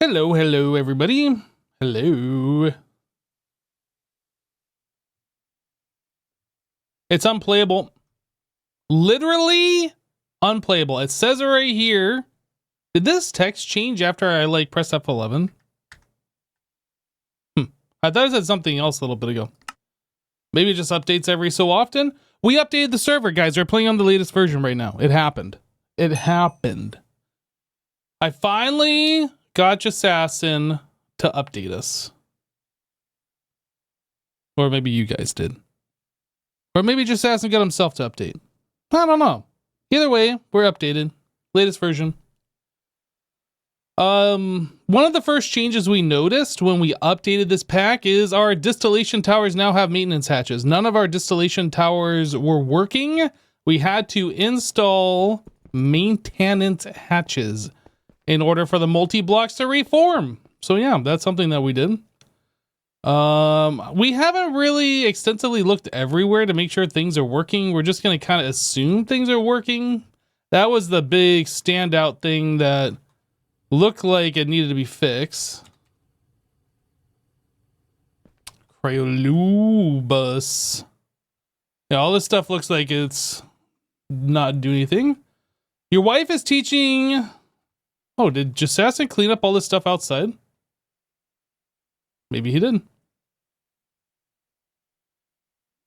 Hello, hello, everybody. Hello. It's unplayable. Literally unplayable. It says it right here. Did this text change after I pressed F11? I thought it said something else a little bit ago. Maybe it just updates every so often. We updated the server, guys. We're playing on the latest version right now. It happened. It happened. I finally got Assassin to update us. Or maybe you guys did. Or maybe Assassin got himself to update. I don't know. Either way, we're updated. Latest version. One of the first changes we noticed when we updated this pack is our distillation towers now have maintenance hatches. None of our distillation towers were working. We had to install maintenance hatches in order for the multi-blocks to reform. So yeah, that's something that we did. We haven't really extensively looked everywhere to make sure things are working. We're just going to kind of assume things are working. That was the big standout thing that looked like it needed to be fixed. Cryolubus. Yeah, all this stuff looks like it's not doing anything. Your wife is teaching... Oh, did Assassin clean up all this stuff outside? Maybe he did.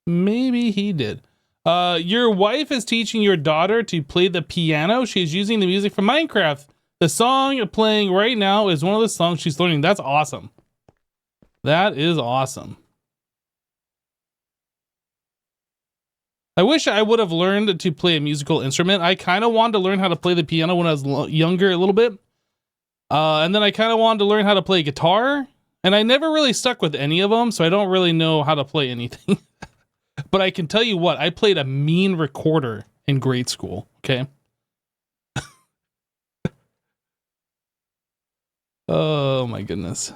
Maybe he did. Your wife is teaching your daughter to play the piano. She's using the music from Minecraft. The song playing right now is one of the songs she's learning. That's awesome. That is awesome. I wish I would have learned to play a musical instrument. I kind of wanted to learn how to play the piano when I was younger a little bit. And then I kind of wanted to learn how to play guitar. And I never really stuck with any of them, so I don't really know how to play anything. But I can tell you what, I played a mean recorder in grade school, okay? Oh my goodness.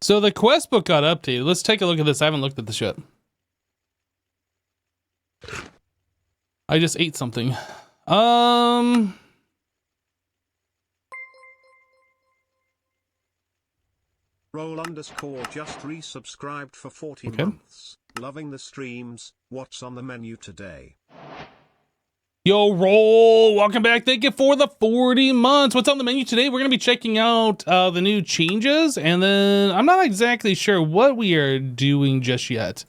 So the quest book got updated. Let's take a look at this. I haven't looked at this yet. I just ate something. Roll_ just resubscribed for 40 months. Loving the streams. What's on the menu today? Yo, Roll, welcome back. Thank you for the 40 months. What's on the menu today? We're going to be checking out the new changes, and then I'm not exactly sure what we are doing just yet.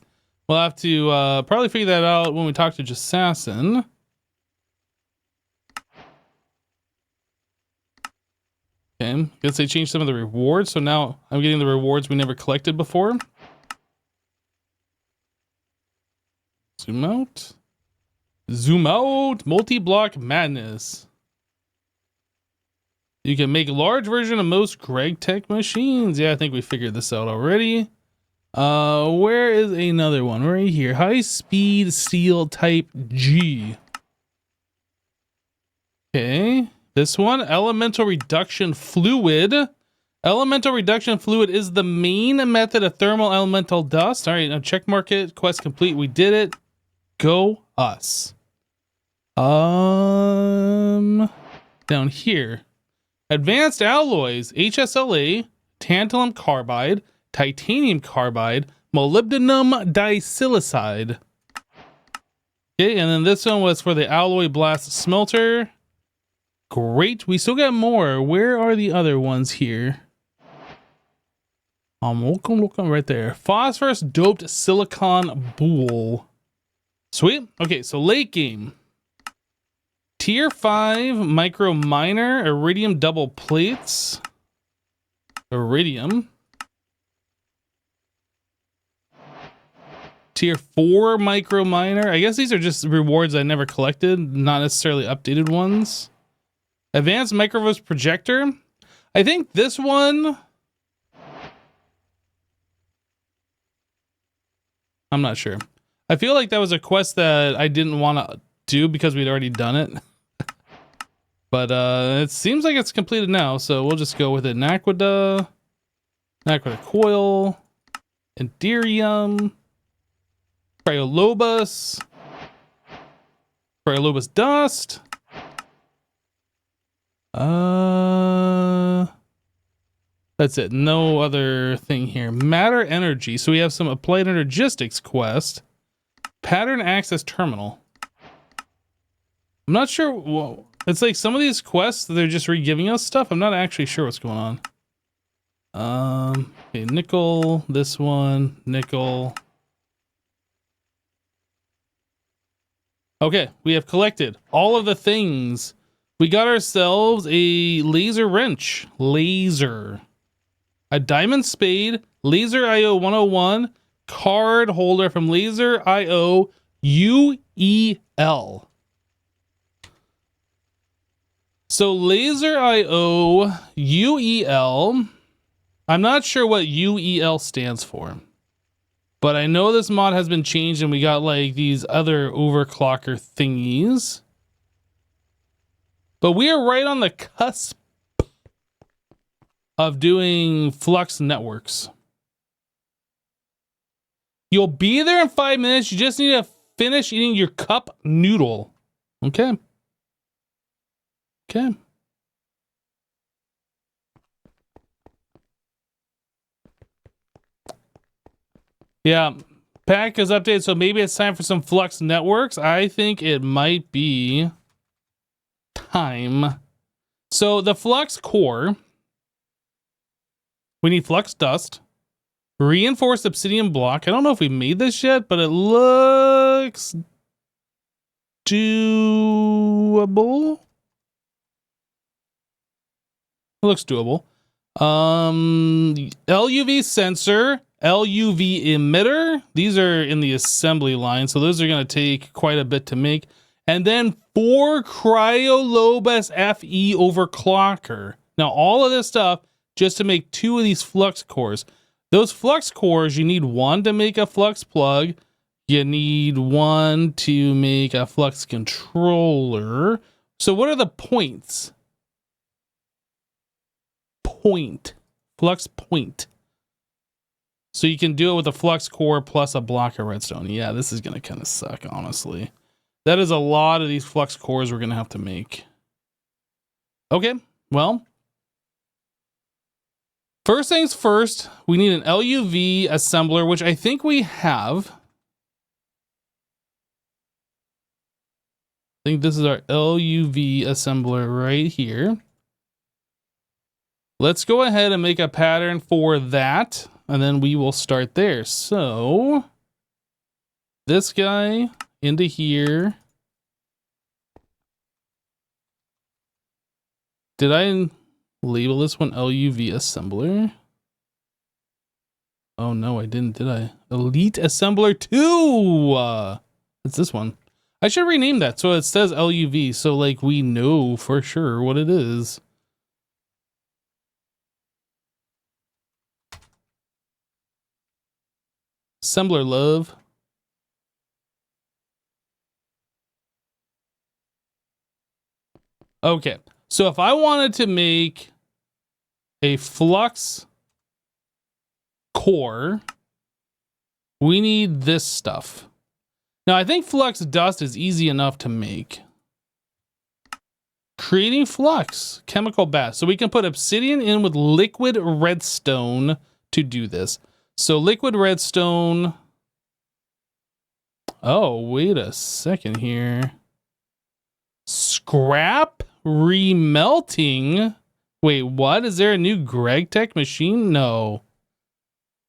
We'll have to probably figure that out when we talk to Assassin. Okay, guess they changed some of the rewards, so now I'm getting the rewards we never collected before. Zoom out. Zoom out. Multi-block madness. You can make a large version of most Greg Tech machines. Yeah, I think we figured this out already. Where is another one? Right here. High speed steel type G. Okay. This one, elemental reduction fluid. Elemental reduction fluid is the main method of thermal elemental dust. All right, now check mark it. Quest complete. We did it. Go us. Down here. Advanced alloys, HSLA, tantalum carbide, titanium carbide, molybdenum disilicide. Okay, and then this one was for the alloy blast smelter. Great, we still got more. Where are the other ones here? I'm looking right there. Phosphorus doped silicon boule. Sweet. Okay, so late game. Tier 5 micro miner, iridium double plates. Iridium. Tier 4 micro miner. I guess these are just rewards I never collected, not necessarily updated ones. Advanced microverse projector. I think this one... I'm not sure. I feel like that was a quest that I didn't want to do because we'd already done it. But it seems like it's completed now, so we'll just go with it. Naquita coil, Enderium, Cryolobus. Cryolobus dust. That's it. No other thing here. Matter energy. So we have some applied energistics quest. Pattern access terminal. I'm not sure. Well, it's like some of these quests, they're just re-giving us stuff. I'm not actually sure what's going on. Okay, nickel, this one, nickel. Okay, we have collected all of the things. We got ourselves a laser wrench. Laser. A diamond spade. Laser IO 101. Card holder from Laser IO UEL. So Laser IO UEL. I'm not sure what UEL stands for. But I know this mod has been changed and we got like these other overclocker thingies. But we are right on the cusp of doing flux networks. You'll be there in 5 minutes. You just need to finish eating your cup noodle. Okay. Okay. Yeah. Pack is updated, so maybe it's time for some flux networks. I think it might be time. So the flux core, we need flux dust, reinforced obsidian block. I don't know if we made this yet, but it looks doable. It looks doable. LUV sensor, LUV emitter. These are in the assembly line, so those are going to take quite a bit to make. And then 4 Cryolobus FE overclocker. Now, all of this stuff just to make 2 of these flux cores. Those flux cores, you need 1 to make a flux plug. You need 1 to make a flux controller. So what are the points? Flux point. So you can do it with a flux core plus a block of redstone. Yeah, this is going to kind of suck, honestly. That is a lot of these flux cores we're going to have to make. Okay, well. First things first, we need an LUV assembler, which I think we have. I think this is our LUV assembler right here. Let's go ahead and make a pattern for that, and then we will start there. So, this guy into here. Did I label this one LUV assembler? Oh no, I didn't, did I? Elite Assembler 2! It's this one. I should rename that so it says LUV, so like we know for sure what it is. Assembler love. Okay, so if I wanted to make a flux core, we need this stuff. Now, I think flux dust is easy enough to make. Creating flux, chemical bath. So we can put obsidian in with liquid redstone to do this. So liquid redstone. Oh, wait a second here. Scrap remelting. Wait, what? Is there a new GregTech machine? No.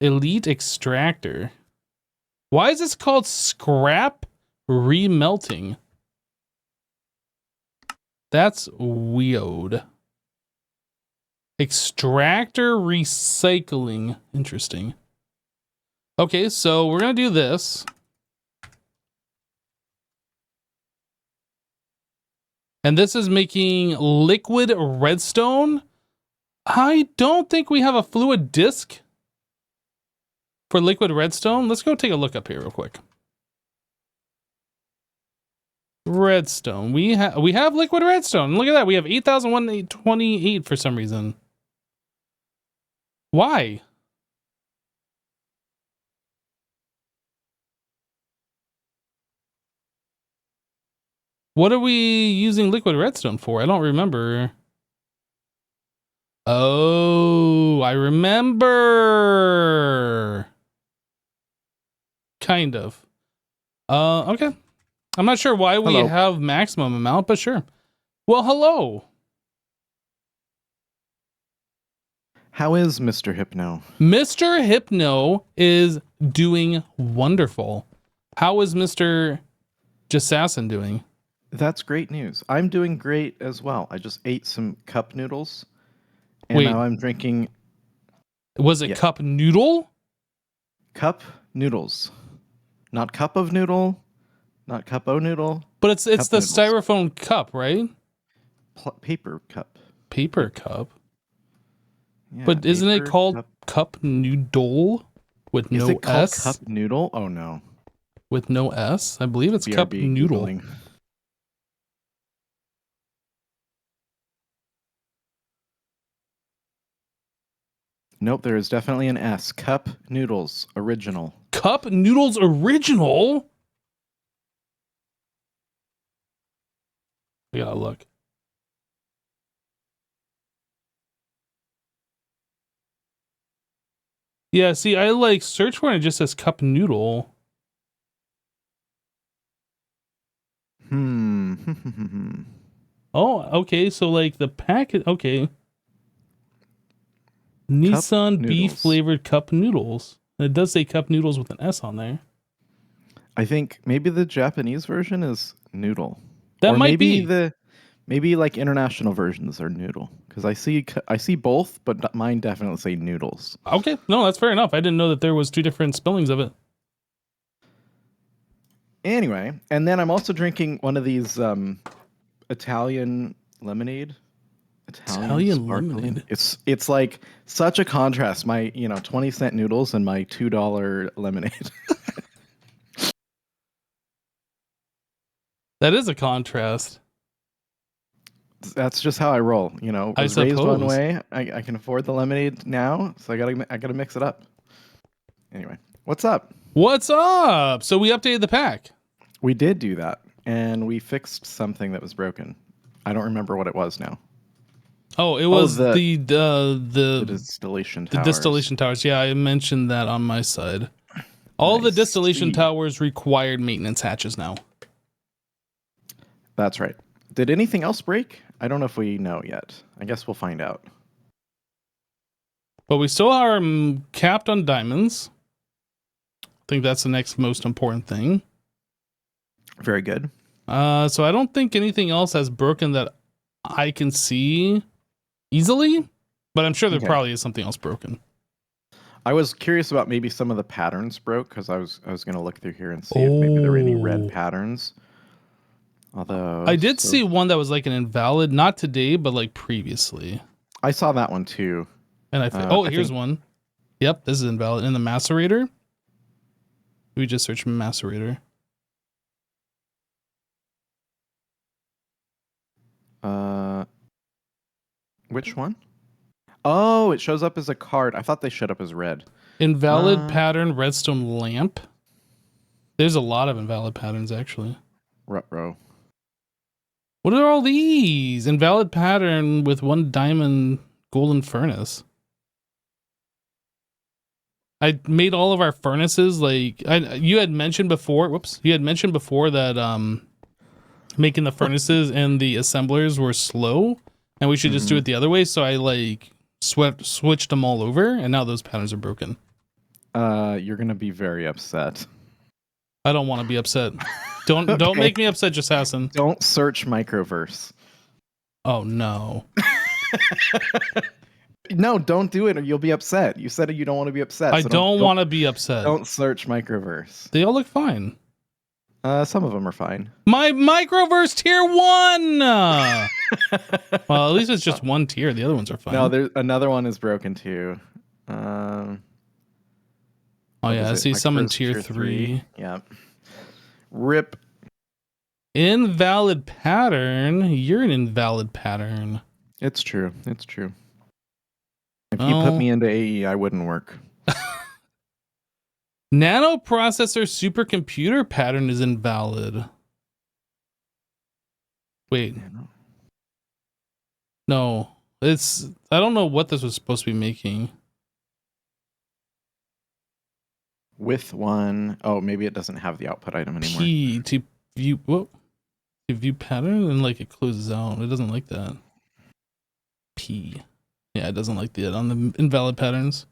Elite extractor. Why is this called scrap remelting? That's weird. Extractor recycling. Interesting. Okay, so we're going to do this. And this is making liquid redstone. I don't think we have a fluid disk for liquid redstone. Let's go take a look up here real quick. Redstone. We have liquid redstone. Look at that. We have 8,128 for some reason. Why? What are we using liquid redstone for? I don't remember. Oh, I remember. Kind of. Okay. I'm not sure why we have maximum amount, but sure. Well, hello. How is Mr. Hypno? Mr. Hypno is doing wonderful. How is Mr. Jassassin doing? That's great news. I'm doing great as well. I just ate some cup noodles, and now I'm drinking. Was it cup noodle? Cup noodles, not cup of noodle, not cup o noodle. But it's the noodles. Styrofoam cup, right? Paper cup. Paper cup. Yeah, but isn't it called cup noodle with no S? Is it called cup noodle? Oh no. With no S? I believe it's cup noodle. Googling. Nope, there is definitely an S. Cup noodles original. Cup noodles original? We gotta look. Yeah, see, I like search for it, it just says cup noodle. Oh, okay, so like the packet, okay. Nissan beef flavored cup noodles. And it does say cup noodles with an S on there. I think maybe the Japanese version is noodle. That might be. Maybe like international versions are noodle, because I see both, but mine definitely say noodles. Okay, no, that's fair enough. I didn't know that there was two different spellings of it. Anyway, and then I'm also drinking one of these Italian lemonade. Italian lemonade. It's like such a contrast. My 20-cent noodles and my $2 lemonade. That is a contrast. That's just how I roll. I was raised one way. I can afford the lemonade now, so I gotta mix it up. Anyway, what's up? What's up? So we updated the pack. We did do that, and we fixed something that was broken. I don't remember what it was now. Oh, it was the distillation towers. The distillation towers. Yeah, I mentioned that on my side. All the distillation towers required maintenance hatches now. That's right. Did anything else break? I don't know if we know yet. I guess we'll find out. But we still are capped on diamonds. I think that's the next most important thing. Very good. So I don't think anything else has broken that I can see easily, but I'm sure there probably is something else broken. I was curious about maybe some of the patterns broke, because I was going to look through here and see if maybe there were any red patterns. Although I did see one that was like an invalid, not today, but like previously. I saw that one too. And I think, here's one. Yep, this is invalid. In the macerator. We just searched macerator. Which one? Oh, it shows up as a card. I thought they showed up as red. Invalid pattern redstone lamp. There's a lot of invalid patterns actually. Ruh-roh. What are all these? Invalid pattern with 1 diamond golden furnace. I made all of our furnaces like you had mentioned before. Whoops, you had mentioned before that making the furnaces and the assemblers were slow, and we should just do it the other way. So I like switched them all over, and now those patterns are broken. You're gonna be very upset. I don't want to be upset. Don't make me upset, Jassassin. Don't search Microverse. Oh no. No, don't do it or you'll be upset. You said you don't want to be upset. I don't want to be upset. Don't search Microverse. They all look fine. Some of them are fine. My Microverse tier 1! Well, at least it's just one tier. The other ones are fine. No, there's another one is broken too. Oh yeah, I see some in tier 3. Yeah. RIP. Invalid pattern. You're an invalid pattern. It's true. It's true. If you put me into AE, I wouldn't work. Nanoprocessor supercomputer pattern is invalid. Wait. No, I don't know what this was supposed to be making. With one, oh, maybe it doesn't have the output item anymore. P to view, whoa, to view pattern, and like it closes out. It doesn't like that. P. Yeah, it doesn't like that on the invalid patterns.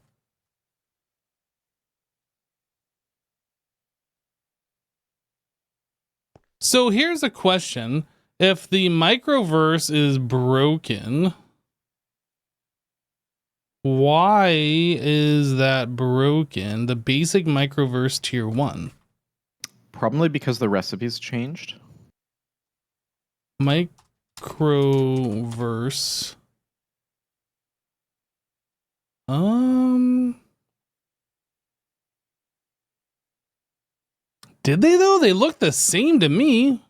So here's a question. If the microverse is broken, why is that broken? The basic microverse tier 1. Probably because the recipes changed. Microverse. Did they though? They look the same to me.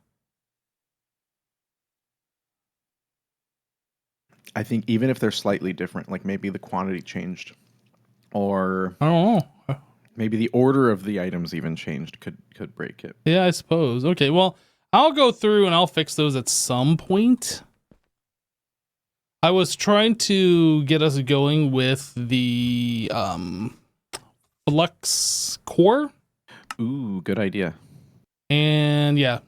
I think even if they're slightly different, like maybe the quantity changed, or I don't know. Maybe the order of the items even changed could break it. Yeah, I suppose. Okay, well, I'll go through and I'll fix those at some point. I was trying to get us going with the Flux core. Ooh, good idea. And yeah.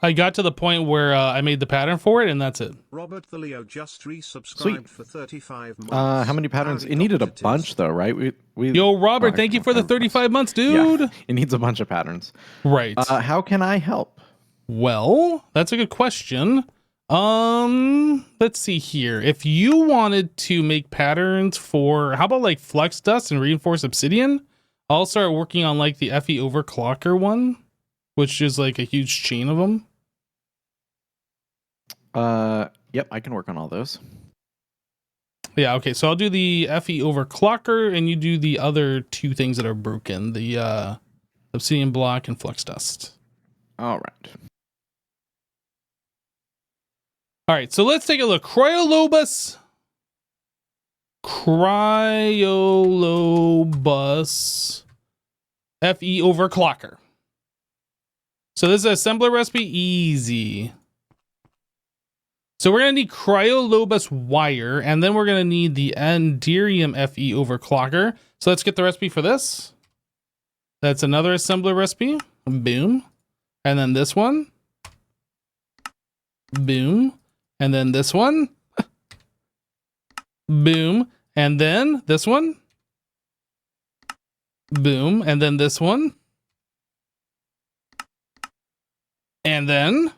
I got to the point where I made the pattern for it, and that's it. Robert the Leo just resubscribed for 35 months. How many patterns? It needed a bunch, though, right? Yo, Robert, thank you for the 35 months, dude. Yeah, it needs a bunch of patterns. Right. How can I help? Well, that's a good question. Let's see here. If you wanted to make patterns for, how about like Flux Dust and Reinforced Obsidian? I'll start working on like the FE Overclocker one, which is like a huge chain of them. Yep, I can work on all those. Yeah, okay, so I'll do the FE Overclocker, and you do the other two things that are broken, the Obsidian Block and Flux Dust. All right. All right, so let's take a look. Cryolobus FE Overclocker. So this is assembler recipe, easy. So we're going to need Cryolobus wire, and then we're going to need the Enderium FE Overclocker. So let's get the recipe for this. That's another assembler recipe. Boom. And then this one. Boom. And then this one. Boom. And then this one. Boom. And then this one. And then.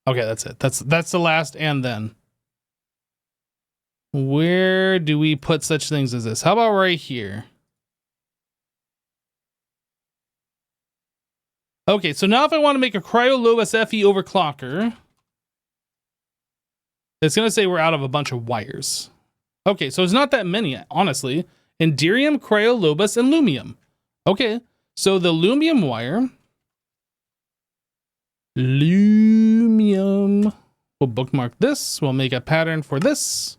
Okay, that's it. That's the last and then. Where do we put such things as this? How about right here? Okay, so now if I want to make a Cryolobus FE Overclocker, it's going to say we're out of a bunch of wires. Okay, so it's not that many, honestly. Enderium, Cryolobus, and Lumium. Okay, so the Lumium wire. Lumium. We'll bookmark this. We'll make a pattern for this.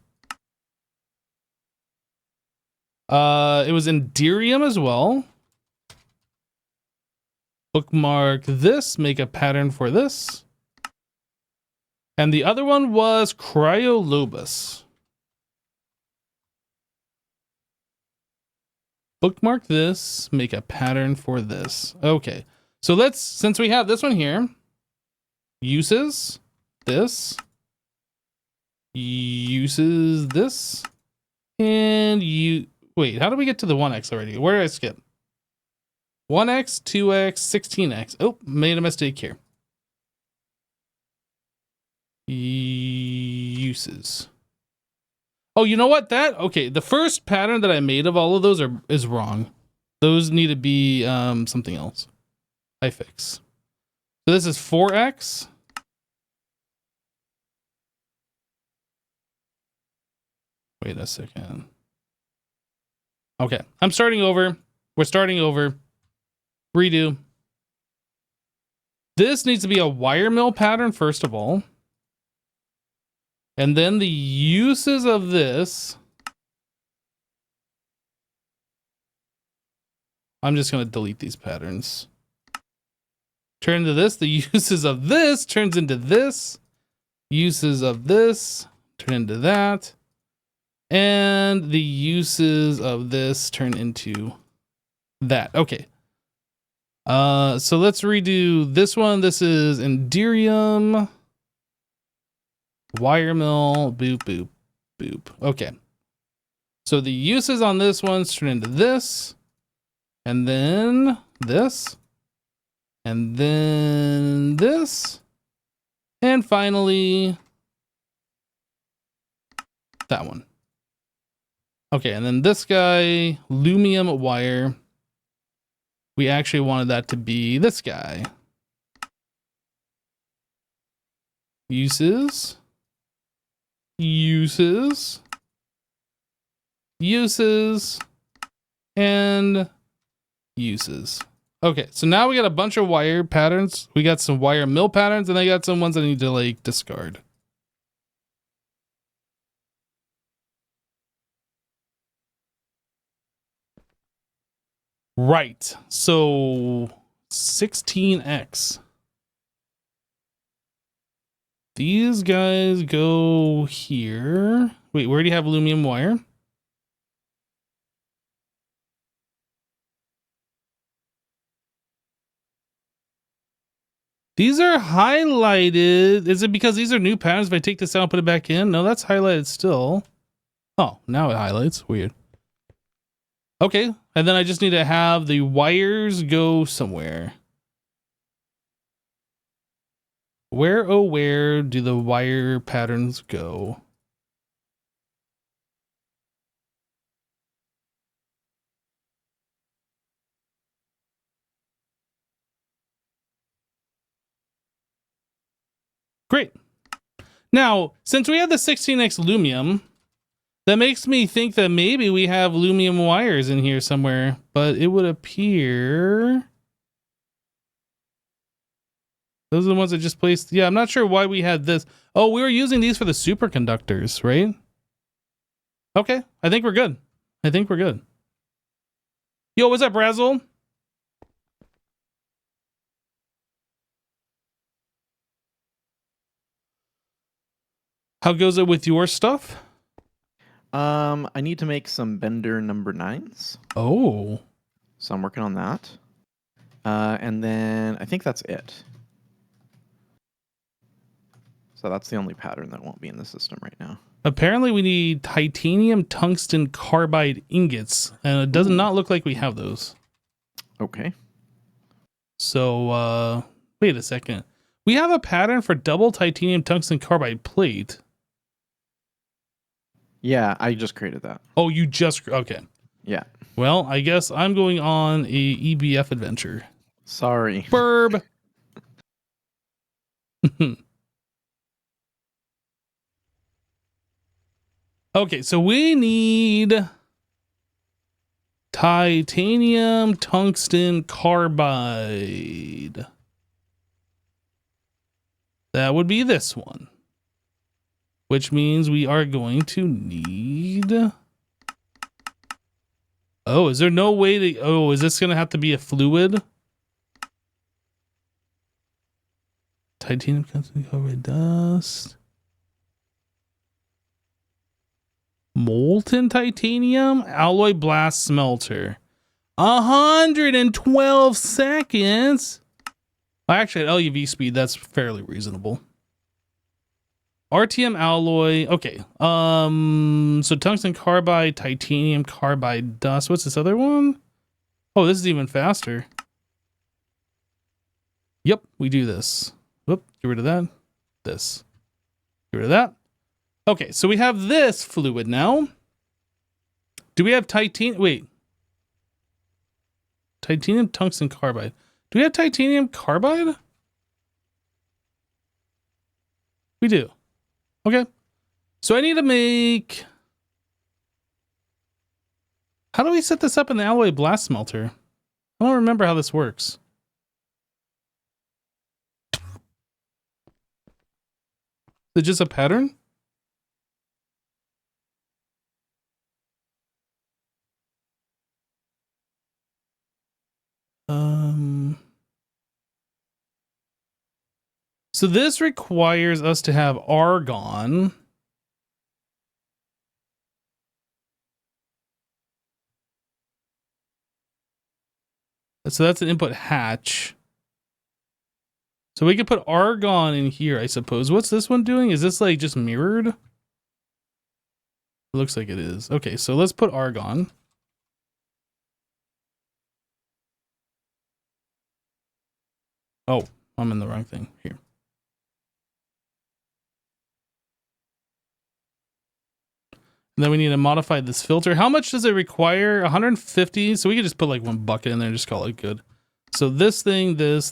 It was Enderium as well. Bookmark this, make a pattern for this. And the other one was Cryolobus. Bookmark this, make a pattern for this. Okay, so let's, since we have this one here, uses this, uses this, and you, wait, how do we get to the 1x already? Where did I skip? 1x, 2x, 16x. Oh, made a mistake here. Uses. Oh, you know what? Okay, the first pattern that I made of all of those is wrong. Those need to be something else. I fix. So this is 4x. Wait a second. Okay, I'm starting over. We're starting over. Redo. This needs to be a wire mill pattern, first of all. And then the uses of this I'm just going to delete these patterns. Turn into this. The uses of this turns into this. Uses of this turn into that. And the uses of this turn into that. Okay. So let's redo this one. This is Enderium. Wire mill. Boop, boop, boop. Okay. So the uses on this one turn into this. And then this. And then this. And finally, that one. Okay, and then this guy, Lumium wire. We actually wanted that to be this guy. Uses. Uses. Uses. And uses. Okay, so now we got a bunch of wire patterns. We got some wire mill patterns, and I got some ones I need to like discard. Right, so 16x. These guys go here. Wait, where do you have aluminum wire? These are highlighted. Is it because these are new patterns? If I take this out and put it back in? No, that's highlighted still. Oh, now it highlights. Weird. Okay, and then I just need to have the wires go somewhere. Where, oh, where do the wire patterns go? Great. Now, since we have the 16x Lumium, that makes me think that maybe we have Lumium wires in here somewhere, but it would appear... Those are the ones I just placed. Yeah, I'm not sure why we had this. Oh, we were using these for the superconductors, right? Okay, I think we're good. I think we're good. Yo, what's up, Razzle? How goes it with your stuff? I need to make some Bender number 9s. Oh. So I'm working on that. And then I think that's it. So that's the only pattern that won't be in the system right now. Apparently we need titanium tungsten carbide ingots, and it does not look like we have those. Okay. So, wait a second. We have a pattern for double titanium tungsten carbide plate. Yeah, I just created that. Oh, you just... Okay. Yeah. Well, I guess I'm going on a EBF adventure. Sorry. Burb. Okay, so we need titanium tungsten carbide. That would be this one. Which means we are going to need... Oh, is there no way to... Oh, is this going to have to be a fluid? Titanium tungsten carbide dust. Molten titanium alloy blast smelter. 112 seconds. Actually, at LUV speed, that's fairly reasonable. RTM alloy. Okay. So tungsten carbide, titanium carbide dust. What's this other one? Oh, this is even faster. Yep, we do this. Whoop, get rid of that. This. Get rid of that. Okay, so we have this fluid now. Do we have titanium? Wait. Titanium tungsten carbide. Do we have titanium carbide? We do. Okay. So I need to make... How do we set this up in the alloy blast smelter? I don't remember how this works. Is it just a pattern? So this requires us to have argon. So that's an input hatch. So we could put argon in here, I suppose. What's this one doing? Is this like just mirrored? It looks like it is. Okay, so let's put argon. Oh, I'm in the wrong thing here. And then we need to modify this filter. How much does it require? 150. So we could just put like one bucket in there and just call it good. So this thing, this.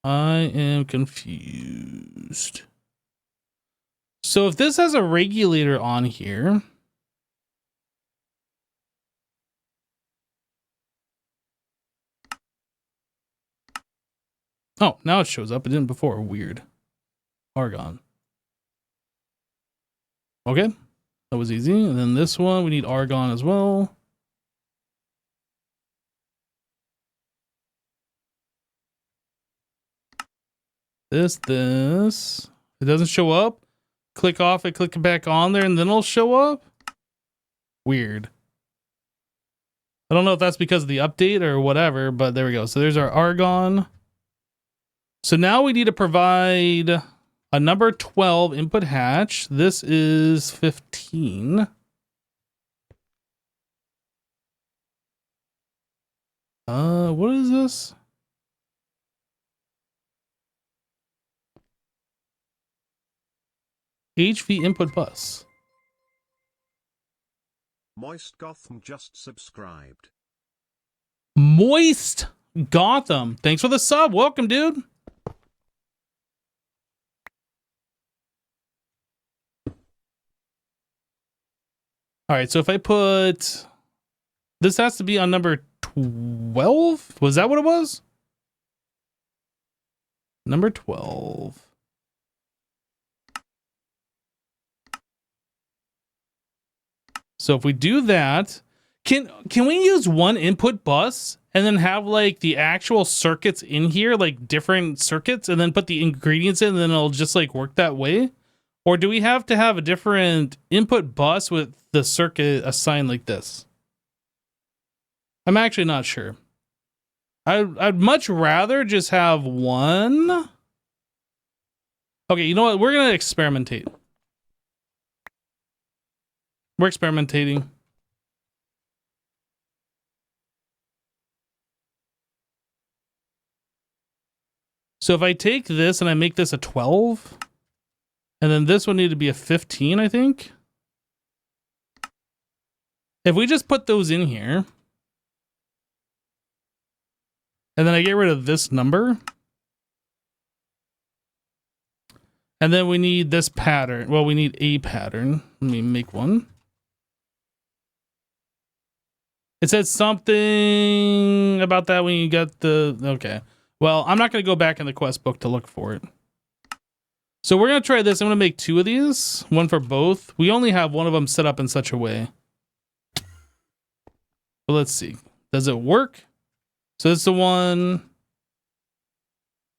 I am confused. So if this has a regulator on here, oh, now it shows up. It didn't before. Weird. Argon. Okay. That was easy. And then this one, we need argon as well. This. It doesn't show up. Click off it, click it back on there, and then it'll show up. Weird. I don't know if that's because of the update or whatever, but there we go. So there's our argon. So now we need to provide a number 12 input hatch. This is 15. What is this? HV input bus. Moist Gotham just subscribed. Moist Gotham. Thanks for the sub. Welcome, dude. All right, so if I put... This has to be on number 12? Was that what it was? Number 12. So if we do that, can we use one input bus and then have like the actual circuits in here, like different circuits, and then put the ingredients in and then it'll just like work that way? Or do we have to have a different input bus with the circuit assigned like this? I'm actually not sure. I'd much rather just have one. Okay, you know what? We're going to experimentate. We're experimentating. So if I take this and I make this a 12, and then this one need to be a 15, I think. If we just put those in here, and then I get rid of this number, and then we need this pattern. Well, we need a pattern. Let me make one. It said something about that when you got the... Okay. Well, I'm not going to go back in the quest book to look for it. So we're going to try this. I'm going to make 2 of these. One for both. We only have one of them set up in such a way. But let's see. Does it work? So this is the one.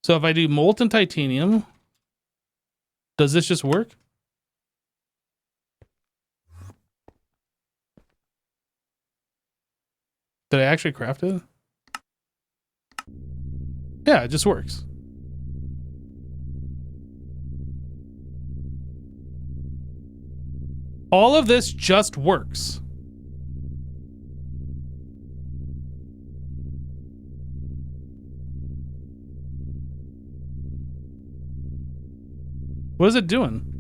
So if I do molten titanium, does this just work? Did I actually craft it? Yeah, it just works. All of this just works. What is it doing?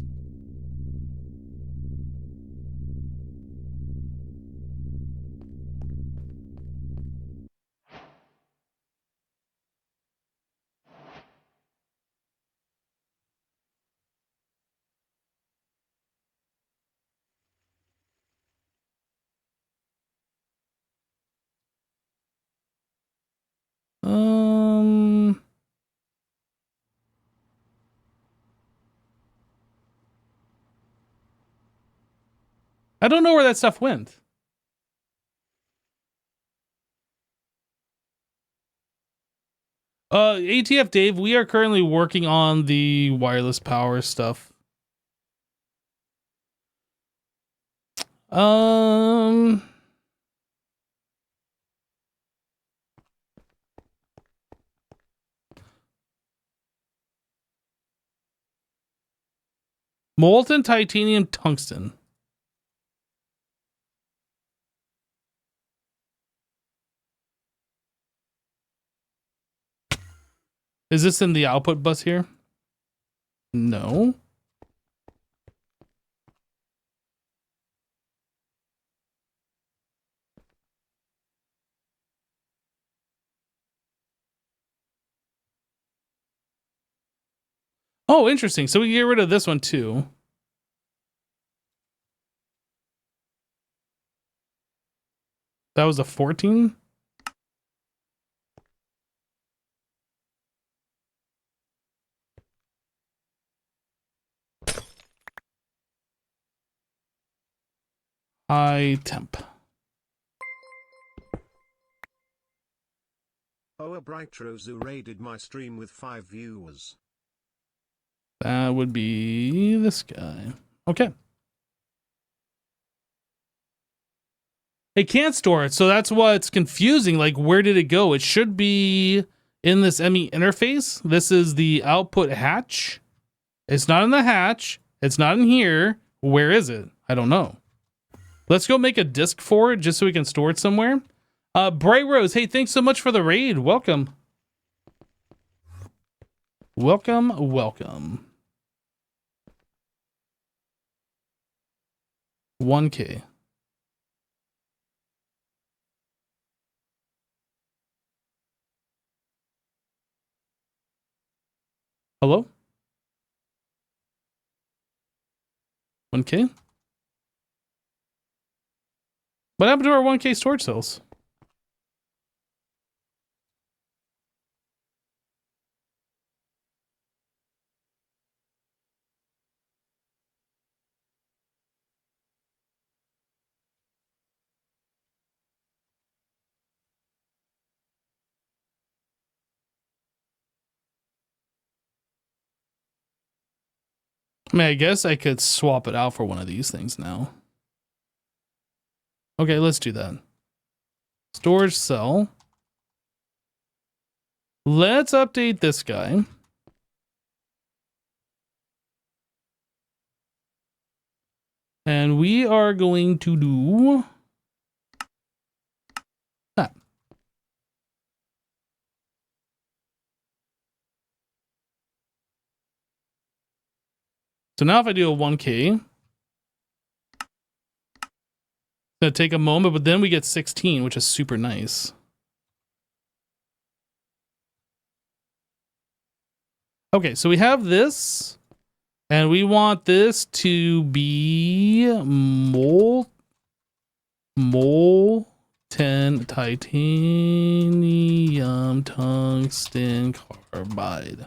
I don't know where that stuff went. ATF Dave, we are currently working on the wireless power stuff. Molten titanium tungsten. Is this in the output bus here? No. Oh, interesting. So we get rid of this one too. That was a 14? High temp. Oh, a bright rose who raided my stream with 5 viewers. That would be this guy. Okay. It can't store it, so that's what's confusing. Like, where did it go? It should be in this ME interface. This is the output hatch. It's not in the hatch. It's not in here. Where is it? I don't know. Let's go make a disk for it just so we can store it somewhere. Bright Rose, hey, thanks so much for the raid. Welcome. Welcome, welcome. 1K. Hello? 1K? What happened to our 1K storage cells? I mean, I guess I could swap it out for one of these things now. Okay, let's do that. Storage cell. Let's update this guy. And we are going to do that. So now if I do a 1K, it's gonna take a moment, but then we get 16, which is super nice. Okay, so we have this, and we want this to be molten titanium tungsten carbide.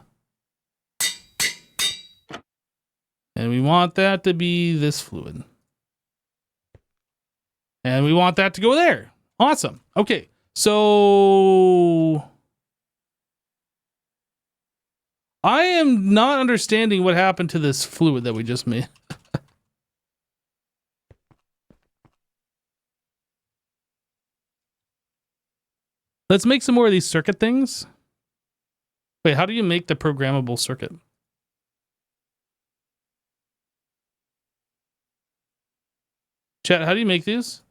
And we want that to be this fluid. And we want that to go there. Awesome. Okay, so I am not understanding what happened to this fluid that we just made. Let's make some more of these circuit things. Wait, how do you make the programmable circuit? Chat, how do you make these?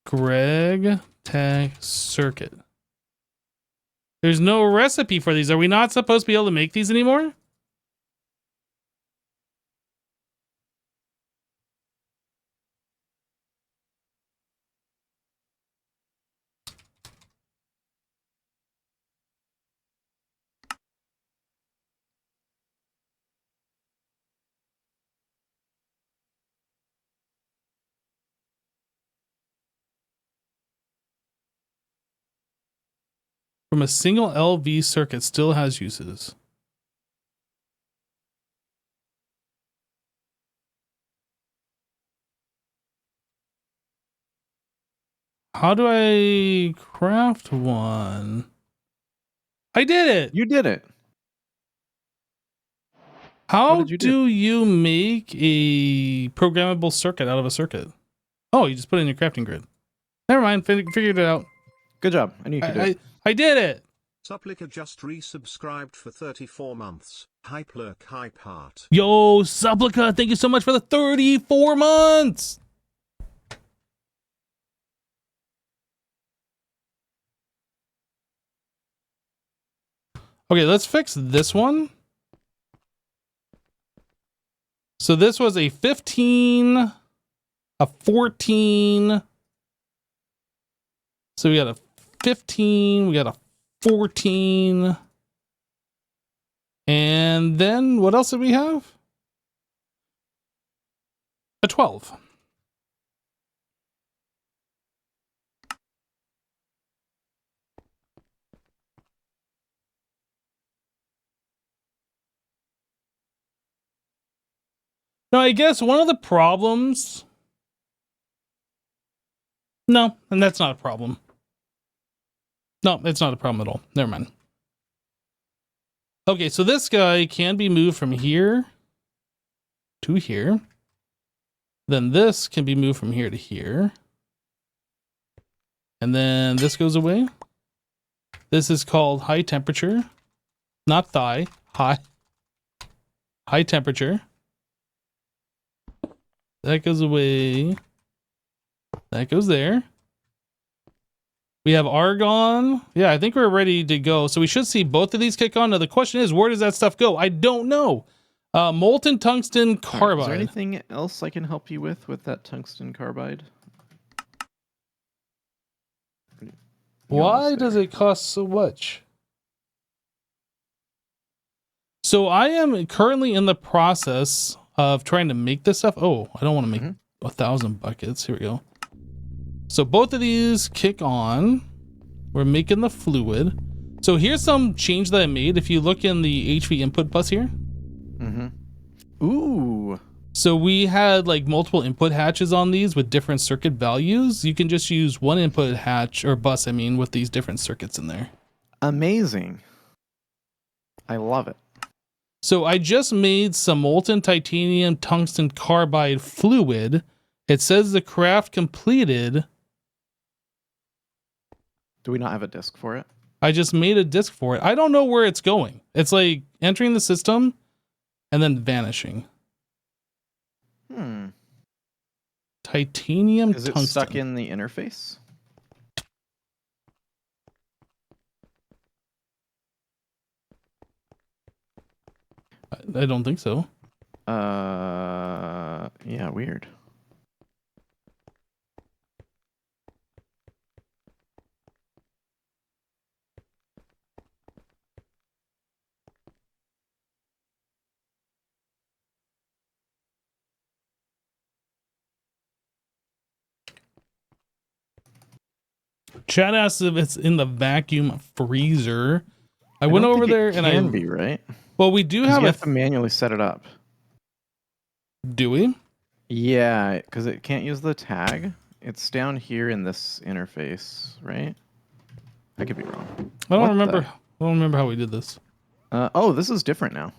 Greg tag circuit. There's no recipe for these. Are we not supposed to be able to make these anymore? From a single LV circuit still has uses. How do I craft one? I did it. You did it. How did you do you make a programmable circuit out of a circuit? Oh, you just put it in your crafting grid. Never mind. Figured it out. Good job. I knew you could do it. I did it. Supplica just resubscribed for 34 months. Hype lurk, hype heart. Yo, Supplica, thank you so much for the 34 months. Okay, let's fix this one. So this was a 15, a 14. So we got a 15, we got a 14. And then what else did we have? A 12. Now, I guess one of the problems... No, and that's not a problem. No, it's not a problem at all. Never mind. Okay, so this guy can be moved from here to here. Then this can be moved from here to here. And then this goes away. This is called high temperature. Not thigh. High temperature. That goes away. That goes there. We have argon. Yeah, I think we're ready to go. So we should see both of these kick on. Now the question is, where does that stuff go? I don't know. Molten tungsten carbide. Is there anything else I can help you with that tungsten carbide? Why does it cost so much? So I am currently in the process of trying to make this stuff. Oh, I don't want to make 1,000 buckets. Here we go. So both of these kick on. We're making the fluid. So here's some change that I made. If you look in the HV input bus here. Ooh. So we had like multiple input hatches on these with different circuit values. You can just use one input hatch or bus, I mean, with these different circuits in there. Amazing. I love it. So I just made some molten titanium tungsten carbide fluid. It says the craft completed. Do we not have a disc for it? I just made a disc for it. I don't know where it's going. It's like entering the system and then vanishing. Titanium tungsten. Is it stuck in the interface? I don't think so. Yeah, weird. Chat asks if it's in the vacuum freezer. I went over there and can be right. Well, we do have you have to manually set it up. Do we? Yeah, because it can't use the tag. It's down here in this interface, right? I could be wrong. I don't remember how we did this. Oh, this is different now.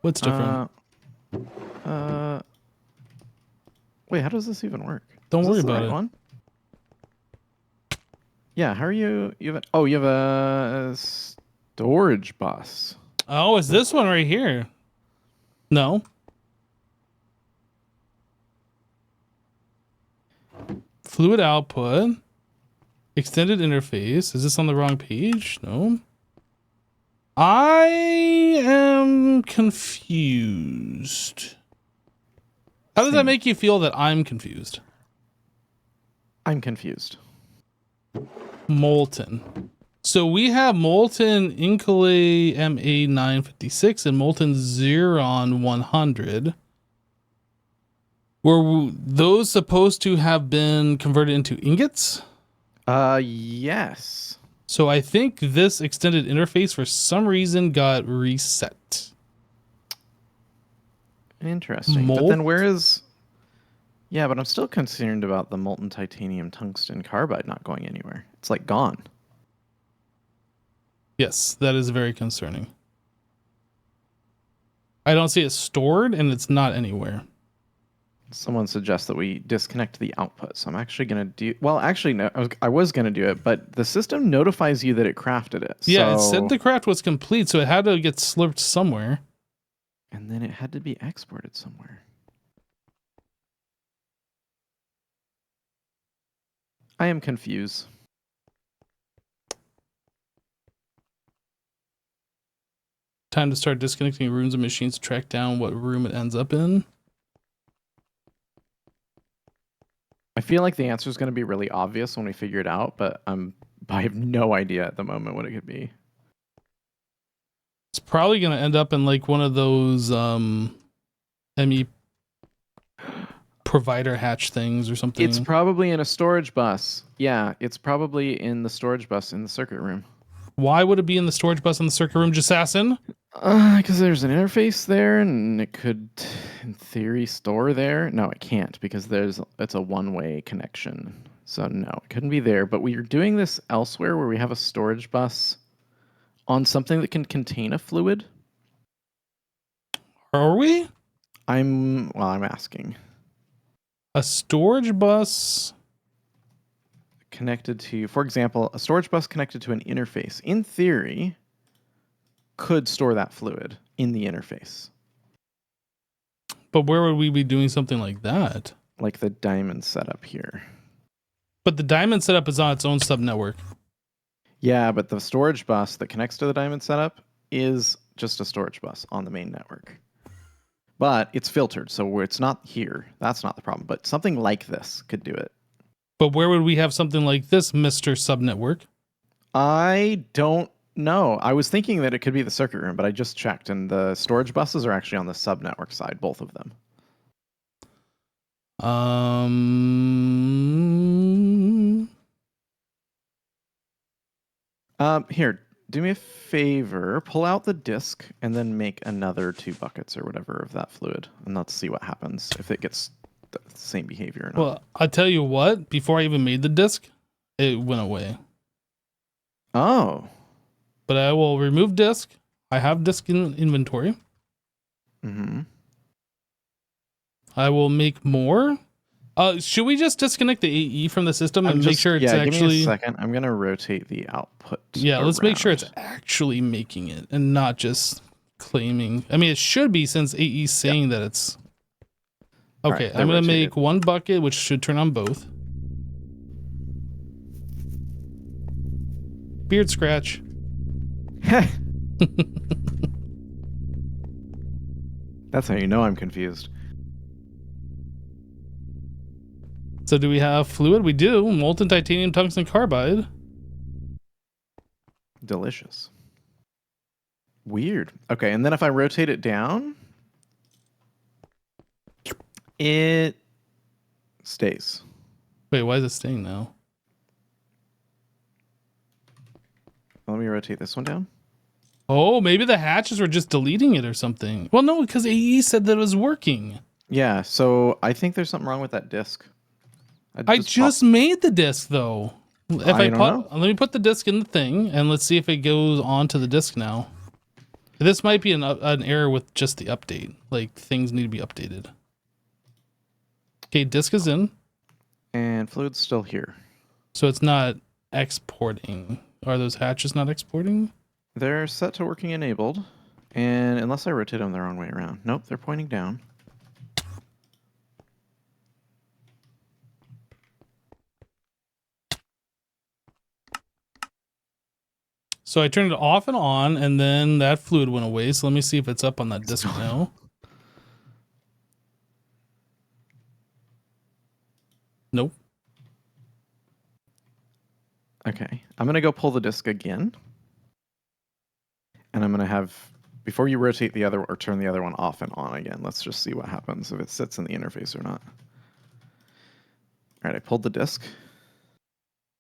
What's different? Wait, how does this even work? Don't worry about it. One? Yeah, how are you? You have a storage bus. Oh, it's this one right here. No. Fluid output. Extended interface. Is this on the wrong page? No. I am confused. How does that make you feel that I'm confused? I'm confused. Molten. So we have molten Incolay MA956 and molten Xeron 100. Were those supposed to have been converted into ingots? Yes. So I think this extended interface for some reason got reset. Interesting. But then where is... Yeah, but I'm still concerned about the molten titanium tungsten carbide not going anywhere. It's like gone. Yes, that is very concerning. I don't see it stored, and it's not anywhere. Someone suggests that we disconnect the output, so I'm actually going to do... Well, actually, no, I was going to do it, but the system notifies you that it crafted it. Yeah, so... it said the craft was complete, so it had to get slurped somewhere. And then it had to be exported somewhere. I am confused. Time to start disconnecting rooms and machines to track down what room it ends up in. I feel like the answer is going to be really obvious when we figure it out, but I have no idea at the moment what it could be. It's probably going to end up in like one of those ME provider hatch things or something. It's probably in a storage bus. Yeah, it's probably in the storage bus in the circuit room. Why would it be in the storage bus in the circuit room, Jassassin? Because there's an interface there, and it could, in theory, store there. No, it can't because it's a one-way connection. So no, it couldn't be there. But we are doing this elsewhere where we have a storage bus on something that can contain a fluid. Are we? I'm asking. A storage bus connected to, for example, a storage bus connected to an interface, in theory, could store that fluid in the interface. But where would we be doing something like that? Like the diamond setup here. But the diamond setup is on its own subnetwork. Yeah, but the storage bus that connects to the diamond setup is just a storage bus on the main network. But it's filtered, so it's not here. That's not the problem. But something like this could do it. But where would we have something like this, Mr. Subnetwork? I don't know. I was thinking that it could be the circuit room, but I just checked, and the storage buses are actually on the subnetwork side, both of them. Here, do me a favor. Pull out the disk and then make another 2 buckets or whatever of that fluid, and let's see what happens if it gets the same behavior or not. Well, I'll tell you what. Before I even made the disk, it went away. Oh. But I will remove disk. I have disk in inventory. Mm-hmm. I will make more. Should we just disconnect the AE from the system and make sure it's actually... give me a second. I'm going to rotate the output. Yeah, let's make sure it's actually making it and not just claiming. I mean, it should be since AE is saying that it's... Okay, right, I'm going to make 1 bucket, which should turn on both. Beard scratch. That's how you know I'm confused. So do we have fluid? We do. Molten titanium tungsten carbide. Delicious. Weird. Okay, and then if I rotate it down, it stays. Wait, why is it staying now? Let me rotate this one down. Oh, maybe the hatches were just deleting it or something. Well, no, because AE said that it was working. Yeah, so I think there's something wrong with that disk. I just made the disc though. Let me put the disc in the thing and let's see if it goes onto the disc now. This might be an error with just the update. Like things need to be updated. Okay, disc is in. And fluid's still here. So it's not exporting. Are those hatches not exporting? They're set to working enabled. And unless I rotate them the wrong way around. Nope, they're pointing down. So I turned it off and on, and then that fluid went away. So let me see if it's up on that disk now. Nope. Okay, I'm going to go pull the disk again. And I'm going to have, before you rotate the other, or turn the other one off and on again, let's just see what happens, if it sits in the interface or not. All right, I pulled the disk.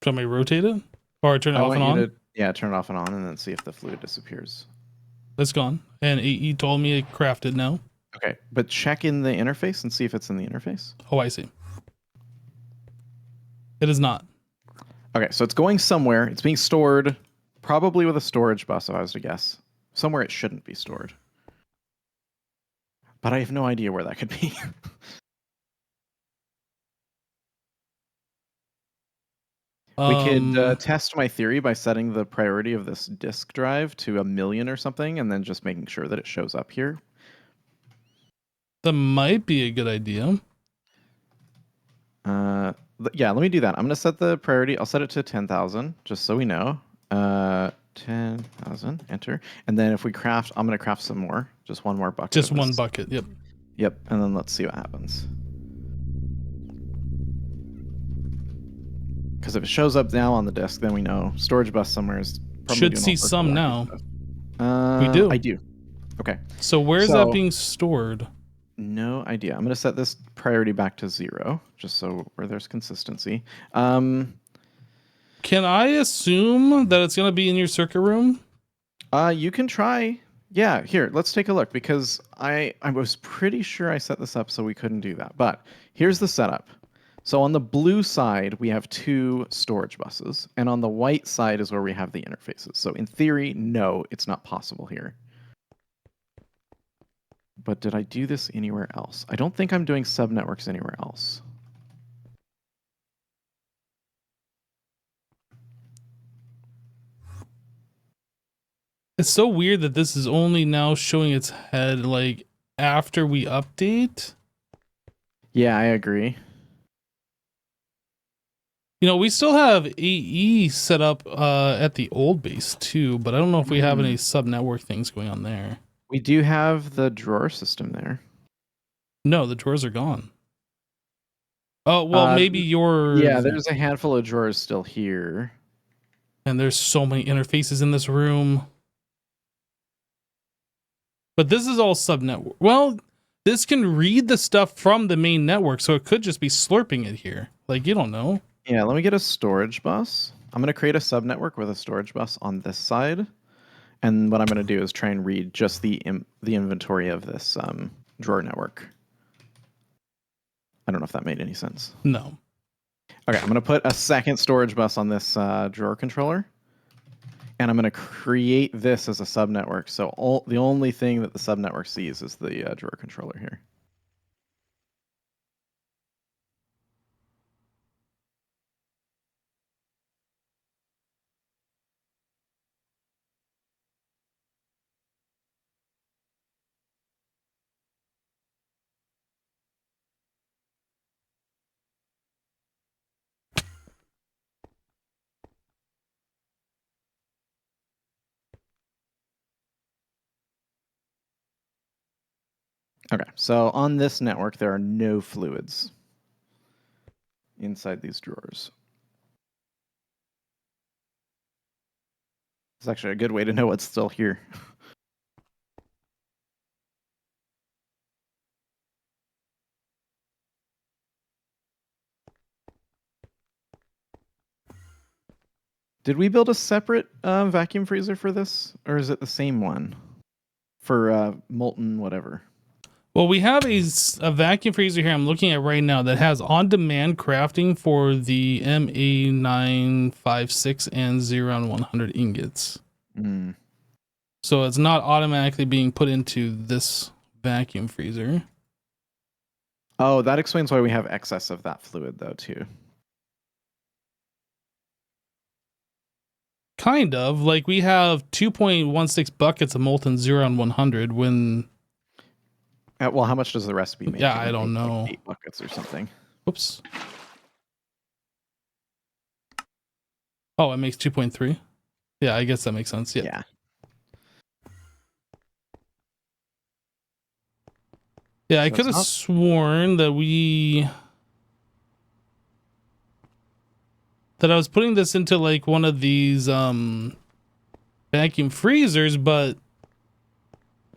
Should I rotate it? Or turn it off and on? Yeah, turn it off and on, and then see if the fluid disappears. It's gone. And he told me it crafted now. Okay, but check in the interface and see if it's in the interface. Oh, I see. It is not. Okay, so it's going somewhere. It's being stored, probably with a storage bus, if I was to guess. Somewhere it shouldn't be stored. But I have no idea where that could be. We could test my theory by setting the priority of this disk drive to 1,000,000 or something, and then just making sure that it shows up here. That might be a good idea. Yeah, let me do that. I'm going to set the priority. I'll set it to 10,000, just so we know. 10,000, enter. And then if we craft, I'm going to craft some more. Just one more bucket. Just one bucket, yep. Yep, and then let's see what happens. Because if it shows up now on the disk, then we know storage bus somewhere is probably Should doing see all sorts of some wacky now. stuff. We do. I do. Okay. So where's that being stored? No idea. I'm going to set this priority back to 0, just so where there's consistency. Can I assume that it's going to be in your circuit room? You can try. Yeah, here, let's take a look, because I was pretty sure I set this up so we couldn't do that. But here's the setup. So on the blue side, we have 2 storage buses, and on the white side is where we have the interfaces. So in theory, no, it's not possible here. But did I do this anywhere else? I don't think I'm doing subnetworks anywhere else. It's so weird that this is only now showing its head, like, after we update. Yeah, I agree. You know, we still have AE set up at the old base too, but I don't know if we have any sub-network things going on there. We do have the drawer system there. No, the drawers are gone. Oh, well, maybe yours. Yeah, there's a handful of drawers still here. And there's so many interfaces in this room. But this is all sub-network. Well, this can read the stuff from the main network, so it could just be slurping it here. Like, you don't know. Yeah, let me get a storage bus. I'm going to create a subnetwork with a storage bus on this side. And what I'm going to do is try and read just the inventory of this drawer network. I don't know if that made any sense. No. Okay, I'm going to put a second storage bus on this drawer controller. And I'm going to create this as a subnetwork. So the only thing that the subnetwork sees is the drawer controller here. Okay, so on this network, there are no fluids inside these drawers. It's actually a good way to know what's still here. Did we build a separate vacuum freezer for this? Or is it the same one? For molten whatever. Well, we have a vacuum freezer here I'm looking at right now that has on-demand crafting for the MA956 and 0 ingots. Mm. So it's not automatically being put into this vacuum freezer. Oh, that explains why we have excess of that fluid, though, too. Kind of. Like, we have 2.16 buckets of molten 0 when... Well, how much does the recipe make? Yeah, I don't know. Like 8 buckets or something. Oops. Oh, it makes 2.3? Yeah, I guess that makes sense. Yeah. Yeah, I could have sworn that I was putting this into like one of these vacuum freezers, but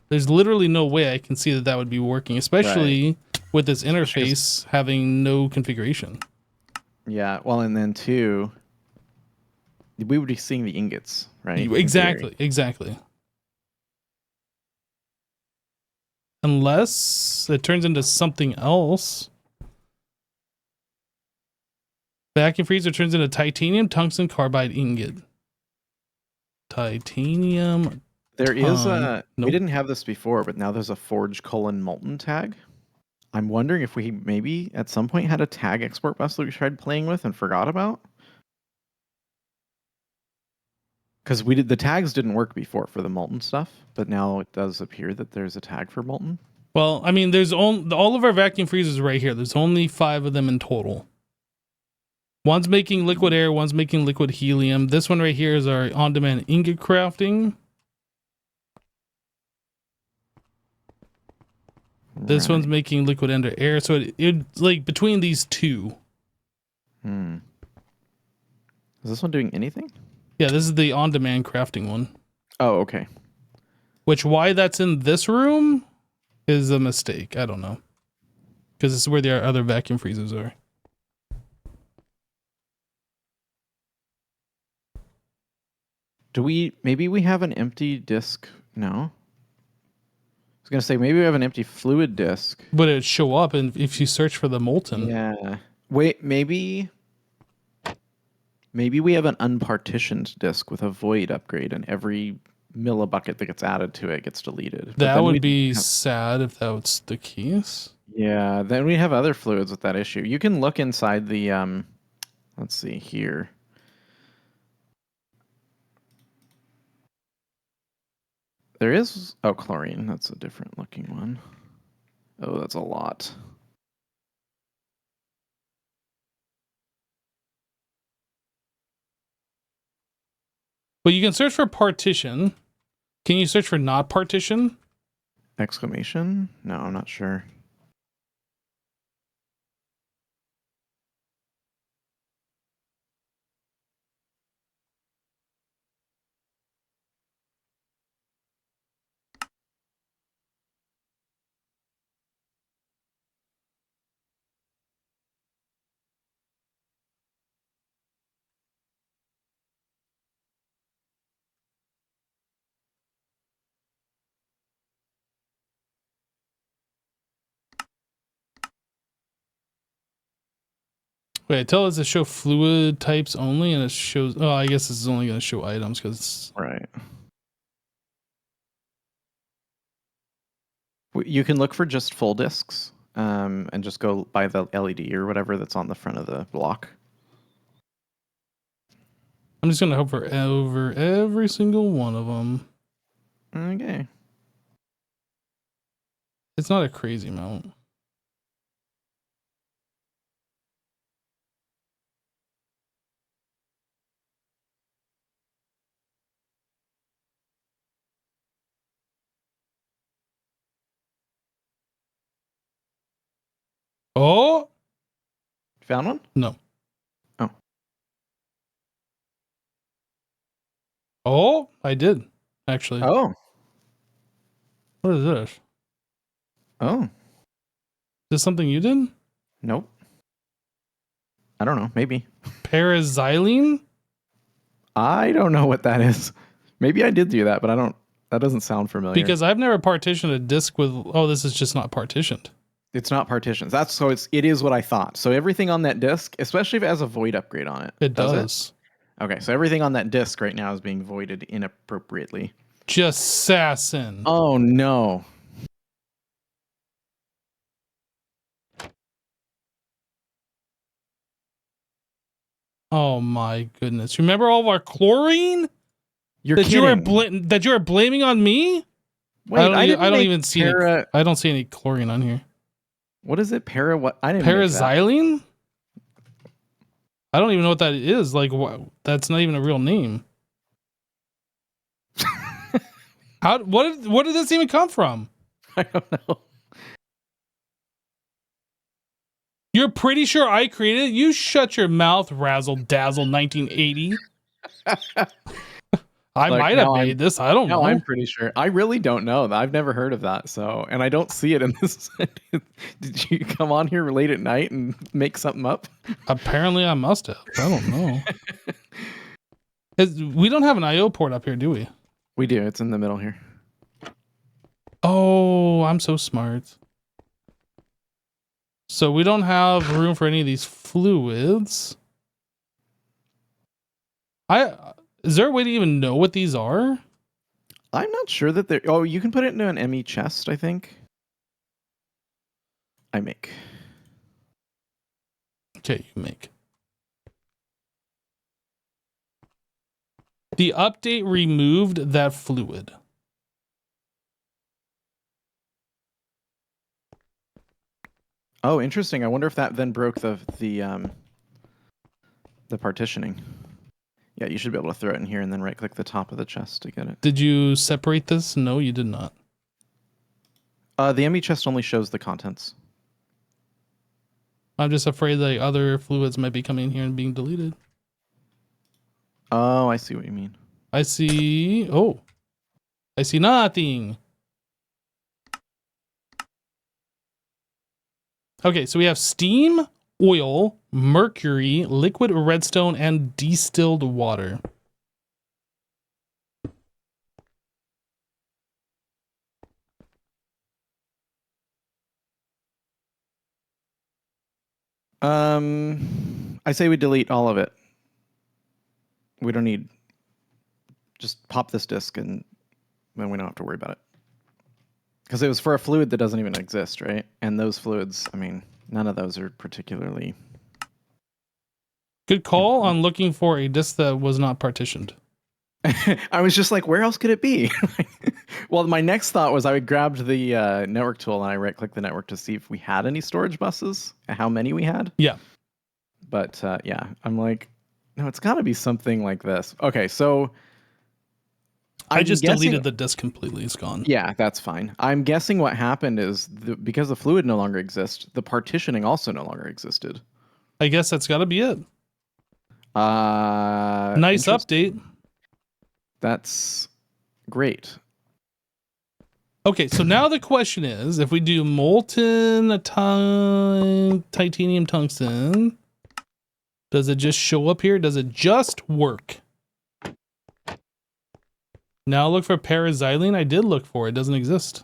there's literally no way I can see that would be working, especially with this interface having no configuration. Yeah, well, and then too, we would be seeing the ingots, right? Exactly. Unless it turns into something else. Vacuum freezer turns into titanium tungsten carbide ingot. Titanium. There is a. We Nope. didn't have this before, but now there's a forge : molten tag. I'm wondering if we maybe at some point had a tag export bus that we tried playing with and forgot about. Because the tags didn't work before for the molten stuff, but now it does appear that there's a tag for molten. Well, I mean, there's all of our vacuum freezers right here. There's only 5 of them in total. One's making liquid air, one's making liquid helium. This one right here is our on-demand ingot crafting. This one's making liquid under air. So it like between these two. Is this one doing anything? Yeah, this is the on-demand crafting one. Oh, okay. Which why that's in this room is a mistake. I don't know. Because this is where the other vacuum freezers are. Maybe we have an empty disk? No. I was going to say, maybe we have an empty fluid disk. But it'd show up and if you search for the molten. Yeah. Wait, maybe we have an unpartitioned disk with a void upgrade and every millibucket that gets added to it gets deleted. That would be sad if that was the case. Yeah, then we have other fluids with that issue. You can look inside the, let's see here. There is, oh, chlorine. That's a different looking one. Oh, that's a lot. Well, you can search for partition. Can you search for not partition? Exclamation? No, I'm not sure. Wait, tell us to show fluid types only, and it shows. Oh, I guess this is only going to show items because. Right. You can look for just full disks, and just go by the LED or whatever that's on the front of the block. I'm just going to hover over every single one of them. Okay. It's not a crazy amount. Oh! Found one? No. Oh. Oh, I did, actually. Oh. What is this? Oh. Is this something you did? Nope. I don't know. Maybe. Paraxylene? I don't know what that is. Maybe I did do that, but I don't. That doesn't sound familiar. Because I've never partitioned a disk with. Oh, this is just not partitioned. It's not partitions. That's so. It is what I thought. So everything on that disk, especially if it has a void upgrade on it. It does. Okay, so everything on that disk right now is being voided inappropriately. Just sassin. Oh no. Oh my goodness! Remember all of our chlorine You're that kidding. that you are blaming on me? Wait, I don't even see any. I don't see any chlorine on here. What is it? What? I didn't. Paraxylene? I don't even know what that is. Like, that's not even a real name. What did this even come from? I don't know. You're pretty sure I created it? You shut your mouth, Razzle Dazzle 1980. I might have made this. I don't know. I'm pretty sure. I really don't know. I've never heard of that. So, and I don't see it in this. Did you come on here late at night and make something up? Apparently I must have. I don't know. We don't have an IO port up here, do we? We do. It's in the middle here. Oh, I'm so smart. So we don't have room for any of these fluids. Is there a way to even know what these are? I'm not sure that they're... Oh, you can put it into an ME chest, I think. I make. Okay, you make. The update removed that fluid. Oh, interesting. I wonder if that then broke the partitioning. Yeah, you should be able to throw it in here and then right-click the top of the chest to get it. Did you separate this? No, you did not. The ME chest only shows the contents. I'm just afraid that other fluids might be coming in here and being deleted. Oh, I see what you mean. I see... Oh. I see nothing. Okay, so we have steam, oil, mercury, liquid redstone, and distilled water. I say we delete all of it. We don't need... Just pop this disk and then we don't have to worry about it. Because it was for a fluid that doesn't even exist, right? And those fluids, I mean, none of those are particularly... Good call on looking for a disk that was not partitioned. I was just like, where else could it be? Well, my next thought was I grabbed the network tool and I right-clicked the network to see if we had any storage buses, how many we had. Yeah. But yeah, I'm like, no, it's got to be something like this. Okay, so... I just deleted the disk completely. It's gone. Yeah, that's fine. I'm guessing what happened is because the fluid no longer exists, the partitioning also no longer existed. I guess that's got to be it. Nice update. That's great. Okay, so now the question is, if we do molten titanium tungsten, does it just show up here? Does it just work? Now look for paraxylene. I did look for it. It doesn't exist.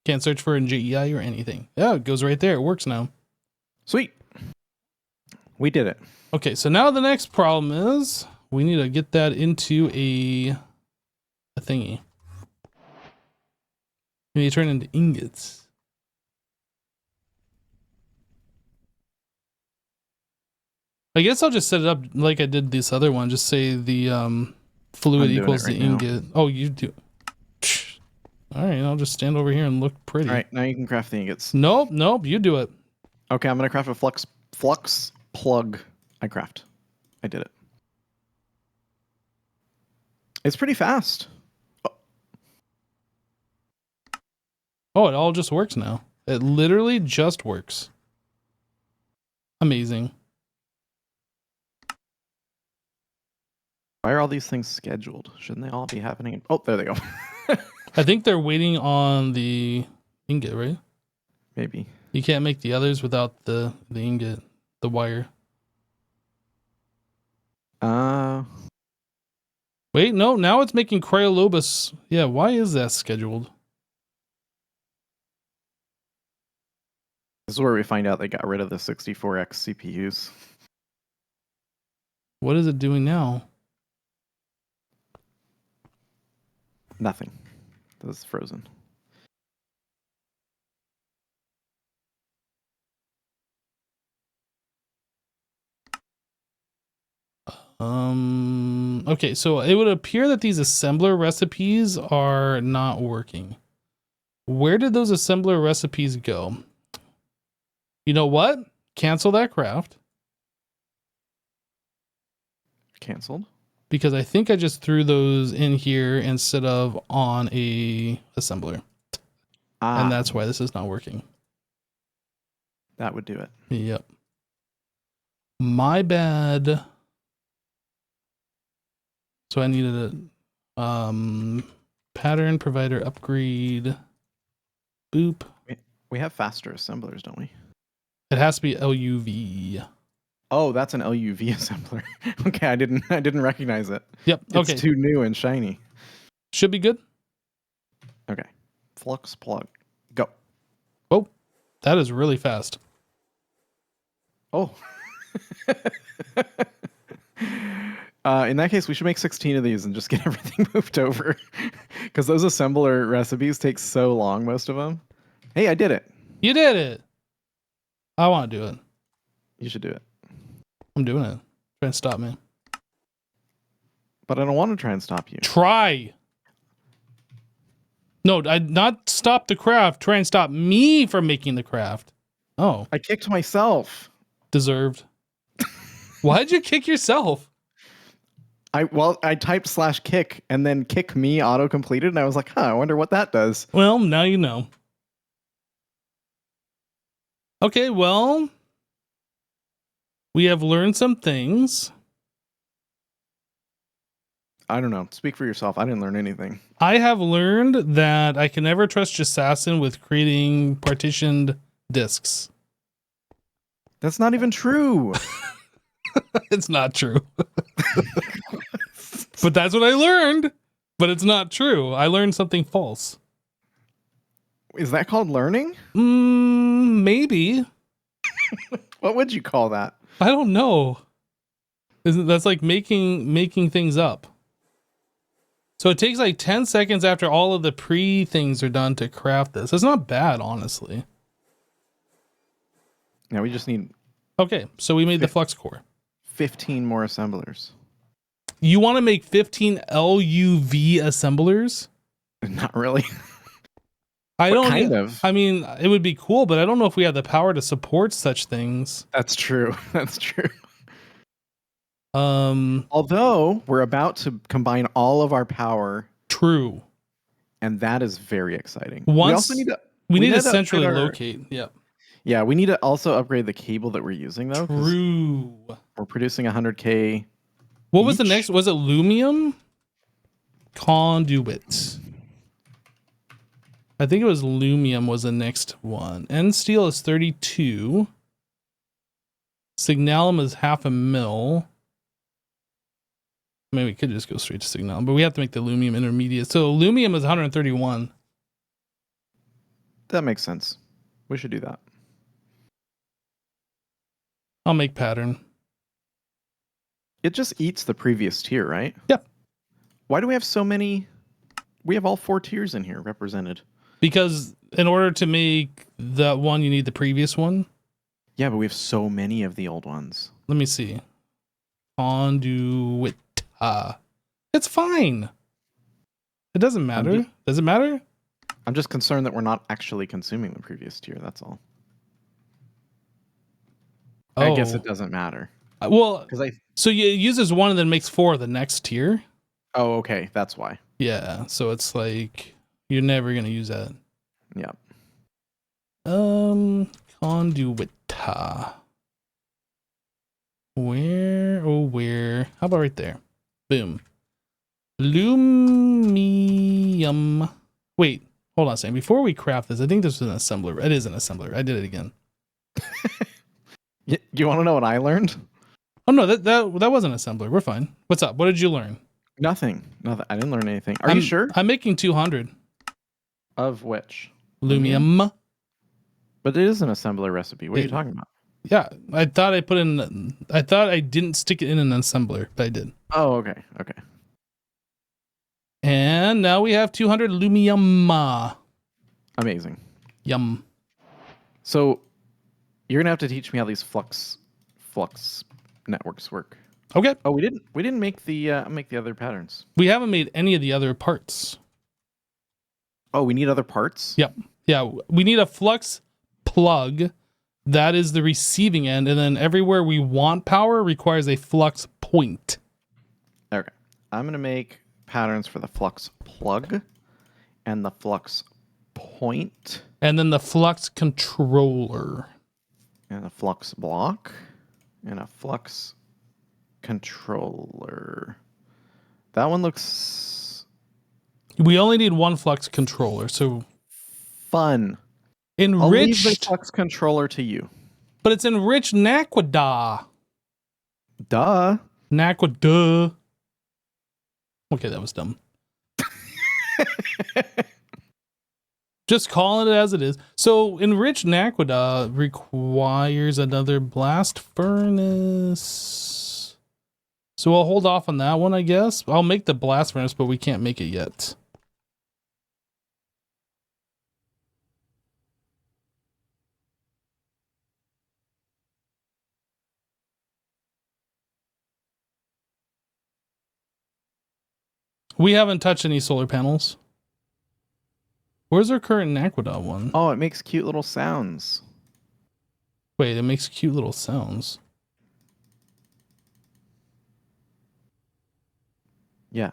Can't search for it in JEI or anything. Yeah, it goes right there. It works now. Sweet. We did it. Okay, so now the next problem is we need to get that into a thingy. We need to turn it into ingots. I guess I'll just set it up like I did this other one. Just say the fluid equals the ingot. Oh, you do. All right, I'll just stand over here and look pretty. All right, now you can craft the ingots. Nope, you do it. Okay, I'm gonna craft a flux plug. I did it. It's pretty fast. Oh, it all just works now. It literally just works. Amazing. Why are all these things scheduled? Shouldn't they all be happening? Oh, there they go. I think they're waiting on the ingot, right? Maybe. You can't make the others without the ingot, the wire. Wait, no, now it's making Cryolobus. Yeah, why is that scheduled? This is where we find out they got rid of the 64X CPUs. What is it doing now? Nothing. This is frozen. Okay, so it would appear that these assembler recipes are not working. Where did those assembler recipes go? You know what? Cancel that craft. Canceled? Because I think I just threw those in here instead of on a assembler. And that's why this is not working. That would do it. Yep. My bad. So I needed a pattern provider upgrade. Boop. We have faster assemblers, don't we? It has to be LUV. Oh, that's an LUV assembler. Okay, I didn't recognize it. Yep. Okay. It's too new and shiny. Should be good. Okay. Flux plug. Go. Oh, that is really fast. Oh. In that case, we should make 16 of these and just get everything moved over. Because those assembler recipes take so long, most of them. Hey, I did it. You did it. I want to do it. You should do it. I'm doing it. Try and stop me. But I don't want to try and stop you. Try. No, I not stop the craft. Try and stop me from making the craft. Oh, I kicked myself. deserved. Why'd you kick yourself? I typed /kick and then kick me auto completed, and I was like, I wonder what that does. Well, now you know. Okay, well, we have learned some things. I don't know. Speak for yourself. I didn't learn anything. I have learned that I can never trust Assassin with creating partitioned disks. That's not even true. It's not true. But that's what I learned. But it's not true. I learned something false. Is that called learning? Maybe. What would you call that? I don't know. That's like making things up. So it takes like 10 seconds after all of the pre-things are done to craft this. It's not bad, honestly. Now we just need Okay, so we made the flux core. 15 more assemblers. You want to make 15 LUV assemblers? Not really. I don't kind of. I mean, it would be cool, but I don't know if we have the power to support such things. That's true. That's true. Although we're about to combine all of our power. True. And that is very exciting. We need to centrally locate. Yep. Yeah, we need to also upgrade the cable that we're using though. True. We're producing 100K. What was the next? Was it Lumium? Conduit. I think it was Lumium was the next one. End steel is 32. Signalum is 500,000. I mean, we could just go straight to Signalum, but we have to make the Lumium intermediate. So Lumium is 131. That makes sense. We should do that. I'll make pattern. It just eats the previous tier, right? Yep. Why do we have so many? We have all 4 tiers in here represented. Because in order to make that one, you need the previous one. Yeah, but we have so many of the old ones. Let me see. Conduit. It's fine. It doesn't matter. Does it matter? I'm just concerned that we're not actually consuming the previous tier. That's all. I guess it doesn't matter. Well, so it uses 1 and then makes 4 of the next tier. Oh, okay. That's why. Yeah. So it's like you're never gonna use that. Yep. Conduit. Where? Oh, where? How about right there? Boom. Lumium. Wait, hold on a second. Before we craft this, I think this was an assembler. It is an assembler. I did it again. You want to know what I learned? Oh no, that wasn't an assembler. We're fine. What's up? What did you learn? Nothing. I didn't learn anything. Are you sure? I'm making 200. Of which? Lumium. But it is an assembler recipe. What are you talking about? Yeah, I thought I didn't stick it in an assembler, but I did. Oh, okay. Okay. And now we have 200 Lumium. Amazing. Yum. So you're gonna have to teach me how these flux networks work. Okay. Oh, we didn't make the other patterns. We haven't made any of the other parts. Oh, we need other parts? Yep. Yeah, we need a flux plug. That is the receiving end, and then everywhere we want power requires a flux point. Okay. I'm gonna make patterns for the flux plug and the flux point. And then the flux controller. And a flux block. And a flux controller. That one looks... We only need 1 flux controller, so... Fun. Enriched... I'll leave the flux controller to you. But it's enriched Naquada. Duh. Naquada. Okay, that was dumb. Just calling it as it is. So enriched Naquada requires another blast furnace. So we'll hold off on that one, I guess. I'll make the blast furnace, but we can't make it yet. We haven't touched any solar panels. Where's our current Naquadah one? Oh, it makes cute little sounds. Wait, it makes cute little sounds. Yeah.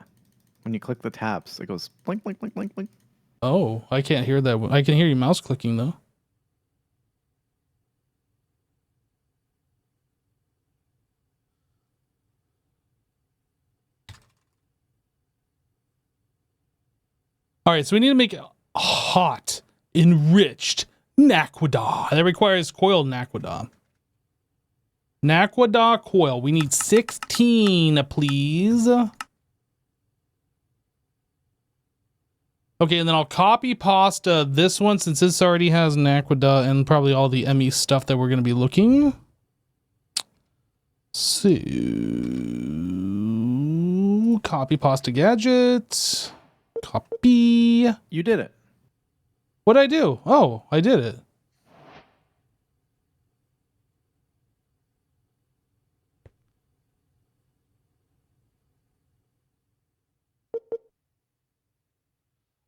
When you click the tabs, it goes blink, blink, blink, blink, blink. Oh, I can't hear that. I can hear your mouse clicking, though. All right, so we need to make a hot, enriched Naquadah. That requires coiled Naquadah. Naquadah coil. We need 16, please. Okay, and then I'll copy pasta this one since this already has Naquadah and probably all the ME stuff that we're going to be looking. So, copy pasta gadget. Copy. You did it. What'd I do? Oh, I did it.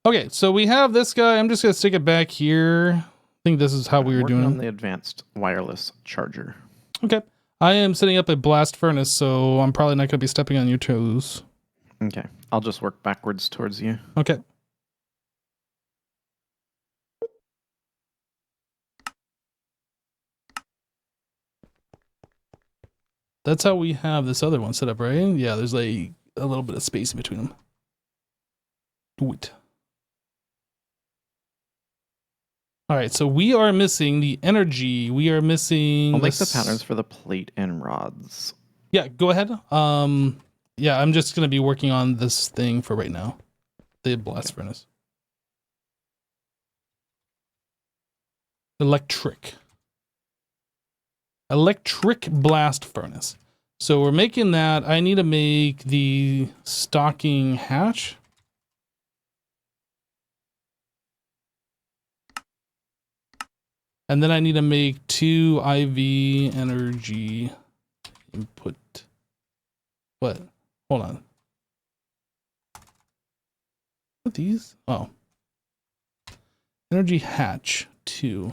Okay, so we have this guy. I'm just going to stick it back here. I think this is how we were Working doing on it. the advanced wireless charger. Okay. I am setting up a blast furnace, so I'm probably not going to be stepping on your toes. Okay. I'll just work backwards towards you. Okay. That's how we have this other one set up, right? Yeah, there's like a little bit of space in between them. Do it. All right, so we are missing the energy. We are missing. I'll make the patterns for the plate and rods. Yeah, go ahead. Yeah, I'm just gonna be working on this thing for right now. The blast furnace. Electric blast furnace. So we're making that. I need to make the stocking hatch. And then I need to make 2 IV energy input. What? Hold on. What these? Oh. Energy hatch 2.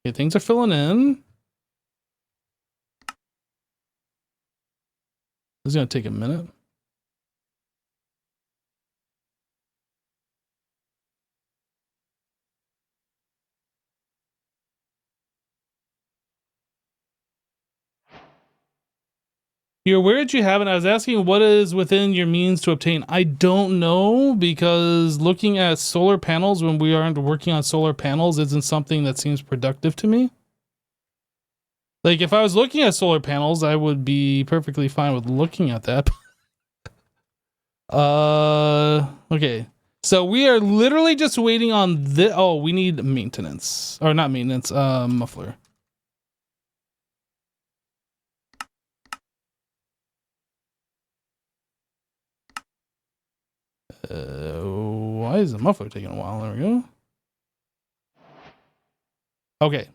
Okay, things are filling in. This is gonna take a minute. Here, where did you have it? I was asking what is within your means to obtain. I don't know, because looking at solar panels when we aren't working on solar panels isn't something that seems productive to me. Like, if I was looking at solar panels, I would be perfectly fine with looking at that. Okay. So we are literally just waiting on the. Oh, we need maintenance. Or not maintenance, muffler. Why is the muffler taking a while? There we go. Okay.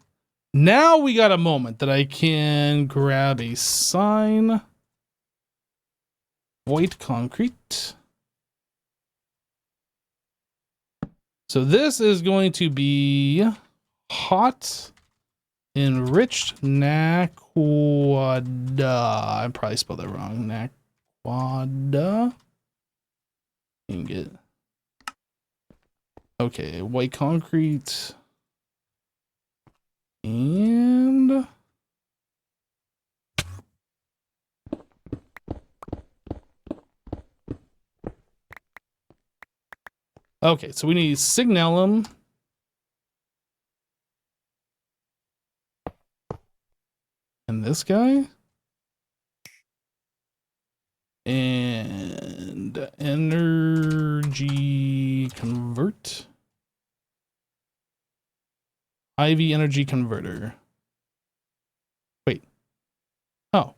Now we got a moment that I can grab a sign. White concrete. So this is going to be hot enriched Naquadah. I probably spelled that wrong. Naquadah. Ingot. Okay, white concrete. And okay, so we need signalum. And this guy. And energy convert. IV energy converter. Wait. Oh.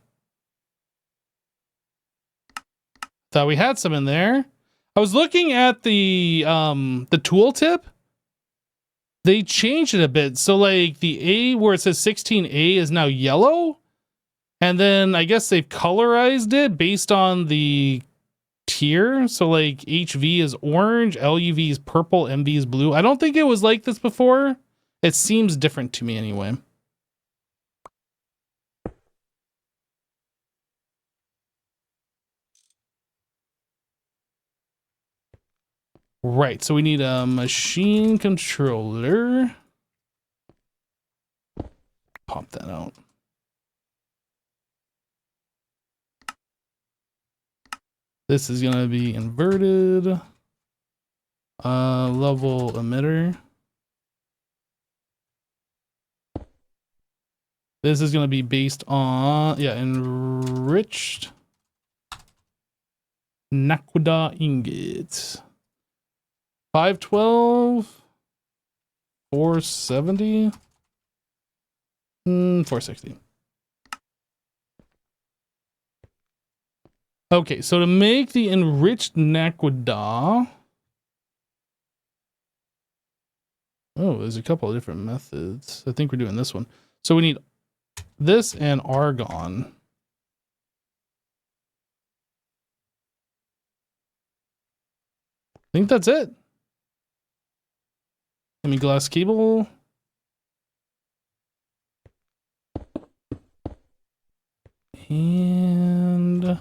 Thought we had some in there. I was looking at the tooltip. They changed it a bit. So like the A where it says 16A is now yellow. And then I guess they've colorized it based on the tier. So like HV is orange, LUV is purple, MV is blue. I don't think it was like this before. It seems different to me anyway. Right, so we need a machine controller. Pop that out. This is gonna be inverted. Level emitter. This is gonna be based on, yeah, enriched Naquada ingots. 512, 470, 460. Okay, so to make the enriched Naquada, oh, there's a couple of different methods. I think we're doing this one. So we need this and argon. I think that's it. Glass cable. And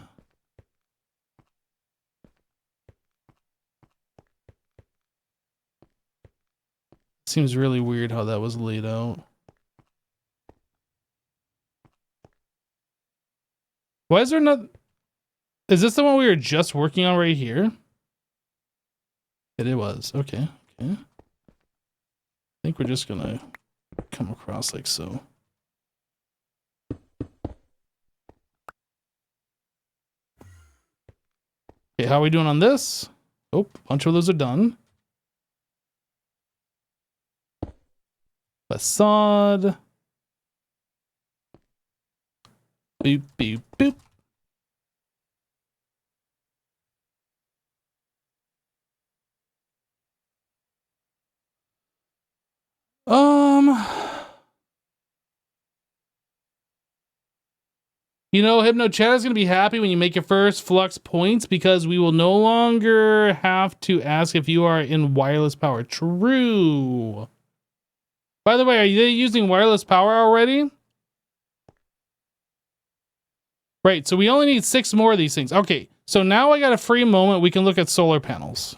seems really weird how that was laid out. Why is there not? Is this the one we were just working on right here? It was. Okay. Okay. I think we're just gonna come across like so. Okay, how are we doing on this? Oh, a bunch of those are done. Facade. Boop, boop, boop. You know, Hypno Chat is going to be happy when you make your first Flux points because we will no longer have to ask if you are in wireless power. True. By the way, are you using wireless power already? Right, so we only need 6 more of these things. Okay, so now I got a free moment. We can look at solar panels.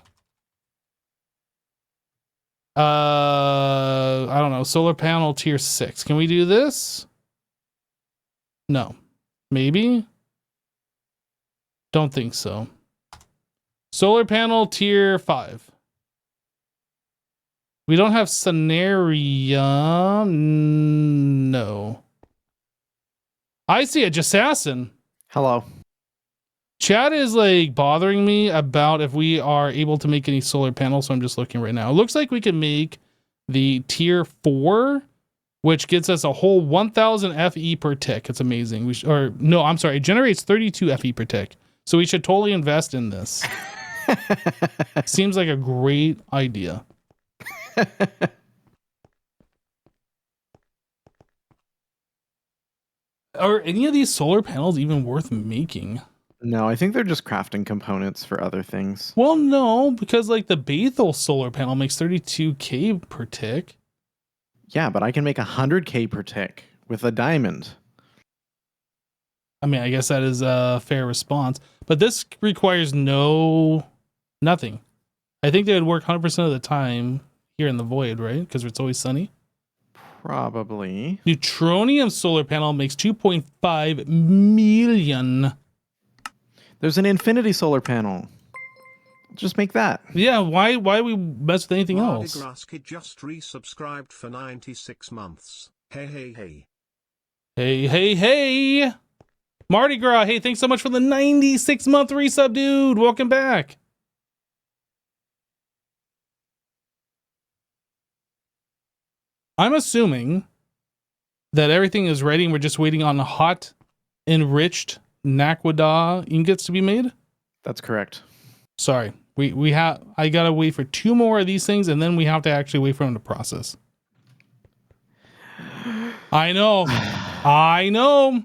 I don't know. Solar panel tier 6. Can we do this? No. Maybe? Don't think so. Solar panel tier 5. We don't have scenario. No. I see a Jassassin. Hello. Chat is like bothering me about if we are able to make any solar panels, so I'm just looking right now. It looks like we can make the tier 4, which gets us a whole 1000 FE per tick. It's amazing. No, I'm sorry. It generates 32 FE per tick. So we should totally invest in this. Seems like a great idea. Are any of these solar panels even worth making? No, I think they're just crafting components for other things. Well, no, because like the Bethel solar panel makes 32k per tick. Yeah, but I can make 100k per tick with a diamond. I mean, I guess that is a fair response, but this requires nothing. I think they would work 100% of the time here in the void, right? Because it's always sunny. Probably. Neutronium solar panel makes 2.5 million. There's an infinity solar panel. Just make that. Yeah, why we mess with anything else? Mardigraski just resubscribed for 96 months. Hey, hey, hey. Hey, hey, hey. Mardi Gras, hey, thanks so much for the 96-month resub, dude. Welcome back. I'm assuming that everything is ready and we're just waiting on the hot, enriched Naquadah ingots to be made. That's correct. Sorry. I gotta wait for 2 more of these things, and then we have to actually wait for them to process. I know. I know.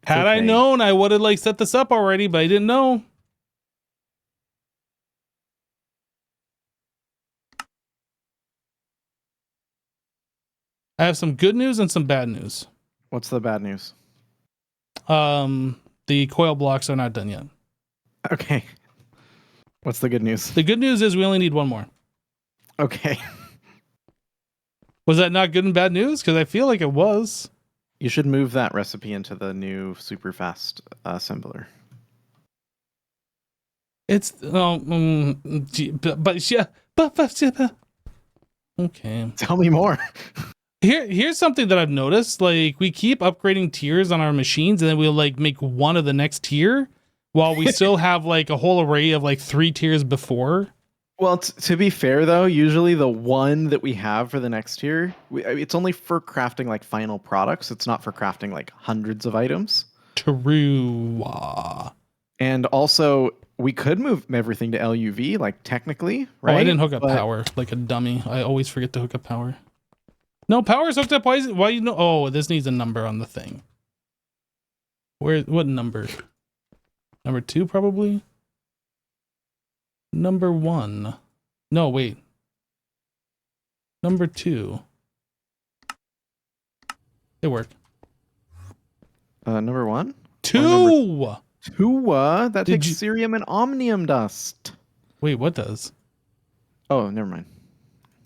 Had I known, I would have like set this up already, but I didn't know. I have some good news and some bad news. What's the bad news? The coil blocks are not done yet. Okay. What's the good news? The good news is we only need 1 more. Okay. Was that not good and bad news? Because I feel like it was. You should move that recipe into the new super fast assembler. It's but yeah, okay. Tell me more. Here's something that I've noticed. Like, we keep upgrading tiers on our machines, and then we'll like make one of the next tier, while we still have like a whole array of like 3 tiers before. Well, to be fair though, usually the one that we have for the next tier, it's only for crafting like final products. It's not for crafting like hundreds of items. True. And also, we could move everything to LUV, like technically, right? Oh, I didn't hook up power like a dummy. I always forget to hook up power. No, power's hooked up. Why you know? Oh, this needs a number on the thing. What number? Number 2, probably. Number 1. No, wait. Number 2. It worked. Number 1? 2! 2? That takes cerium and omnium dust. Wait, what does? Oh, never mind.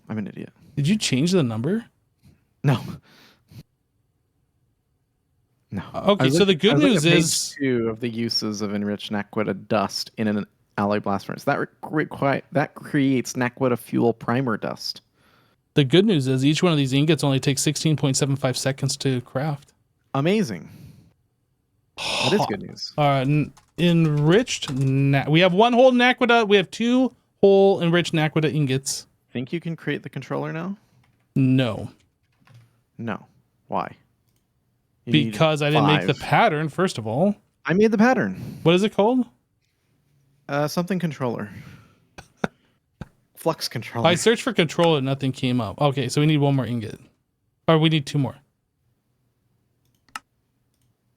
I'm an idiot. Did you change the number? No. No. Okay, so the good news is 2 of the uses of enriched Naquadah dust in an alloy blast furnace. That creates Naquadah fuel primer dust. The good news is each one of these ingots only takes 16.75 seconds to craft. Amazing. That is good news. Enriched. We have 1 whole Naquadah. We have 2 whole enriched Naquadah ingots. Think you can create the controller now? No. No. Why? Because I didn't make the pattern, first of all. I made the pattern. What is it called? Something controller. Flux controller. I searched for controller, nothing came up. Okay, so we need 1 more ingot. Or we need 2 more.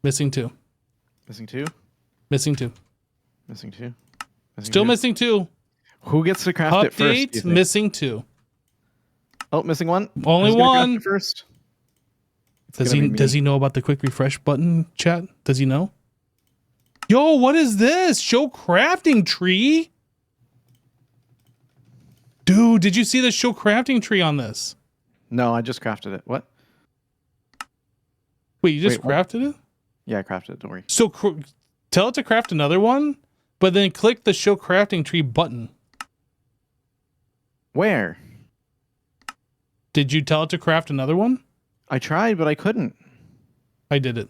Missing 2. Missing 2? Missing 2. Missing 2? Still missing 2. Who gets to craft it first? Update, missing 2. Oh, missing 1? Only 1. First. Does he know about the quick refresh button, chat? Does he know? Yo, what is this? Show crafting tree? Dude, did you see the show crafting tree on this? No, I just crafted it. What? Wait, you just crafted it? Yeah, I crafted it. Don't worry. So tell it to craft another one, but then click the show crafting tree button. Where? Did you tell it to craft another one? I tried, but I couldn't. I did it.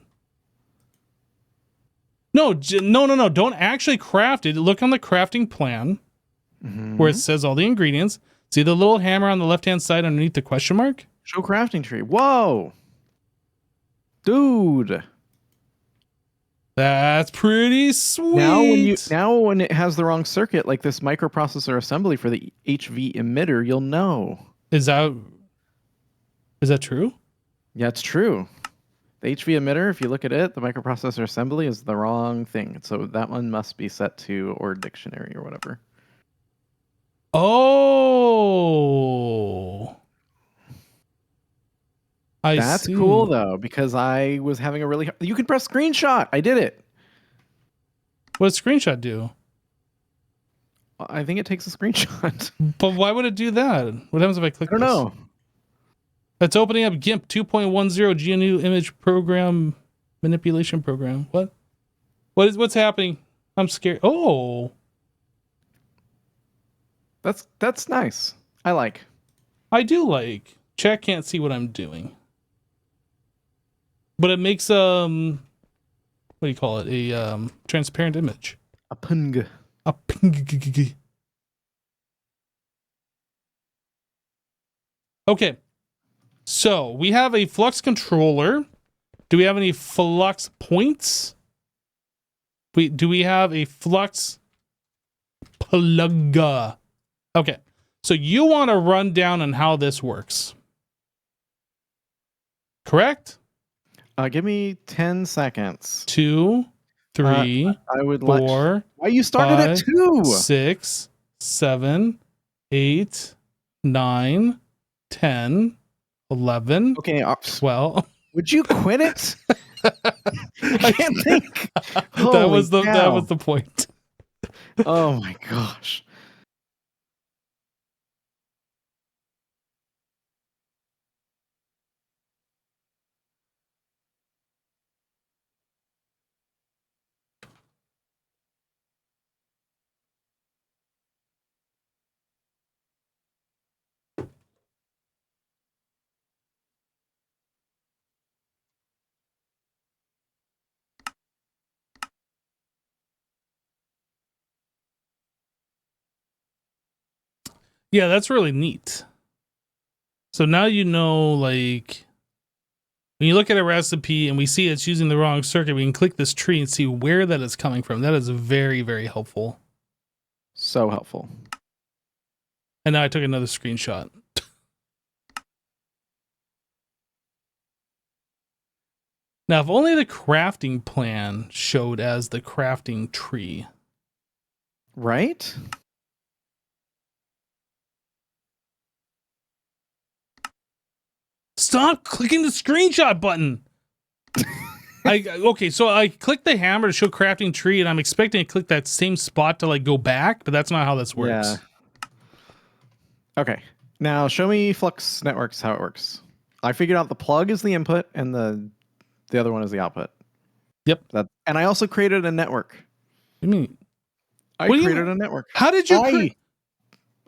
No. Don't actually craft it. Look on the crafting plan where it says all the ingredients. See the little hammer on the left-hand side underneath the question mark? Show crafting tree. Whoa. Dude. That's pretty sweet. Now when it has the wrong circuit, like this microprocessor assembly for the HV emitter, you'll know. Is that true? Yeah, it's true. The HV emitter, if you look at it, the microprocessor assembly is the wrong thing. So that one must be set to or dictionary or whatever. Oh. That's cool though, because I was having a really you can press screenshot. I did it. What does screenshot do? I think it takes a screenshot. But why would it do that? What happens if I click I don't know. It's opening up GIMP 2.10 GNU image program manipulation program. What's happening? I'm scared. Oh. That's nice. I like. I do like. Chat can't see what I'm doing. But it makes what do you call it? A transparent image. A pung. A ping. Okay. So we have a flux controller. Do we have any flux points? Do we have a flux plug? Okay. So you want to run down on how this works. Correct? Give me 10 seconds. 2, 3, I would 4. Why you started at 2? 6, 7, 8, 9, 10, 11, Okay, 12. would you quit it? I can't think. That was Holy the point. Oh my gosh. Yeah, that's really neat. So now you know, like, when you look at a recipe and we see it's using the wrong circuit, we can click this tree and see where that is coming from. That is very, very helpful. So helpful. And now I took another screenshot. Now, if only the crafting plan showed as the crafting tree. Right? Stop clicking the screenshot button. Okay, so I clicked the hammer to show crafting tree, and I'm expecting to click that same spot to like go back, but that's not how this works. Yeah. Okay. Now show me Flux Networks how it works. I figured out the plug is the input and the other one is the output. Yep. And I also created a network. I mean, I created a network. How did you?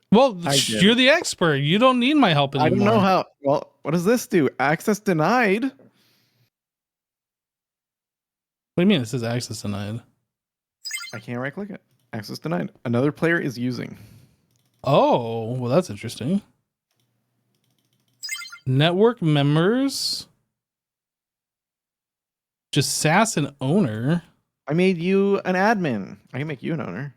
Well, you're the expert. You don't need my help anymore. I don't know how. Well, what does this do? Access denied. What do you mean it says access denied? I can't right click it. Access denied. Another player is using. Oh, well, that's interesting. Network members. Just SAS and owner. I made you an admin. I can make you an owner.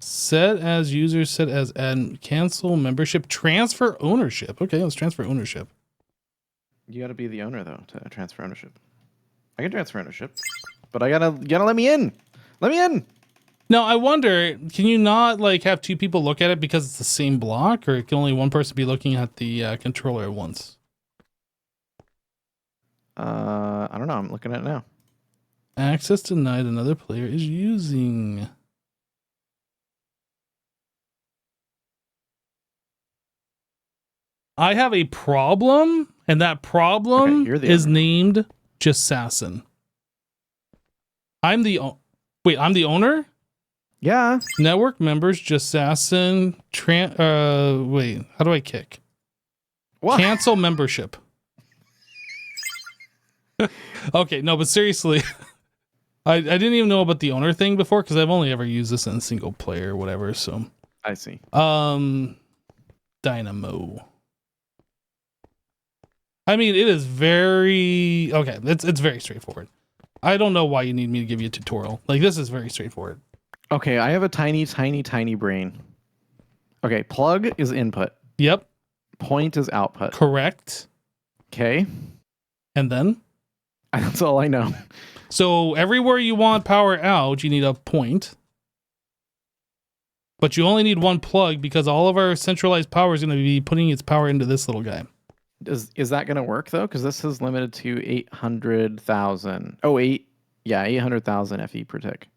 Set as user, set as admin. Cancel membership. Transfer ownership. Okay, let's transfer ownership. You got to be the owner though to transfer ownership. I can transfer ownership, but you gotta let me in. Let me in. Now I wonder, can you not like have two people look at it because it's the same block, or can only one person be looking at the controller at once? I don't know. I'm looking at it now. Access denied. Another player is using. I have a problem, and that problem is named Jassassin. I'm the owner? Yeah. Network members, Jassassin, wait, how do I kick? What? Cancel membership. Okay, no, but seriously, I didn't even know about the owner thing before because I've only ever used this in single player or whatever, so. I see. Dynamo. I mean, it is very okay. It's very straightforward. I don't know why you need me to give you a tutorial. Like, this is very straightforward. Okay, I have a tiny brain. Okay, plug is input. Yep. Point is output. Correct. Okay. And then? That's all I know. So everywhere you want power out, you need a point. But you only need one plug because all of our centralized power is going to be putting its power into this little guy. Is that going to work though? Because this is limited to 800,000. Oh, 800,000 FE per tick.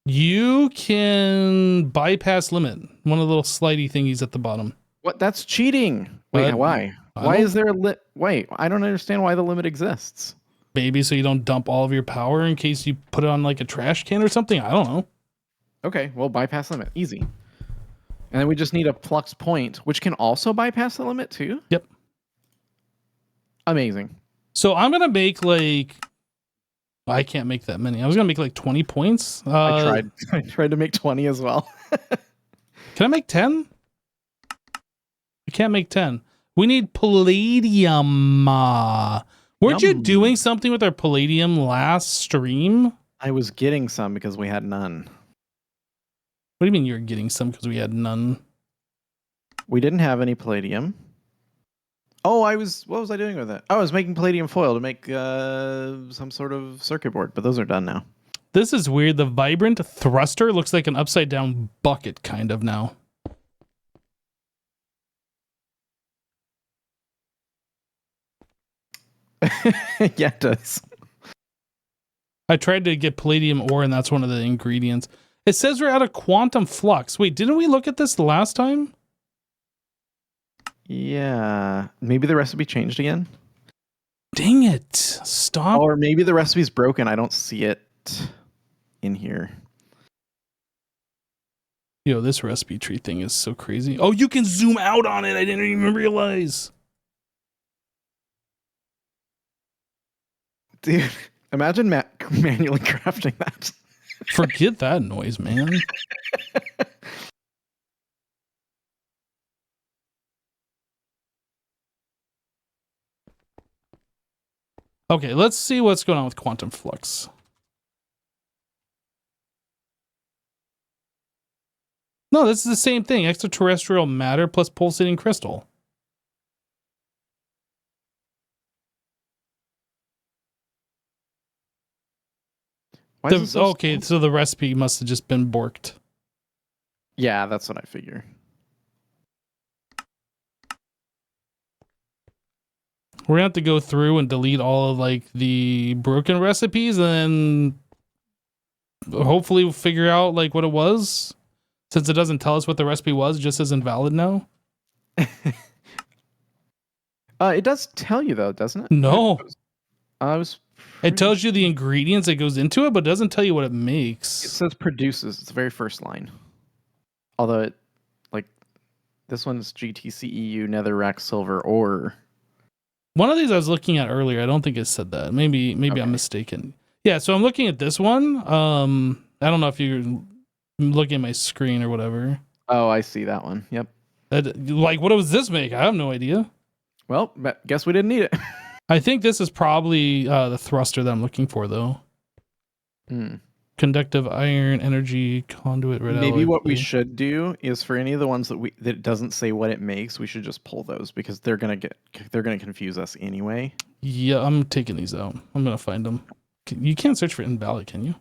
You can bypass limit. One of the little slidey thingies at the bottom. What? That's cheating. Wait, why? Why is there a Wait, I don't understand why the limit exists. Maybe so you don't dump all of your power in case you put it on like a trash can or something. I don't know. Okay, well, bypass limit. Easy. And then we just need a flux point, which can also bypass the limit too? Yep. Amazing. So I'm going to make like... I can't make that many. I was going to make like 20 points. I tried to make 20 as well. Can I make 10? can't make 10. We need palladium. Weren't you Yum. doing something with our palladium last stream? I was getting some because we had none. What do you mean you're getting some because we had none? We didn't have any palladium. Oh, what was I doing with it? Oh, I was making palladium foil to make some sort of circuit board, but those are done now. This is weird. The vibrant thruster looks like an upside down bucket kind of now. Yeah, it does. I tried to get palladium ore, and that's one of the ingredients. It says we're out of quantum flux. Wait, didn't we look at this last time? Yeah. Maybe the recipe changed again? Dang it. Stop. Or maybe the recipe's broken. I don't see it in here. Yo, this recipe tree thing is so crazy. Oh, you can zoom out on it. I didn't even realize. Dude, imagine manually crafting that. Forget that noise, man. Okay, let's see what's going on with quantum flux. No, this is the same thing. Extraterrestrial matter plus pulsating crystal. Why is it so Okay, slow? so the recipe must have just been borked. Yeah, that's what I figure. We're gonna have to go through and delete all of like the broken recipes and hopefully we'll figure out like what it was. Since it doesn't tell us what the recipe was, it just is invalid now. It does tell you though, doesn't it? No. I was. It tells you the ingredients that goes into it, but it doesn't tell you what it It makes. says produces. It's the very first line. Although it, like, this one's GTCEU netherrack silver ore. One of these I was looking at earlier. I don't think it said that. Maybe Okay. I'm mistaken. Yeah, so I'm looking at this one. I don't know if you're looking at my screen or whatever. Oh, I see that one. Yep. Like, what does this make? I have no idea. Well, guess we didn't need it. I think this is probably the thruster that I'm looking for, though. Conductive iron, energy, conduit, red Maybe alloy what we clay. should do is for any of the ones that it doesn't say what it makes, we should just pull those because they're gonna confuse us anyway. Yeah, I'm taking these out. I'm gonna find them. You can't search for invalid, can you?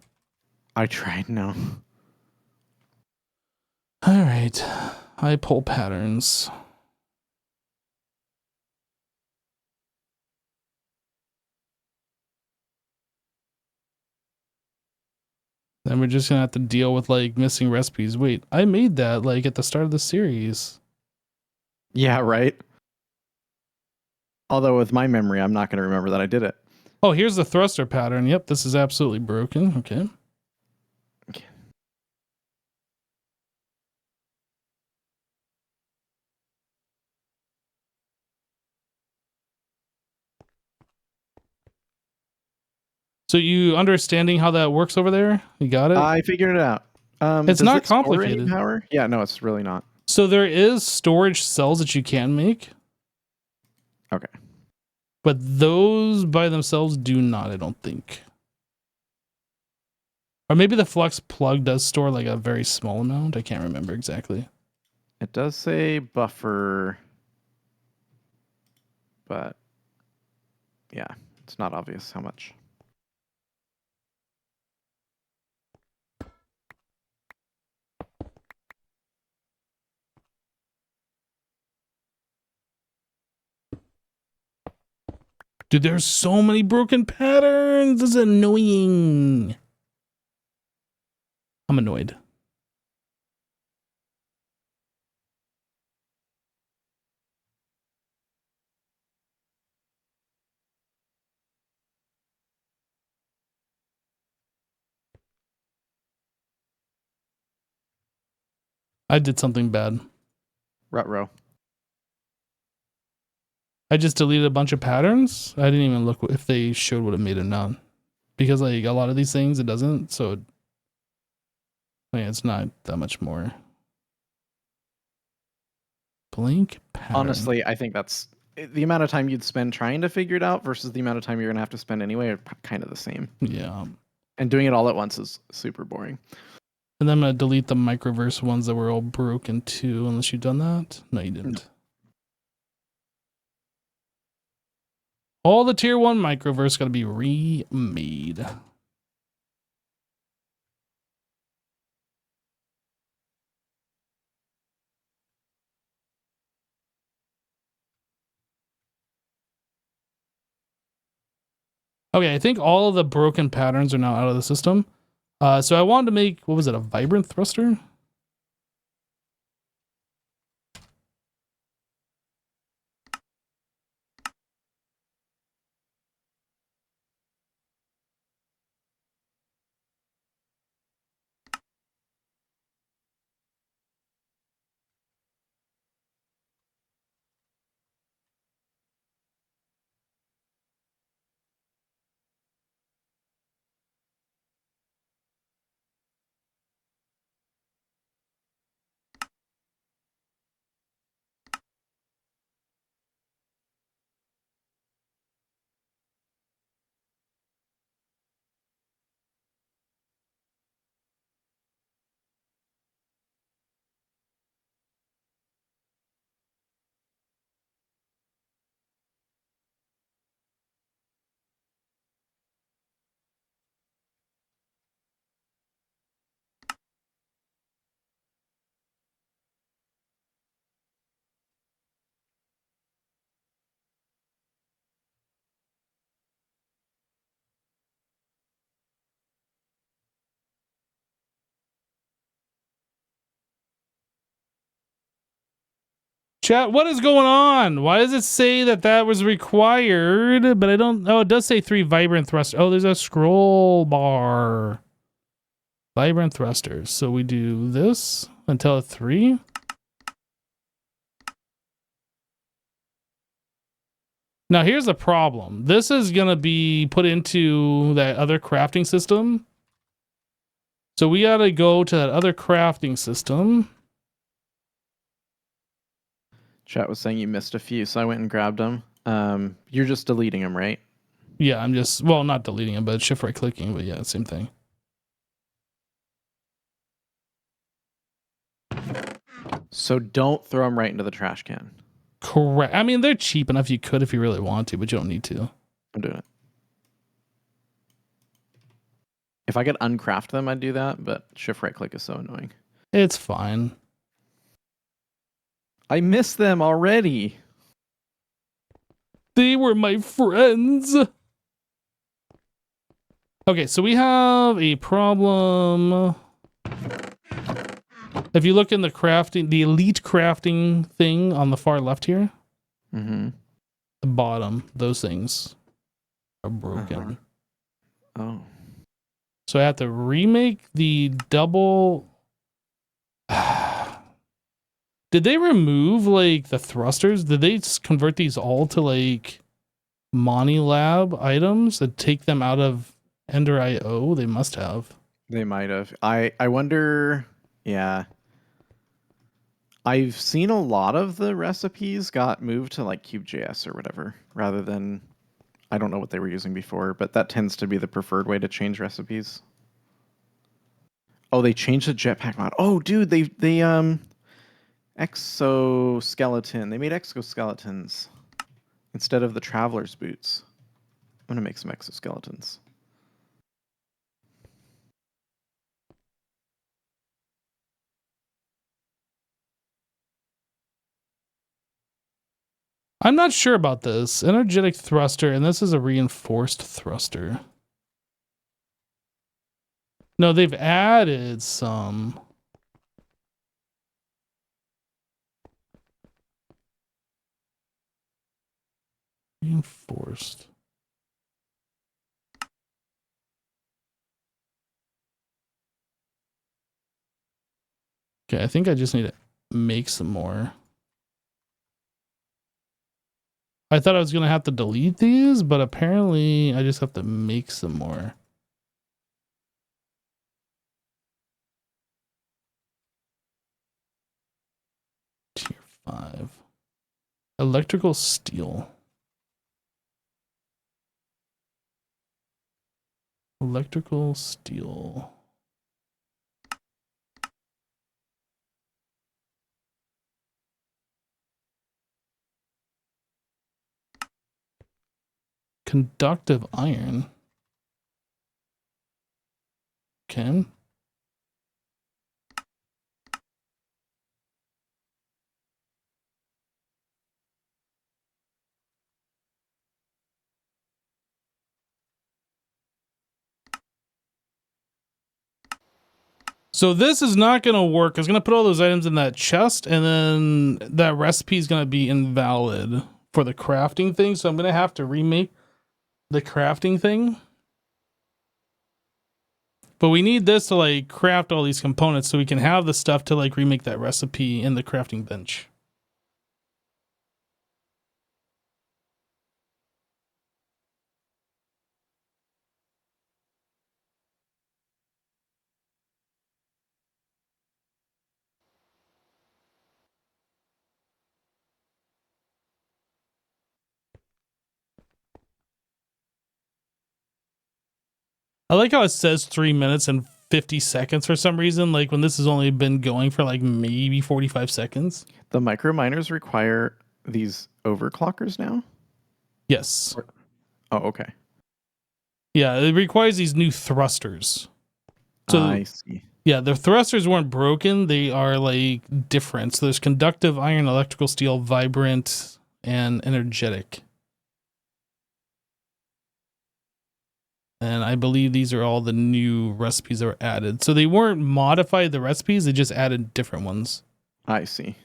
I tried. No. All right, I pull patterns. Then we're just gonna have to deal with like missing recipes. Wait, I made that like at the start of the series. Yeah. Right. Although with my memory, I'm not going to remember that I did it. Oh, here's the thruster pattern. Yep, this is absolutely broken. Okay. So you understanding how that works over there? You got it? I figured it out. It's does not it store any complicated. Power? Yeah, no, it's really not. So there is storage cells that you can make. Okay. But those by themselves do not, I don't think. Or maybe the flux plug does store like a very small amount. I can't remember exactly. It does say buffer, but yeah, it's not obvious how much. Dude, there's so many broken patterns. This is annoying. I'm annoyed. I did something bad. Ruh-roh. I just deleted a bunch of patterns. I didn't even look if they showed what it made or not. Because like a lot of these things, it doesn't. So yeah, it's not that much more. Blank pattern. Honestly, I think that's the amount of time you'd spend trying to figure it out versus the amount of time you're going to have to spend anyway are kind of the same. Yeah. And doing it all at once is super boring. And then I'm going to delete the microverse ones that were all broken too, unless you've done that. No, you didn't. No. All the tier 1 microverse got to be remade. Okay, I think all of the broken patterns are now out of the system. So I wanted to make, what was it, a vibrant thruster? Chat, what is going on? Why does it say that that was required? But I don't, oh, it does say 3 vibrant thrusters. Oh, there's a scroll bar. Vibrant thrusters. So we do this until 3. Now here's the problem. This is going to be put into that other crafting system. So we got to go to that other crafting system. Chat was saying you missed a few, so I went and grabbed them. You're just deleting them, right? Yeah, I'm just, well, not deleting them, but shift right clicking, but yeah, same thing. So don't throw them right into the trash can. Correct. I mean, they're cheap enough you could if you really want to, but you don't need to. I'm doing it. If I could uncraft them, I'd do that, but shift right click is so annoying. It's fine. I miss them already. They were my friends. Okay, so we have a problem. If you look in the crafting, the elite crafting thing on the far left here, Mm-hmm. the bottom, those things are broken. Oh. So I have to remake the double. Did they remove like the thrusters? Did they convert these all to like Monilab items and take them out of Ender IO? They must have. They might have. I wonder. Yeah. I've seen a lot of the recipes got moved to like Cube.js or whatever, rather than, I don't know what they were using before, but that tends to be the preferred way to change recipes. Oh, they changed the jetpack mod. Oh, dude, they exoskeleton. They made exoskeletons instead of the traveler's boots. I'm gonna make some exoskeletons. I'm not sure about this. Energetic thruster, and this is a reinforced thruster. No, they've added some. Reinforced. Okay, I think I just need to make some more. I thought I was going to have to delete these, but apparently I just have to make some more. Tier 5. Electrical steel. Electrical steel. Conductive iron. Okay. So this is not going to work. It's going to put all those items in that chest, and then that recipe is going to be invalid for the crafting thing. So I'm going to have to remake the crafting thing. But we need this to like craft all these components so we can have the stuff to like remake that recipe in the crafting bench. I like how it says 3 minutes and 50 seconds for some reason, like when this has only been going for like maybe 45 seconds. The micro miners require these overclockers now? Yes. Oh, okay. Yeah, it requires these new thrusters. So I see. yeah, the thrusters weren't broken. They are like different. So there's conductive iron, electrical steel, vibrant, and energetic. And I believe these are all the new recipes that were added. So they weren't modified the recipes, they just added different ones. I see.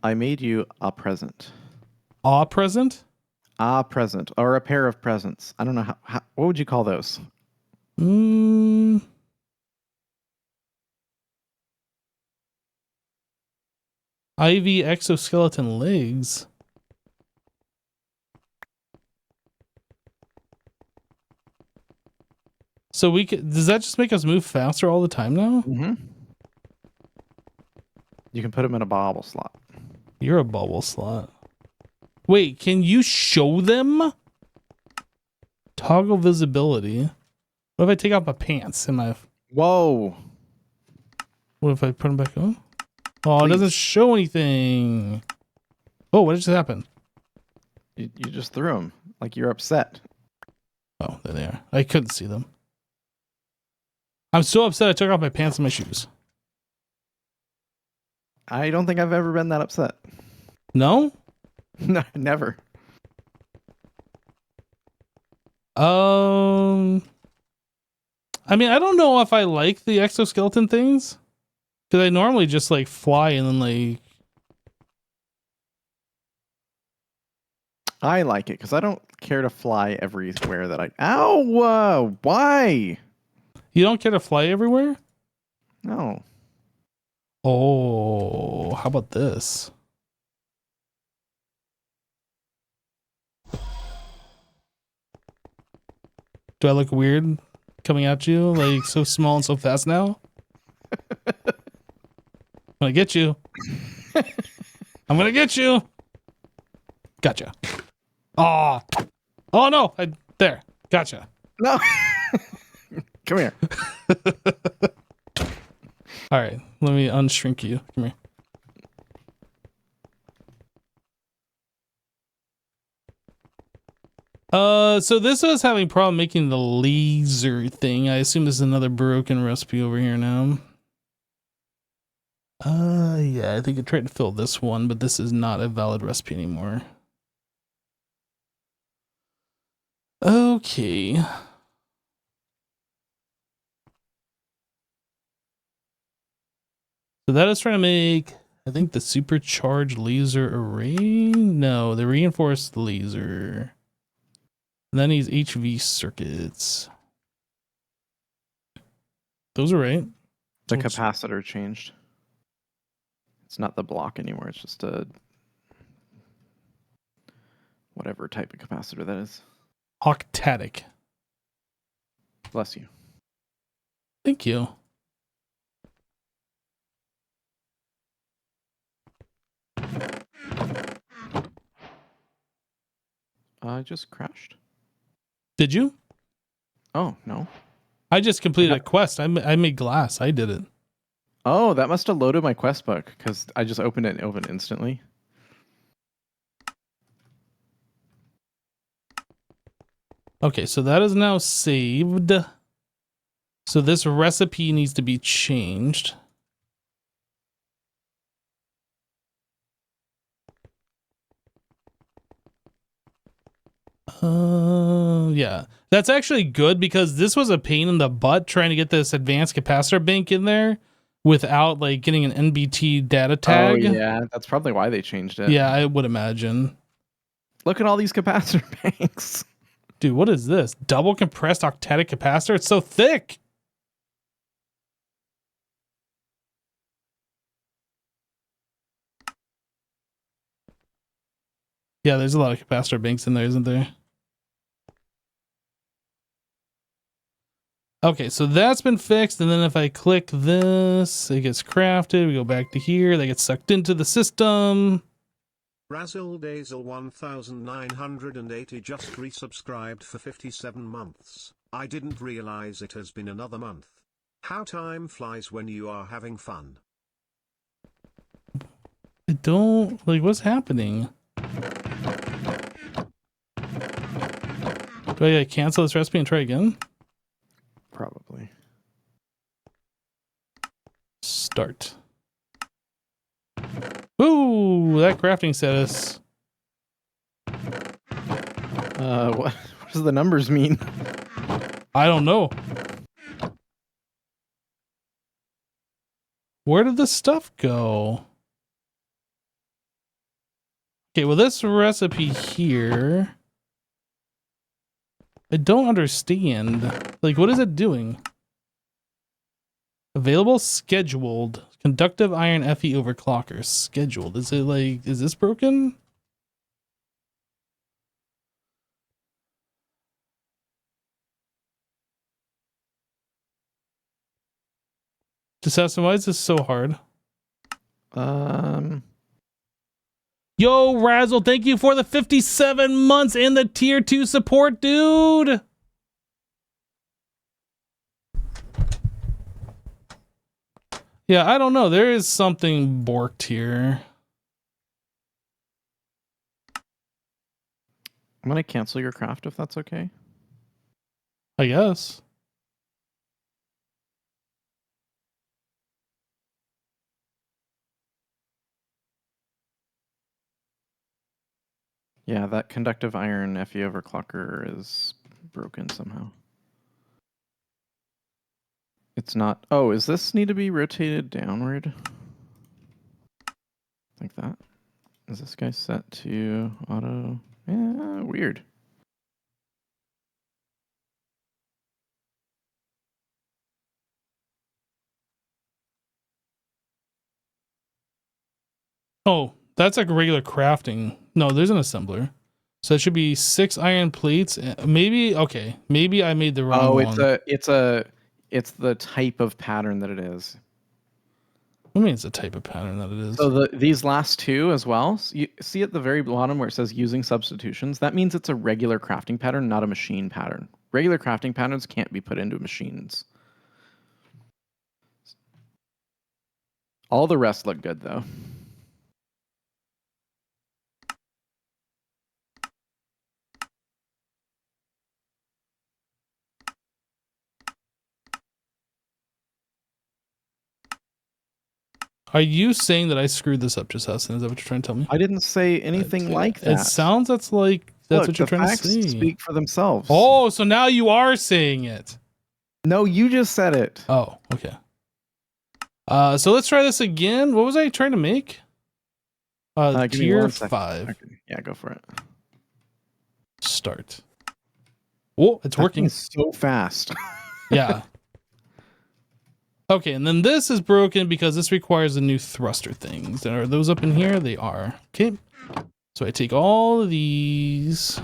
I made you a present. Awe present? A present, or a pair of presents. I don't know how what would you call those? Ivy exoskeleton legs. So we could, does that just make us move faster all the time now? Mm-hmm. You can put them in a bobble slot. You're a bubble slot. Wait, can you show them? Toggle visibility. What if I take off my pants? Whoa. What if I put them back on? Oh, it doesn't show anything. Oh, what just happened? You just threw them like you're upset. Oh, there they are. I couldn't see them. I'm so upset I took off my pants and my shoes. I don't think I've ever been that upset. No? No, never. I mean, I don't know if I like the exoskeleton things. Because I normally just like fly and then like... I like it because I don't care to fly everywhere that I... Ow! Why? You don't care to fly everywhere? No. Oh, how about this? Do I look weird coming at you? Like so small and so fast now? I'm gonna get you. I'm gonna get you. Gotcha. Oh, oh no! There. Gotcha. No. Come here. All right, let me unshrink you. Come here. So this was having a problem making the laser thing. I assume this is another broken recipe over here now. Yeah, I think I tried to fill this one, but this is not a valid recipe anymore. Okay. So that is trying to make, I think, the supercharged laser array? No, the reinforced laser. And that needs HV circuits. Those are right. The capacitor changed. It's not the block anymore. It's just a whatever type of capacitor that is. Octatic. Bless you. Thank you. Just crashed. Did you? Oh, no. I just completed a quest. I made glass. I did it. Oh, that must have loaded my quest book because I just opened it and opened instantly. Okay, so that is now saved. So this recipe needs to be changed. Yeah, that's actually good because this was a pain in the butt trying to get this advanced capacitor bank in there without like getting an NBT data tag. Oh, yeah. That's probably why they changed it. Yeah, I would imagine. Look at all these capacitor banks. Dude, what is this? Double compressed octetic capacitor? It's so thick. Yeah, there's a lot of capacitor banks in there, isn't there? Okay, so that's been fixed, and then if I click this, it gets crafted. We go back to here. They get sucked into the system. Razzle Dazzle 1980 just resubscribed for 57 months. I didn't realize it has been another month. How time flies when you are having fun. I don't... Like, what's happening? Do I cancel this recipe and try again? Probably. Start. Ooh, that crafting status. What does the numbers mean? I don't know. Where did the stuff go? Okay, well, this recipe here, I don't understand. Like, what is it doing? Available, scheduled. Conductive iron Fe overclocker. Scheduled. Is it like, is this broken? Just why is this so hard? Yo, Razzle, thank you for the 57 months and the tier 2 support, dude. Yeah, I don't know. There is something borked here. I'm going to cancel your craft if that's okay. I guess. Yeah, that conductive iron Fe overclocker is broken somehow. It's not... Oh, does this need to be rotated downward? Like that? Is this guy set to auto? Yeah, weird. Oh, that's like regular crafting. No, there's an assembler. So it should be 6 iron plates. Maybe, okay. Maybe I made the wrong one. It's the type of pattern that it is. What means the type of pattern that it is? So these last two as well. So you see at the very bottom where it says using substitutions. That means it's a regular crafting pattern, not a machine pattern. Regular crafting patterns can't be put into machines. All the rest look good though. Are you saying that I screwed this up, just Justin? Is that what you're trying to tell me? I didn't say anything like that. It sounds that's what you're trying to say. Speak for themselves. Oh, so now you are saying it. No, you just said it. Oh, okay. So let's try this again. What was I trying to make? Tier 5. Okay. Yeah, go for it. Start. Oh, it's working so fast. Yeah. Okay, and then this is broken because this requires the new thruster things. And are those up in here? They are. Okay. So I take all of these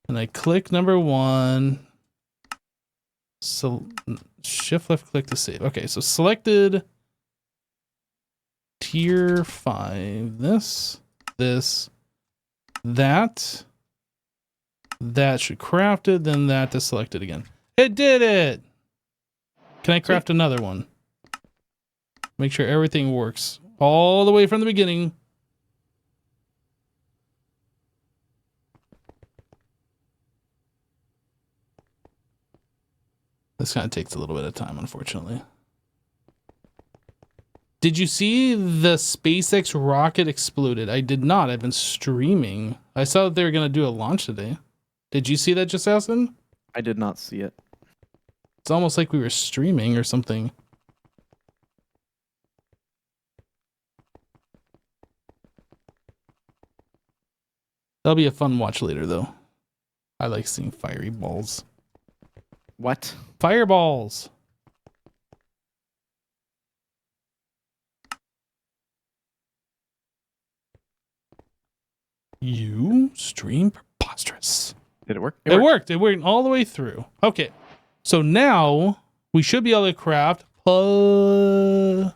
and I click number 1. So shift left click to save. Okay, so selected tier 5. This, that. That should craft it, then that to select it again. It did it! Can I craft another one? Make sure everything works all the way from the beginning. This kind of takes a little bit of time, unfortunately. Did you see the SpaceX rocket exploded? I did not. I've been streaming. I saw that they were going to do a launch today. Did you see that, Jassassin? I did not see it. It's almost like we were streaming or something. That'll be a fun watch later, though. I like seeing fiery balls. What? Fireballs! You stream preposterous. Did it work? It worked. It worked all the way through. Okay. So now we should be able to craft palladium.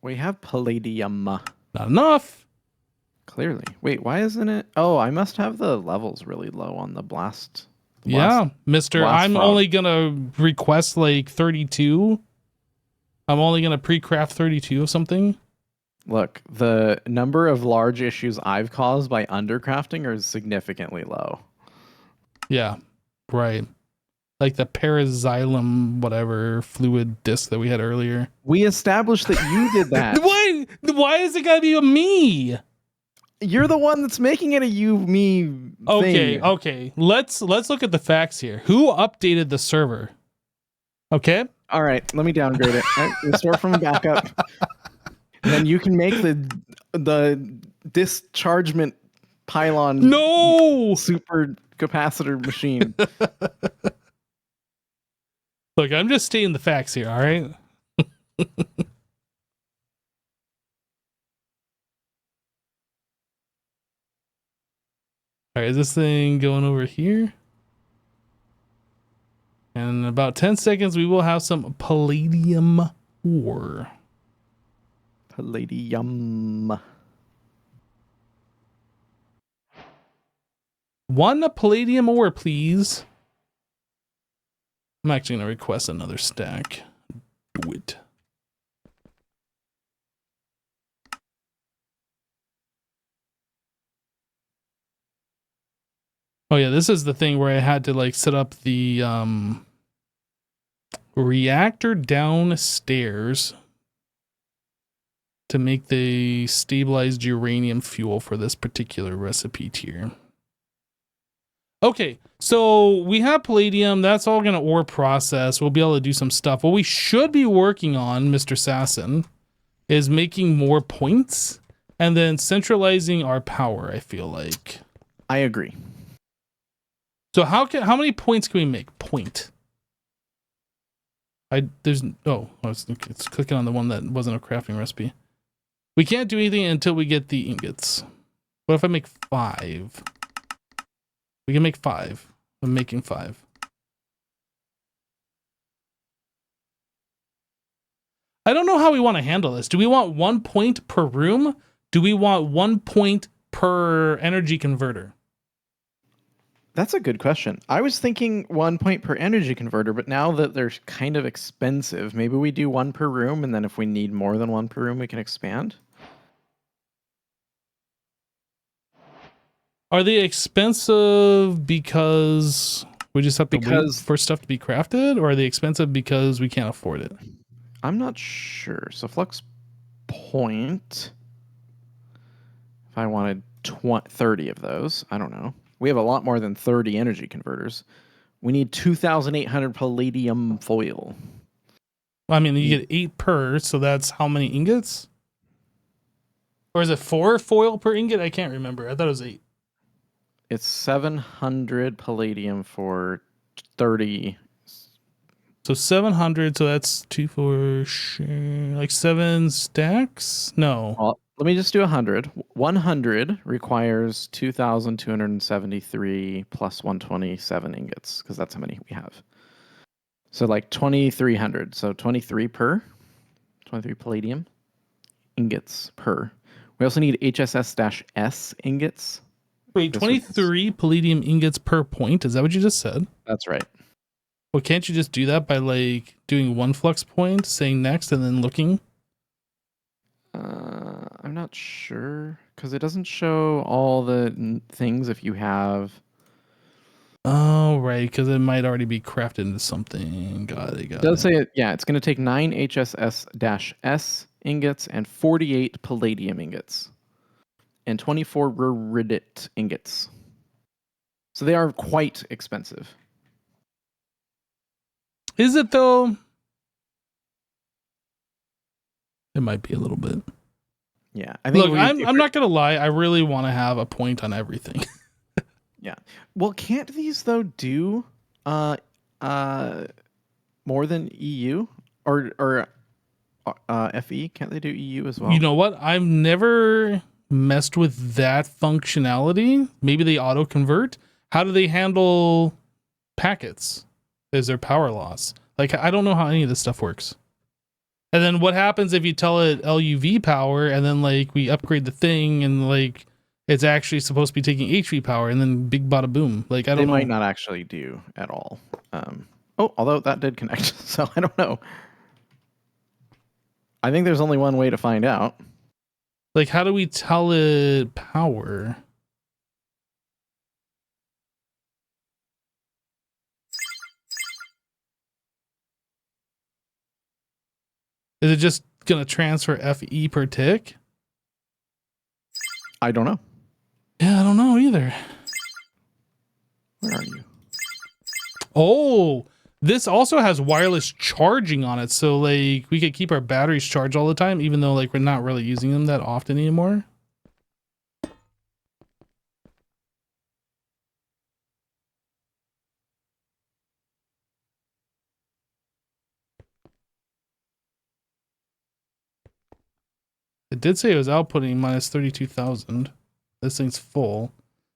We have palladium. Not enough. Clearly. Wait, why isn't it? Oh, I must have the levels really low on the blast. Yeah, mister. I'm frog. only going to request like 32. I'm only going to pre-craft 32 of something. Look, the number of large issues I've caused by undercrafting are significantly low. Yeah, right. Like the paraxylum, whatever, fluid disc that we had earlier. We established that you did that. Why is it gotta be a me? You're the one that's making it a you, me thing. Okay. Let's look at the facts here. Who updated the server? Okay. All right, let me downgrade it. All right, restore from backup. And then you can make the dischargement pylon super capacitor machine. Look, I'm just stating the facts here, all right? All right, is this thing going over here? And in about 10 seconds, we will have some palladium ore. Palladium. One palladium ore, please. I'm actually going to request another stack. Do it. Oh yeah, this is the thing where I had to like set up the reactor downstairs to make the stabilized uranium fuel for this particular recipe tier. Okay, so we have palladium. That's all going to ore process. We'll be able to do some stuff. What we should be working on, Mr. Sasson, is making more points and then centralizing our power, I feel like. I agree. So how many points can we make? Point. It's clicking on the one that wasn't a crafting recipe. We can't do anything until we get the ingots. What if I make 5? We can make 5. I'm making 5. I don't know how we want to handle this. Do we want 1 point per room? Do we want 1 point per energy converter? That's a good question. I was thinking 1 point per energy converter, but now that they're kind of expensive, maybe we do 1 per room, and then if we need more than 1 per room, we can expand. Are they expensive because we just have to wait for stuff to be crafted, or are they expensive because we can't afford it? I'm not sure. So flux point, if I wanted 30 of those, I don't know. We have a lot more than 30 energy converters. We need 2,800 palladium foil. I mean, you get 8 per, so that's how many ingots? Or is it 4 foil per ingot? I can't remember. I thought it was 8. It's 700 palladium for 30. So 700, so that's 2, 4, like 7 stacks? No. Well, let me just do 100. 100 requires 2,273 plus 127 ingots, because that's how many we have. So like 2,300. So 23 per. 23 palladium ingots per. We also need HSS-S ingots. Wait, This would- 23 palladium ingots per point. Is that what you just said? That's right. Well, can't you just do that by like doing one flux point, saying next, and then looking? I'm not sure because it doesn't show all the things if you have. Oh, right, because it might already be crafted into something. Got it. It does say it's going to take 9 HSS-S ingots and 48 palladium ingots and 24 ruridit ingots. So they are quite expensive. Is it though? It might be a little bit. Yeah, I think. Look, I'm not gonna lie. I really want to have a point on everything. Yeah. Well, can't these though do more than EU or FE? Can't they do EU as well? You know what? I've never messed with that functionality. Maybe they auto convert. How do they handle packets? Is there power loss? Like, I don't know how any of this stuff works. And then what happens if you tell it LUV power and then like we upgrade the thing and like it's actually supposed to be taking HV power and then big bada boom. Like, I don't know. They might not actually do at all. Although that did connect, so I don't know. I think there's only one way to find out. Like, how do we tell it power? Is it just going to transfer FE per tick? I don't know. Yeah, I don't know either. Where are you? Oh, this also has wireless charging on it. So like we could keep our batteries charged all the time, even though like we're not really using them that often anymore. It did say it was outputting minus 32,000. This thing's full.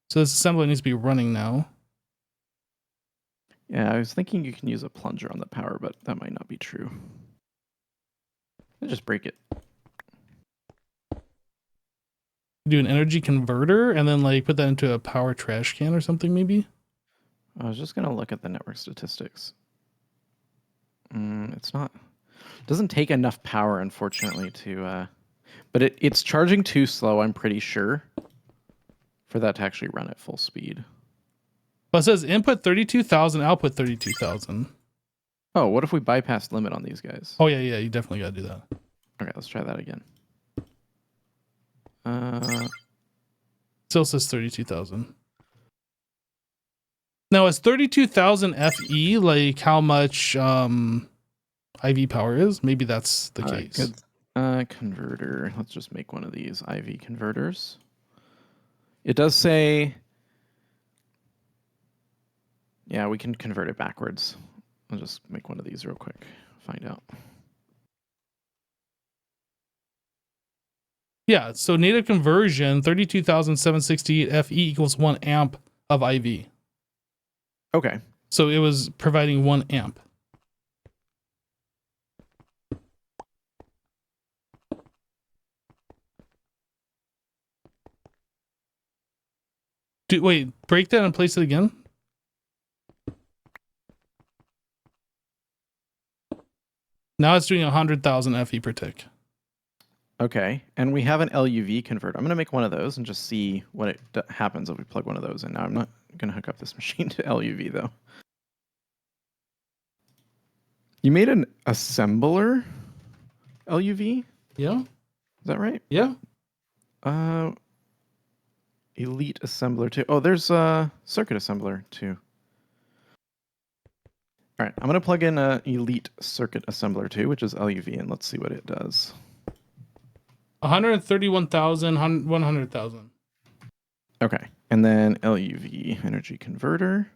So this assembly needs to be running now. Yeah, I was thinking you can use a plunger on the power, but that might not be true. I'll just break it. Do an energy converter and then like put that into a power trash can or something maybe? I was just gonna look at the network statistics. It's not. Doesn't take enough power, unfortunately, to. But it's charging too slow. I'm pretty sure. For that to actually run at full speed. But it says input 32,000, output 32,000. Oh, what if we bypass limit on these guys? Oh yeah, you definitely gotta do that. Okay, let's try that again. Still says 32,000. Now is 32,000 FE like how much IV power is? Maybe that's the case. Good. Converter. Let's just make one of these IV converters. It does say, yeah, we can convert it backwards. I'll just make one of these real quick. Find out. Yeah, so native conversion 32,768 FE equals 1 amp of IV. Okay. So it was providing 1 amp. Wait, break that and place it again? Now it's doing 100,000 FE per tick. Okay, and we have an LUV converter. I'm going to make one of those and just see what it happens if we plug one of those in. Now, I'm not going to hook up this machine to LUV, though. You made an assembler LUV? Yeah. Is that right? Yeah. Elite assembler 2. Oh, there's a circuit assembler 2. All right, I'm going to plug in a Elite circuit assembler 2, which is LUV, and let's see what it does. 131,000, 100,000. Okay, and then LUV energy converter.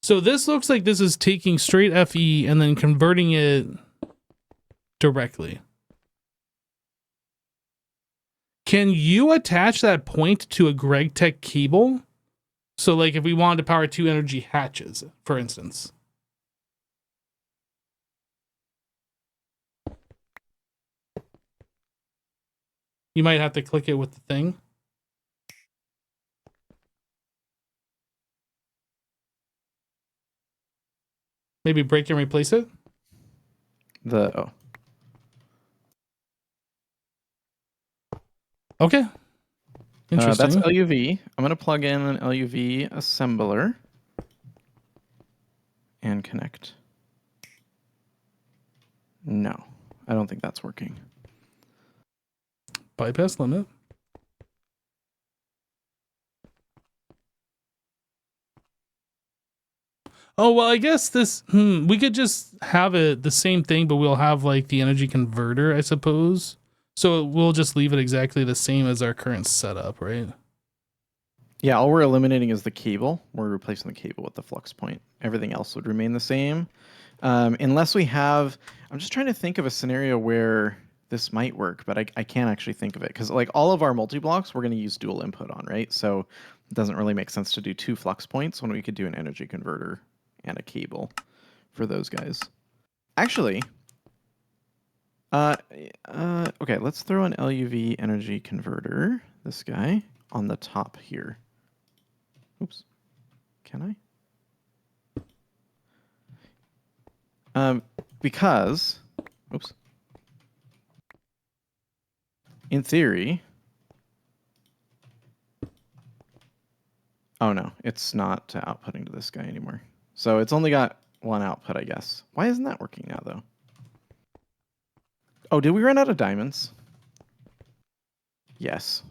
So this looks like this is taking straight FE and then converting it directly. Can you attach that point to a GregTech cable? So like if we wanted to power 2 energy hatches, for instance. You might have to click it with the thing. Maybe break and replace it. Oh. Okay. Interesting. That's LUV. I'm going to plug in an LUV assembler and connect. No, I don't think that's working. Bypass limit. Oh, well, I guess this, we could just have it the same thing, but we'll have like the energy converter, I suppose. So we'll just leave it exactly the same as our current setup, right? Yeah, all we're eliminating is the cable. We're replacing the cable with the flux point. Everything else would remain the same. Unless we have, I'm just trying to think of a scenario where this might work, but I can't actually think of it. Because like all of our multi-blocks, we're going to use dual input on, right? So it doesn't really make sense to do 2 flux points when we could do an energy converter and a cable for those guys. Actually, okay, let's throw an LUV energy converter, this guy, on the top here. Oops. Can I? Because, oops. In theory, oh no, it's not outputting to this guy anymore. So it's only got one output, I guess. Why isn't that working now, though? Oh, did we run out of diamonds? Yes.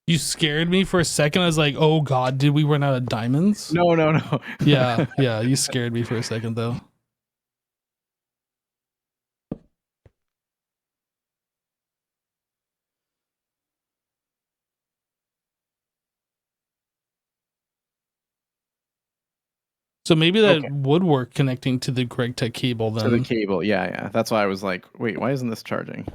You scared me for a second. I was like, oh God, did we run out of diamonds? No. Yeah, you scared me for a second, though. So maybe that would work connecting to the Greg Tech cable then. To the cable, yeah. That's why I was like, wait, why isn't this charging?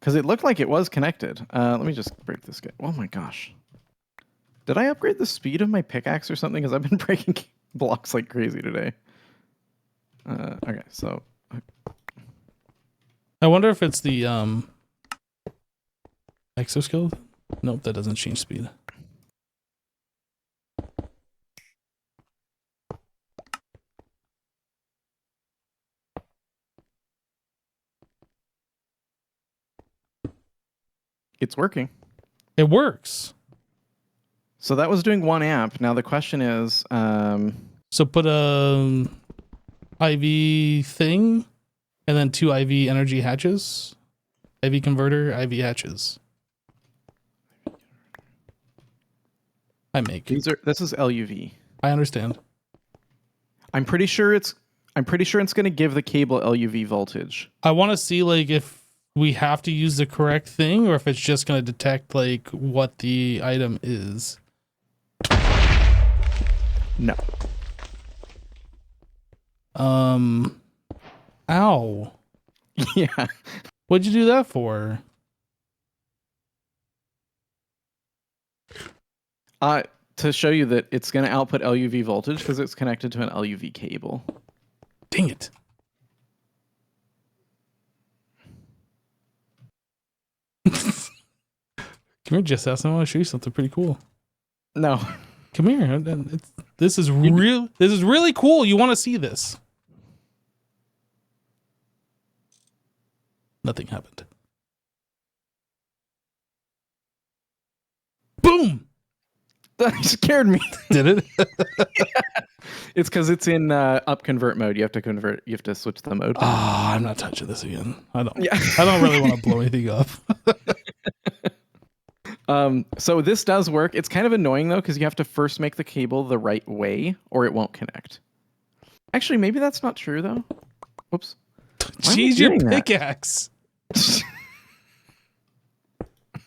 Because it looked like it was connected. Let me just break this guy. Oh my gosh. Did I upgrade the speed of my pickaxe or something? Because I've been breaking blocks like crazy today. Okay, so... I wonder if it's the exoskeleton? Nope, that doesn't change speed. It's working. It works. So that was doing 1 amp. Now the question is... So put a IV thing and then 2 IV energy hatches. IV converter, IV hatches. This is LUV. I understand. I'm pretty sure it's going to give the cable LUV voltage. I want to see like if we have to use the correct thing or if it's just going to detect like what the item is. No. Ow. Yeah. What'd you do that for? To show you that it's going to output LUV voltage because it's connected to an LUV cable. Dang it. Come here, Jess. I want to show you something pretty cool. No. Come here. This is really cool. You want to see this? Nothing happened. Boom. That scared me. Did it? Yeah. It's because it's in up convert mode. You have to switch the mode. Ah, I'm not touching this again. I don't really want to blow anything up. So this does work. It's kind of annoying though because you have to first make the cable the right way or it won't connect. Actually, maybe that's not true though. Whoops. Jeez, your pickaxe.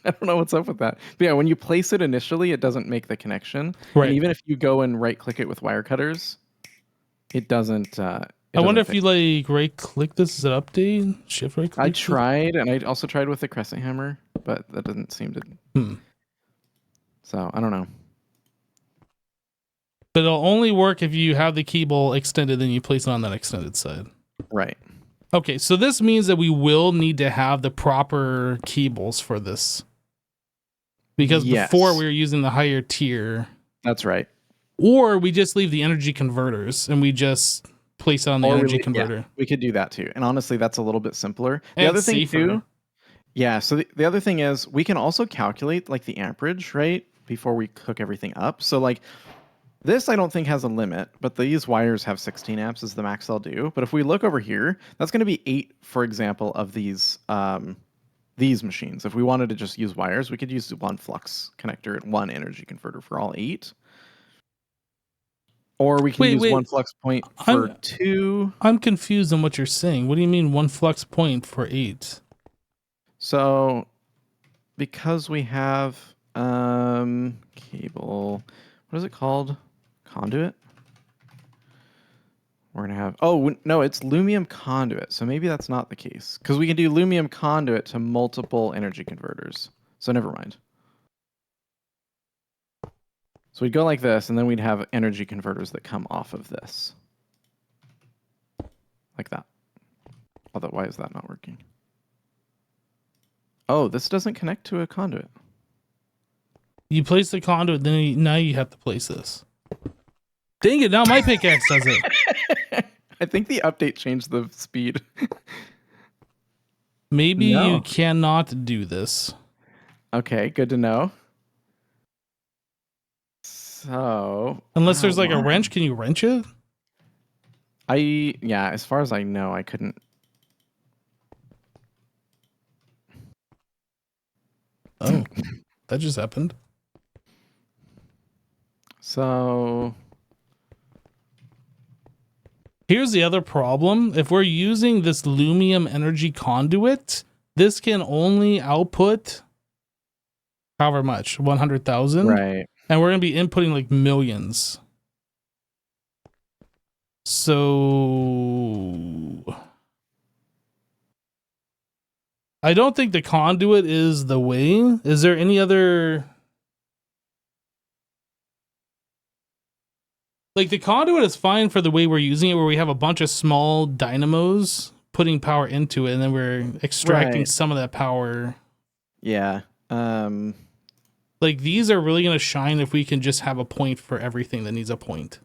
I don't know what's up with that. But yeah, when you place it initially, it doesn't make the connection. Right. And even if you go and right click it with wire cutters, it doesn't. I wonder if you like right click this as an update, shift right click. I tried, and I also tried with the crescent hammer, but that doesn't seem to. So I don't know. But it'll only work if you have the cable extended and you place it on that extended side. Right. Okay, so this means that we will need to have the proper cables for this. Because before we were using the higher tier. That's right. Or we just leave the energy converters and we just place it on the energy converter. Yeah, we could do that too. And honestly, that's a little bit simpler. The And other thing safer. too. Yeah, so the other thing is we can also calculate like the amperage, right? Before we hook everything up. So like this I don't think has a limit, but these wires have 16 amps is the max they'll do. But if we look over here, that's going to be 8, for example, of these machines. If we wanted to just use wires, we could use one flux connector and one energy converter for all 8. Or we can use one flux point for 2. I'm confused on what you're saying. What do you mean one flux point for 8? So because we have cable, what is it called? Conduit? We're going to have, no, it's lumium conduit. So maybe that's not the case. Because we can do lumium conduit to multiple energy converters. So never mind. So we'd go like this, and then we'd have energy converters that come off of this. Like that. Although, why is that not working? Oh, this doesn't connect to a conduit. You place the conduit, then now you have to place this. Dang it, now my pickaxe does it. I think the update changed the speed. Maybe you cannot do this. Okay, good to know. So... Unless there's like a wrench, can you wrench it? Yeah, as far as I know, I couldn't... Oh, that just happened. So... Here's the other problem. If we're using this Lumium energy conduit, this can only output however much, 100,000. Right. And we're going to be inputting like millions. So I don't think the conduit is the way. Is there any other... Like, the conduit is fine for the way we're using it, where we have a bunch of small dynamos putting power into it, and then we're extracting some of that power. Yeah. Like, these are really going to shine if we can just have a point for everything that needs a point.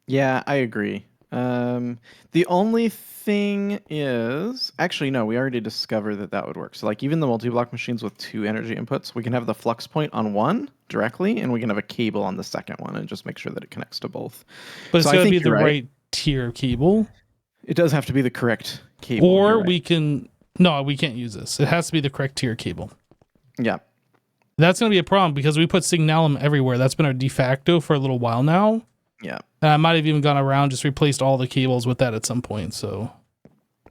Yeah, I agree. The only thing is... Actually, no, we already discovered that would work. So, like, even the multi-block machines with 2 energy inputs, we can have the flux point on one directly, and we can have a cable on the second one and just make sure that it connects to both. But it's got to be the right tier cable. It does have to be the correct cable. Or we can... No, we can't use this. It has to be the correct tier cable. Yeah. That's going to be a problem because we put Signalum everywhere. That's been our de facto for a little while now. Yeah. I might have even gone around, just replaced all the cables with that at some point. So,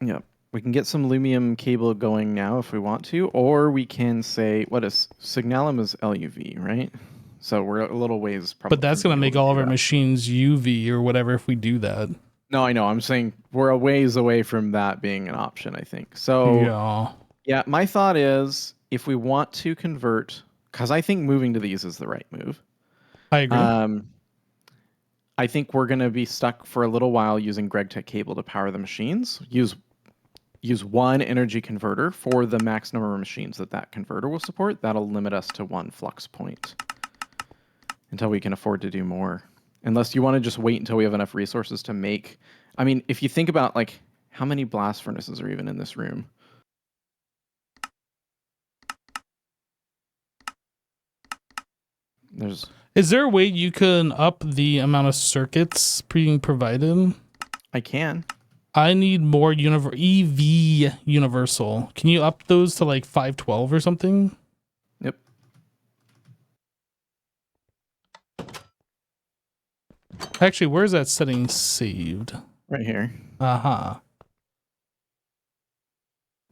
yeah, we can get some Lumium cable going now if we want to, or we can say, what is Signalum is LUV, right? So we're a little ways. Probably but that's going to make all of our machines UV or whatever if we do that. No, I know. I'm saying we're a ways away from that being an option, I think. So, yeah, my thought is if we want to convert, because I think moving to these is the right move. I agree. I think we're going to be stuck for a little while using GregTech cable to power the machines. Use one energy converter for the max number of machines that converter will support. That'll limit us to 1 flux point until we can afford to do more. Unless you want to just wait until we have enough resources to make... I mean, if you think about, like, how many blast furnaces are even in this room? Is there a way you can up the amount of circuits being provided? I can. I need more EV universal. Can you up those to like 512 or something? Yep. Actually, where's that setting saved? Right here. Uh-huh.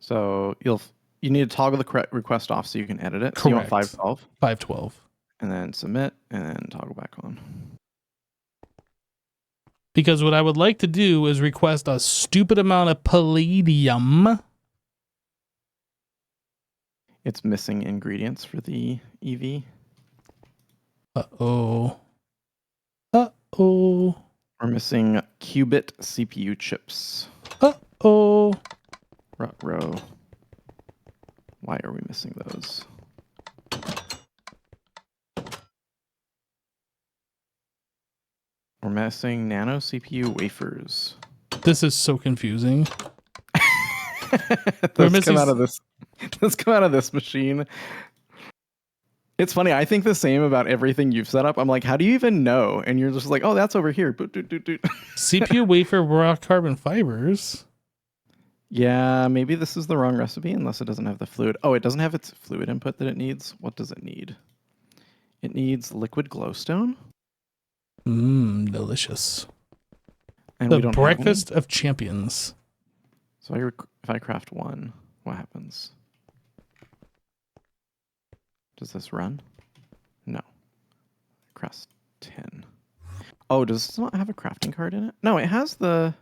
So you need to toggle the request off so you can edit it. Correct. So you want 512? 512. And then submit, and then toggle back on. Because what I would like to do is request a stupid amount of palladium. It's missing ingredients for the EV. Uh-oh. Uh-oh. We're missing qubit CPU chips. Oh. Row. Why are we missing those? We're missing nano CPU wafers. This is so confusing. Those come out of this. Those come out of this machine. It's funny. I think the same about everything you've set up. I'm like, how do you even know? And you're just like, oh, that's over here. CPU wafer raw carbon fibers. Yeah, maybe this is the wrong recipe unless it doesn't have the fluid. Oh, it doesn't have its fluid input that it needs. What does it need? It needs liquid glowstone. Delicious. And the we don't breakfast of champions. So if I craft one, what happens? Does this run? No. Craft 10. Oh, does this not have a crafting card in it? No, it has the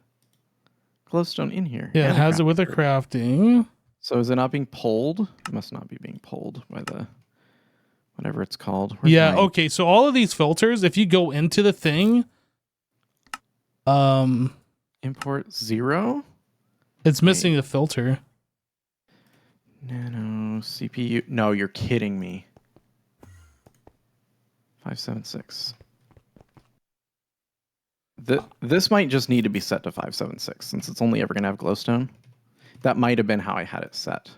glowstone in here. Yeah, it has it with a crafting. So is it not being pulled? It must not be being pulled by the whatever it's called. Okay. So all of these filters, if you go into the thing, import 0. It's missing the filter. Nano CPU. No, you're kidding me. 576. This might just need to be set to 576 since it's only ever going to have glowstone. That might have been how I had it set.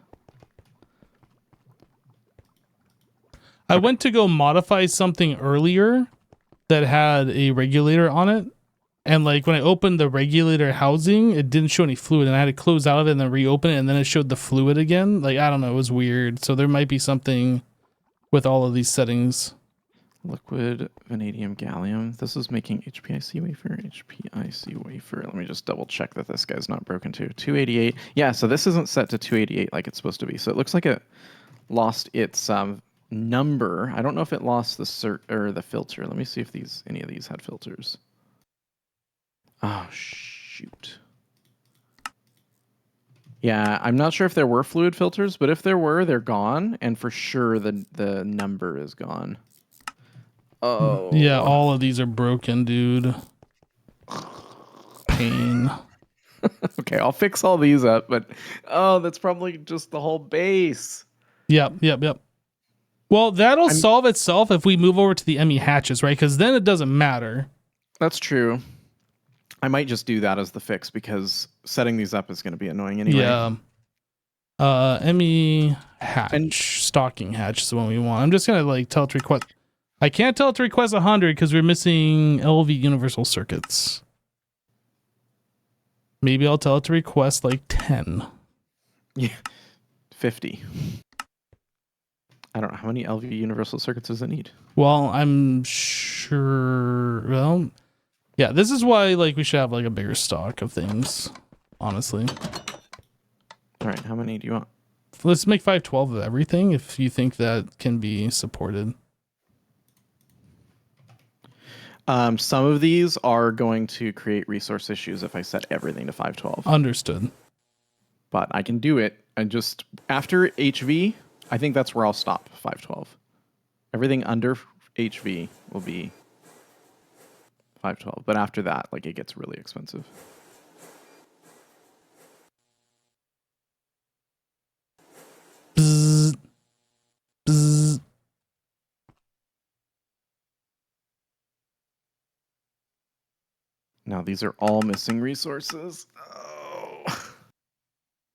I went to go modify something earlier that had a regulator on it. And like when I opened the regulator housing, it didn't show any fluid and I had to close out of it and then reopen it and then it showed the fluid again. Like, I don't know, it was weird. So there might be something with all of these settings. Liquid vanadium gallium. This is making HPIC wafer. HPIC wafer. Let me just double check that this guy's not broken too. 288. Yeah, so this isn't set to 288 like it's supposed to be. So it looks like it lost its number. I don't know if it lost the cert or the filter. Let me see if any of these had filters. Oh, shoot. Yeah, I'm not sure if there were fluid filters, but if there were, they're gone. And for sure, the number is gone. Oh. Yeah, all of these are broken, dude. Pain. Okay, I'll fix all these up, but that's probably just the whole base. Yep. Well, that'll solve itself if we move over to the ME hatches, right? Because then it doesn't matter. That's true. I might just do that as the fix because setting these up is going to be annoying anyway. Yeah. ME hatch, stocking hatch is the one we want. I'm just going to like tell it to request. I can't tell it to request 100 because we're missing LV universal circuits. Maybe I'll tell it to request like 10. Yeah. 50. I don't know. How many LV universal circuits does it need? Well, I'm sure. Well, yeah, this is why like we should have like a bigger stock of things, honestly. All right, how many do you want? Let's make 512 of everything if you think that can be supported. Some of these are going to create resource issues if I set everything to 512. Understood. But I can do it. And just after HV, I think that's where I'll stop, 512. Everything under HV will be 512. But after that, like, it gets really expensive. Bzz. Bzz. Now these are all missing resources. Oh.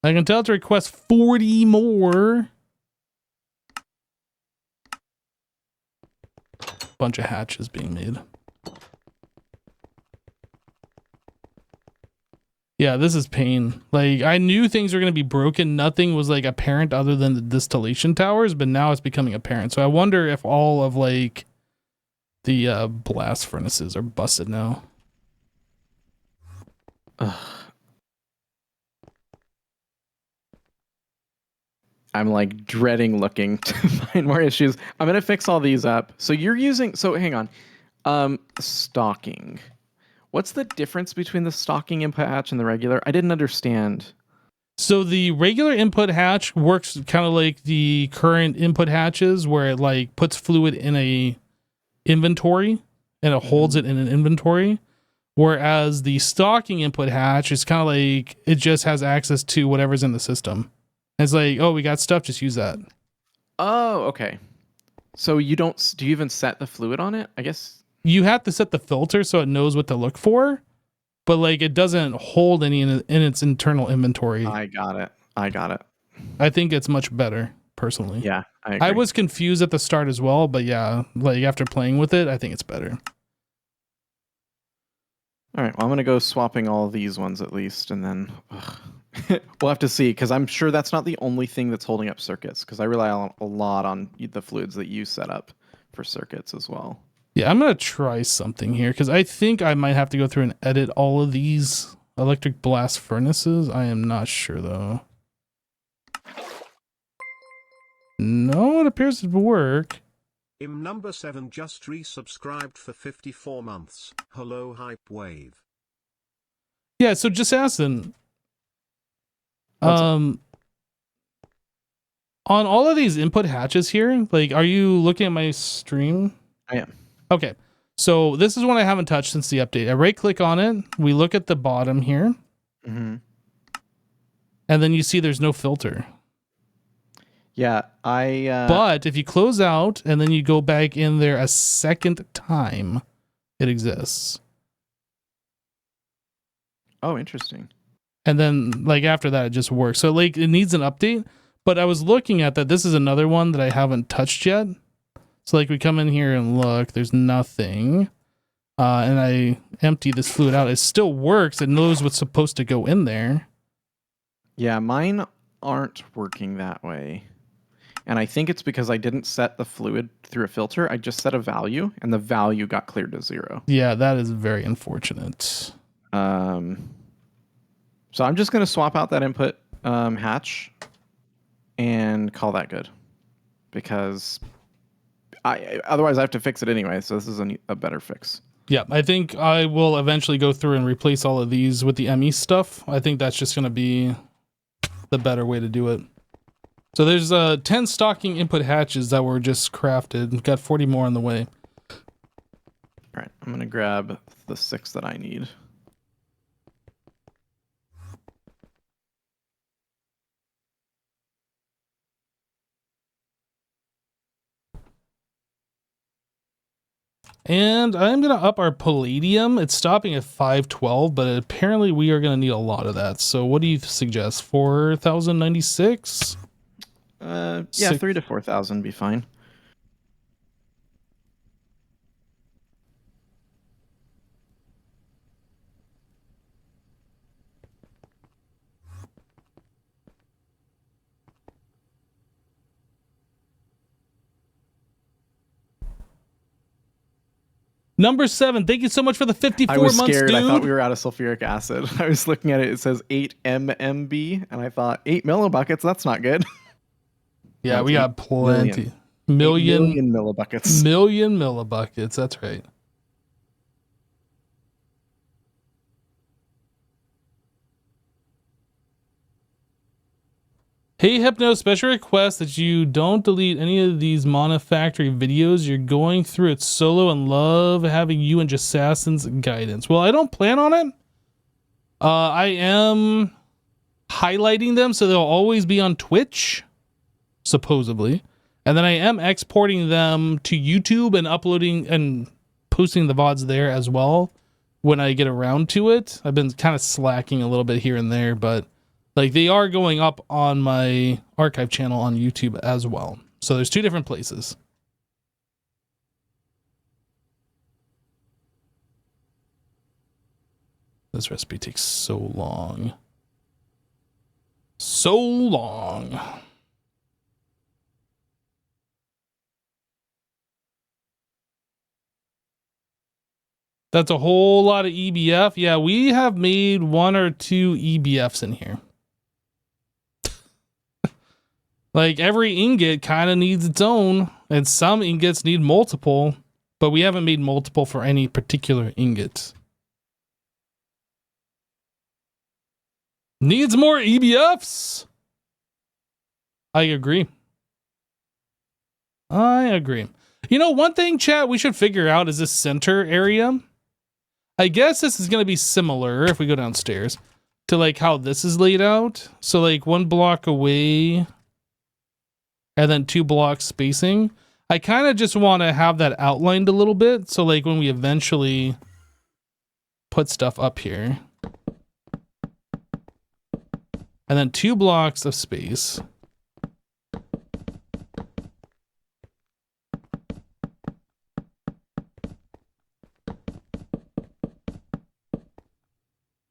I can tell it to request 40 more. Bunch of hatches being made. Yeah, this is pain. Like, I knew things were going to be broken. Nothing was like apparent other than the distillation towers, but now it's becoming apparent. So I wonder if all of like the blast furnaces are busted now. Ugh. I'm like dreading looking to find more issues. I'm going to fix all these up. So you're using, so hang on. Stocking. What's the difference between the stocking input hatch and the regular? I didn't understand. So the regular input hatch works kind of like the current input hatches where it like puts fluid in a inventory and it holds it in an inventory. Whereas the stocking input hatch is kind of like it just has access to whatever's in the system. It's like, oh, we got stuff, just use that. Oh, okay. So you don't, do you even set the fluid on it? I guess. You have to set the filter so it knows what to look for, but like it doesn't hold any in its internal inventory. I got it. I think it's much better, personally. Yeah, I agree. I was confused at the start as well, but yeah, like after playing with it, I think it's better. All right, well, I'm going to go swapping all of these ones at least, and then we'll have to see, because I'm sure that's not the only thing that's holding up circuits, because I rely a lot on the fluids that you set up for circuits as well. Yeah, I'm going to try something here, because I think I might have to go through and edit all of these electric blast furnaces. I am not sure, though. No, it appears to work. Number 7 just resubscribed for 54 months. Hello Hype Wave. Yeah, so just asking. What's On all of these input hatches here, like, are you looking at my stream? I am. Okay. So this is one I haven't touched since the update. I right click on it. We look at the bottom here. Mm-hmm. And then you see there's no filter. Yeah, But if you close out and then you go back in there a second time, it exists. Oh, interesting. And then like after that, it just works. So like it needs an update. But I was looking at that. This is another one that I haven't touched yet. So like we come in here and look, there's nothing. And I empty this fluid out. It still works. It knows what's supposed to go in there. Yeah, mine aren't working that way. And I think it's because I didn't set the fluid through a filter. I just set a value, and the value got cleared to 0. Yeah, that is very unfortunate. So I'm just going to swap out that input hatch and call that good. Because otherwise I have to fix it anyway, so this is a better fix. Yeah, I think I will eventually go through and replace all of these with the ME stuff. I think that's just going to be the better way to do it. So there's 10 stocking input hatches that were just crafted. We've got 40 more on the way. All right, I'm going to grab the 6 that I need. And I'm going to up our palladium. It's stopping at 512, but apparently we are going to need a lot of that. So what do you suggest? 4,096? Yeah, 3,000 to 4,000 be fine. Number 7, thank you so much for the 54 months, I was scared. dude. I thought we were out of sulfuric acid. I was looking at it. It says 8 mmB, and I thought 8 millibuckets. That's not good. Yeah, That's we got plenty. Million millibuckets. Million millibuckets. That's right. Hey Hypno, special request that you don't delete any of these Monifactory videos. You're going through it solo and love having you and Jassassin's guidance. Well, I don't plan on it. I am highlighting them so they'll always be on Twitch, supposedly. And then I am exporting them to YouTube and uploading and posting the VODs there as well when I get around to it. I've been kind of slacking a little bit here and there, but like they are going up on my archive channel on YouTube as well. So there's 2 different places. This recipe takes so long. So long. That's a whole lot of EBF. Yeah, we have made 1 or 2 EBFs in here. Like every ingot kind of needs its own, and some ingots need multiple, but we haven't made multiple for any particular ingot. Needs more EBFs. I agree. I agree. You know, one thing, chat, we should figure out is this center area. I guess this is going to be similar if we go downstairs to like how this is laid out. So like 1 block away and then 2 blocks spacing. I kind of just want to have that outlined a little bit. So like when we eventually put stuff up here and then 2 blocks of space.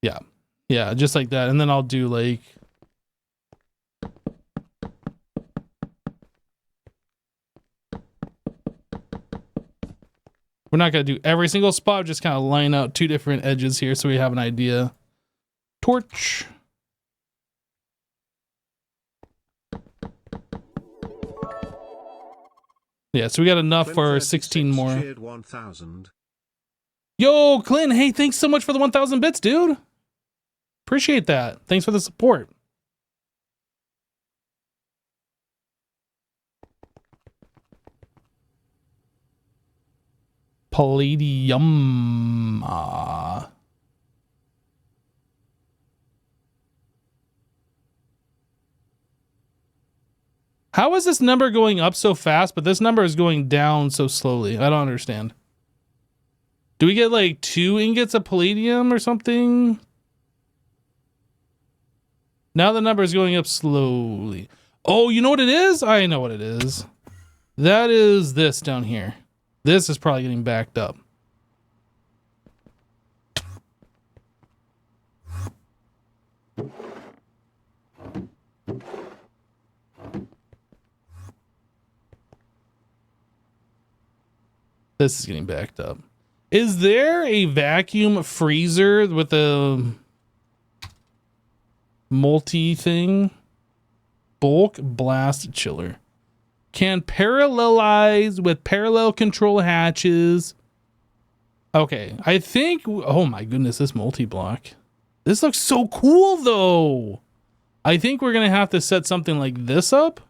Yeah. Yeah, just like that. And then I'll do like we're not going to do every single spot, just kind of line out 2 different edges here so we have an idea. Torch. Yeah, so we got enough for 16 more. Cheered 1,000. Yo, Clint, hey, thanks so much for the 1,000 bits, dude. Appreciate that. Thanks for the support. Palladium. How is this number going up so fast, but this number is going down so slowly? I don't understand. Do we get like 2 ingots of palladium or something? Now the number is going up slowly. Oh, you know what it is? I know what it is. That is this down here. This is probably getting backed up. This is getting backed up. Is there a vacuum freezer with a multi thing? Bulk blast chiller. Can parallelize with parallel control hatches. Okay, I think, oh my goodness, this multi-block. This looks so cool though. I think we're gonna have to set something like this up.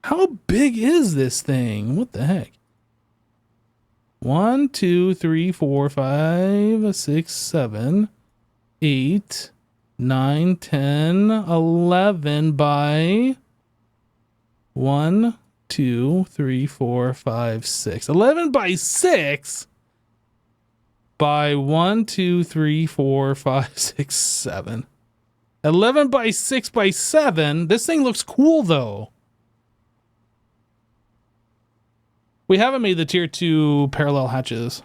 How big is this thing? What the heck? 1, 2, 3, 4, 5, 6, 7, 8, 9, 10, 11 by 1, 2, 3, 4, 5, 6. 11 by 6 by 1, 2, 3, 4, 5, 6, 7. 11 by 6 by 7. This thing looks cool though. We haven't made the tier 2 parallel hatches.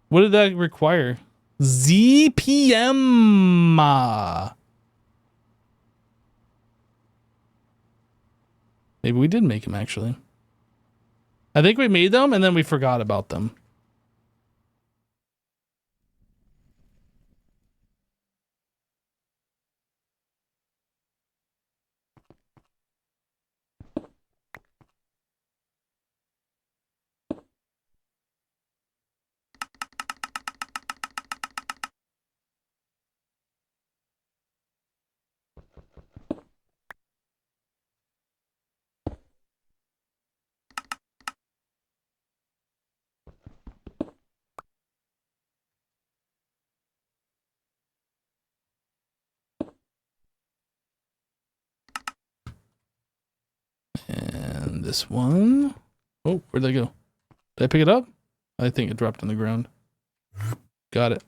What did that require? ZPM. Maybe we did make them actually. I think we made them and then we forgot about them. And this one. Oh, where'd they go? Did I pick it up? I think it dropped on the ground. Got it.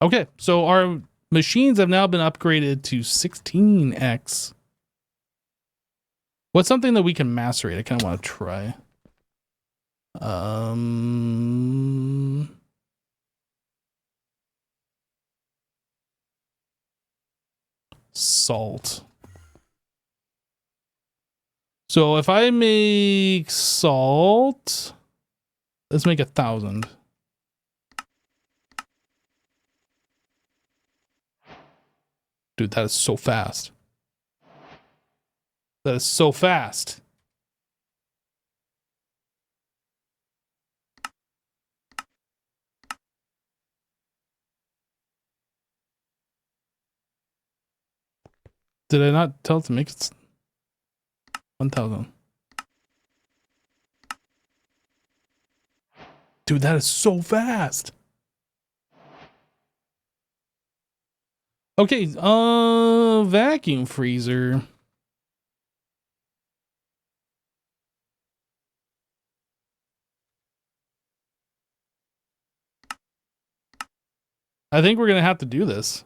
Okay, so our machines have now been upgraded to 16x. What's something that we can macerate? I kind of want to try. Salt. So if I make salt, let's make 1,000. Dude, that is so fast. That is so fast. Did I not tell it to make it 1,000? Dude, that is so fast. Okay, vacuum freezer. I think we're gonna have to do this.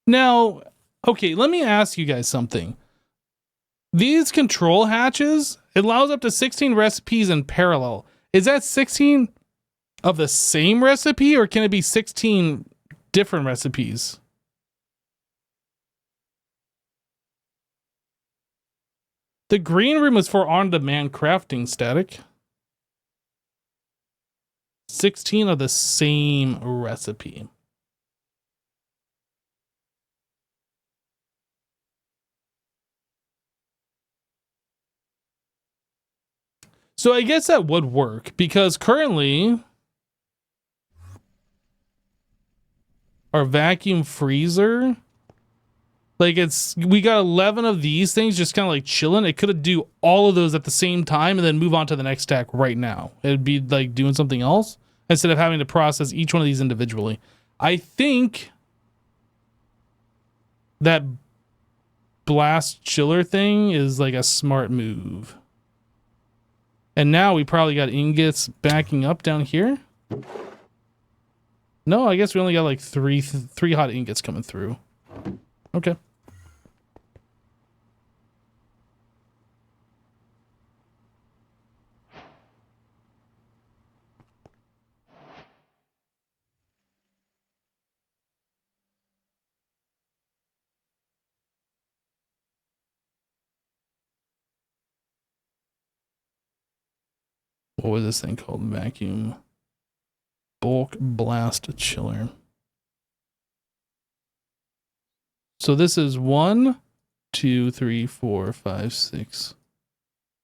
Now, okay, let me ask you guys something. These control hatches, it allows up to 16 recipes in parallel. Is that 16 of the same recipe, or can it be 16 different recipes? The green room is for on-demand crafting, Static. 16 of the same recipe. So I guess that would work, because currently our vacuum freezer, like we got 11 of these things just kind of like chilling. It could do all of those at the same time and then move on to the next stack right now. It'd be like doing something else instead of having to process each one of these individually. I think that blast chiller thing is like a smart move. And now we probably got ingots backing up down here. No, I guess we only got like three hot ingots coming through. Okay. What was this thing called? Vacuum bulk blast chiller. So this is 1, 2, 3, 4, 5, 6,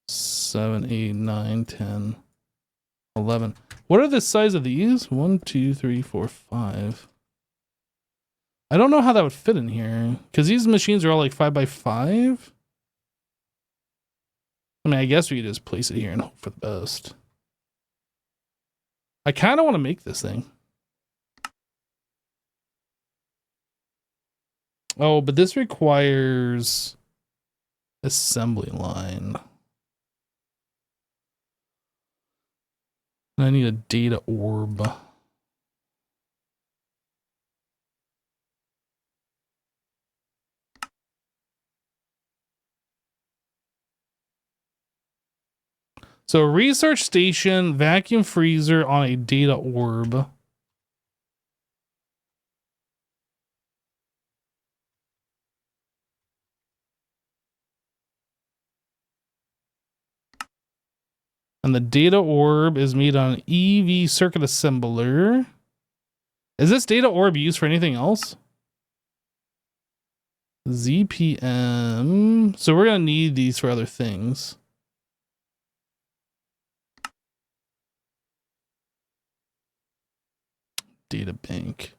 7, 8, 9, 10, 11. What are the size of these? 1, 2, 3, 4, 5. I don't know how that would fit in here because these machines are all like 5 by 5. I mean, I guess we could just place it here and hope for the best. I kind of want to make this thing. Oh, but this requires assembly line. I need a data orb. So research station, vacuum freezer on a data orb. And the data orb is made on an EV circuit assembler. Is this data orb used for anything else? ZPM. So we're going to need these for other things. Data bank.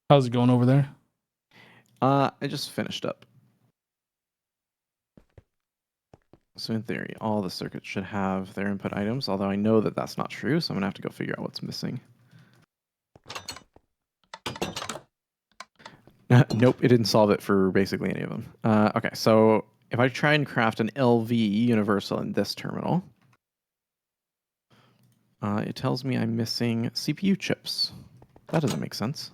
How's it going over there? I just finished up. So in theory, all the circuits should have their input items, although I know that that's not true, so I'm gonna have to go figure out what's missing. Nope, it didn't solve it for basically any of them. Okay, so if I try and craft an LV universal in this terminal, it tells me I'm missing CPU chips. That doesn't make sense.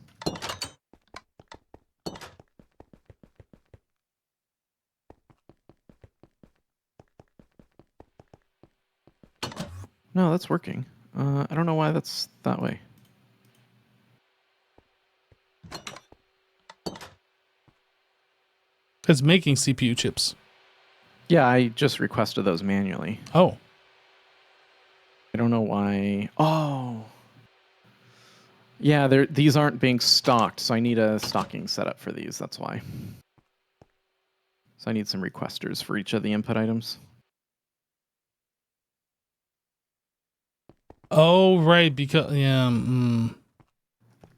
No, that's working. I don't know why that's that way. It's making CPU chips. Yeah, I just requested those manually. Oh. I don't know why. Oh. Yeah, these aren't being stocked, so I need a stocking setup for these. That's why. So I need some requesters for each of the input items. Oh, right. Because, yeah.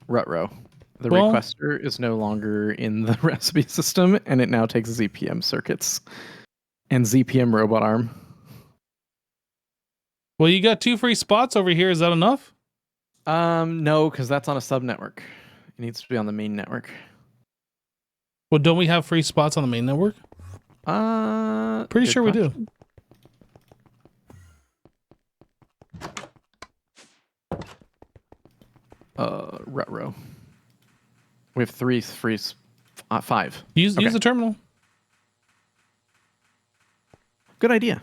Rutrow. The Well- requester is no longer in the recipe system, and it now takes ZPM circuits and ZPM robot arm. Well, you got 2 free spots over here. Is that enough? No, because that's on a sub network. It needs to be on the main network. Well, don't we have free spots on the main network? Pretty good sure we do. question. Rutrow. We have 3 free, 5. Use Okay. the terminal. Good idea.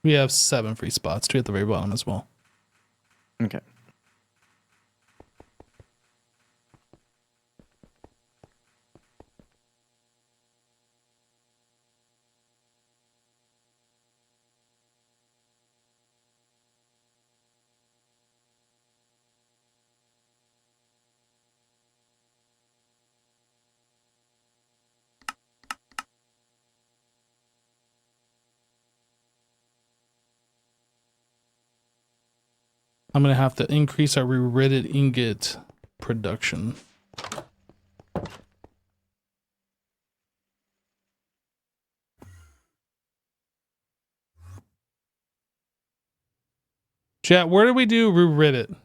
We have 7 free spots, 2 at the very bottom as well. Okay. I'm going to have to increase our reritted ingot production. Chat, where do we do reritted?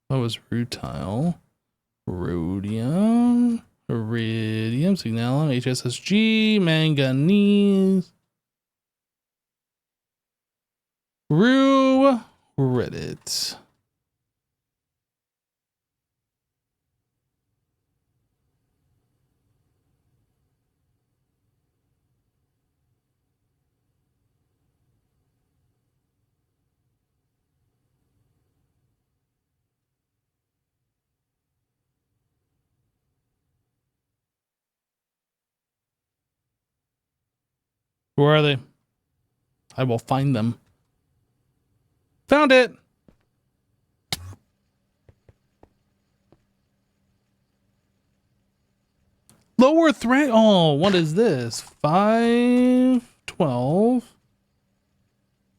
What was rutile? Rhodium, iridium, signalum, HSSG, manganese, reddit. Where are they? I will find them. Found it. Lower threat. Oh, what is this? 5, 12,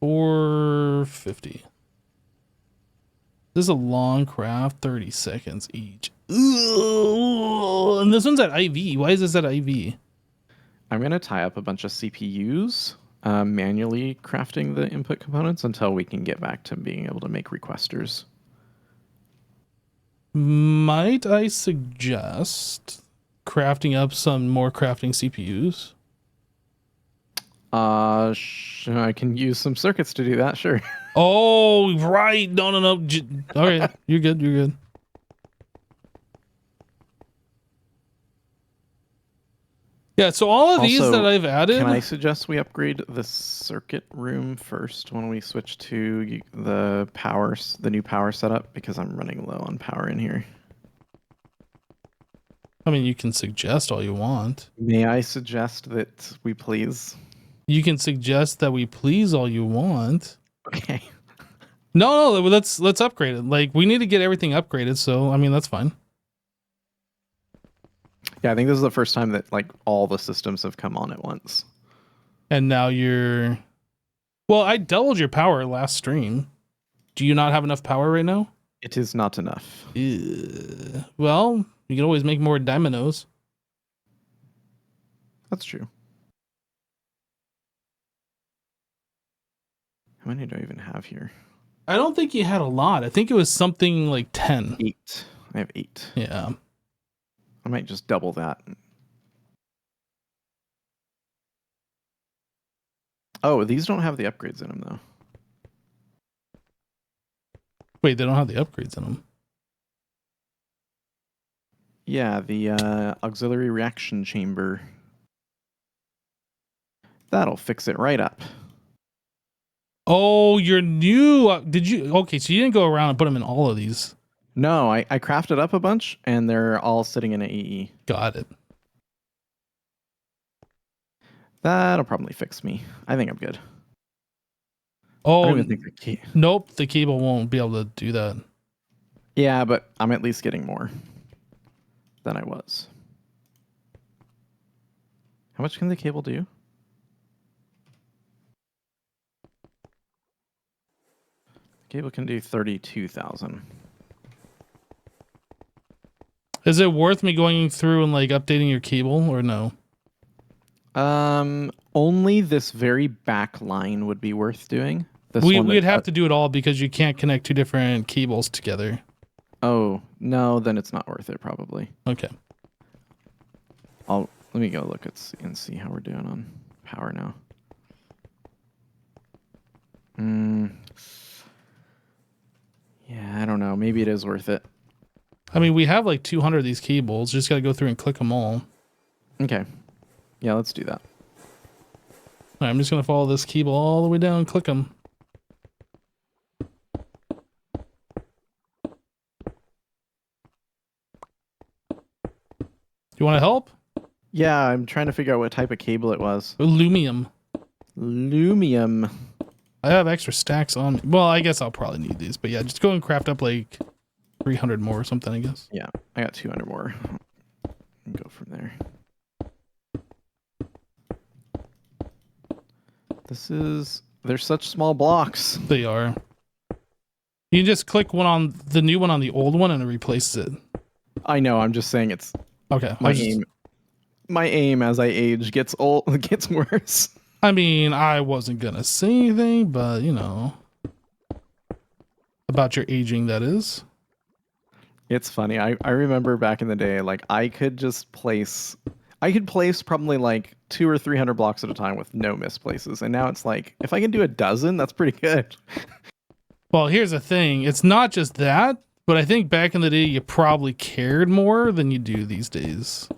450. This is a long craft, 30 seconds each. Ugh. And this one's at IV. Why is this at IV? I'm going to tie up a bunch of CPUs, manually crafting the input components until we can get back to being able to make requesters. Might I suggest crafting up some more crafting CPUs? I can use some circuits to do that, sure. Oh, right. No. All right. You're good. You're good. Yeah, so all of these Also, that I've added. Can I suggest we upgrade the circuit room first when we switch to the new power setup? Because I'm running low on power in here. I mean, you can suggest all you want. May I suggest that we please? You can suggest that we please all you want. Okay. No, let's upgrade it. Like, we need to get everything upgraded, so I mean that's fine. Yeah, I think this is the first time that like all the systems have come on at once. And now you're well, I doubled your power last stream. Do you not have enough power right now? It is not enough. Well, you can always make more dominoes. That's true. How many do I even have here? I don't think you had a lot. I think it was something like 10. 8. I have 8. Yeah. I might just double that. Oh, these don't have the upgrades in them, though. Wait, they don't have the upgrades in them. Yeah, the auxiliary reaction chamber. That'll fix it right up. Oh, your new... did you... Okay, so you didn't go around and put them in all of these. No, I crafted up a bunch, and they're all sitting in an AE. Got it. That'll probably fix me. I think I'm good. I Oh, don't even think the key. nope. The cable won't be able to do that. Yeah, but I'm at least getting more than I was. How much can the cable do? Cable can do 32,000. Is it worth me going through and like updating your cable or no? Only this very back line would be worth doing. This We'd have to do it all because you can't connect two different cables together. Oh, no, then it's not worth it probably. Okay. Let me go look and see how we're doing on power now. Yeah, I don't know. Maybe it is worth it. I mean, we have like 200 of these cables. Just got to go through and click them all. Okay. Yeah, let's do that. All right, I'm just going to follow this cable all the way down and click them. You want to help? Yeah, I'm trying to figure out what type of cable it was. Lumium. Lumium. I have extra stacks on me. Well, I guess I'll probably need these. But yeah, just go and craft up like 300 more or something, I guess. Yeah, I got 200 more. Go from there. They're such small blocks. They are. You can just click one on the new one on the old one and it replaces it. I know, I'm just saying it's Okay. my aim as I age gets worse. I mean, I wasn't going to say anything, but you know, about your aging, that is. It's funny. I remember back in the day, like I could place probably like 200 or 300 blocks at a time with no misplaces. And now it's like, if I can do a dozen, that's pretty good. Well, here's the thing. It's not just that, but I think back in the day, you probably cared more than you do these days.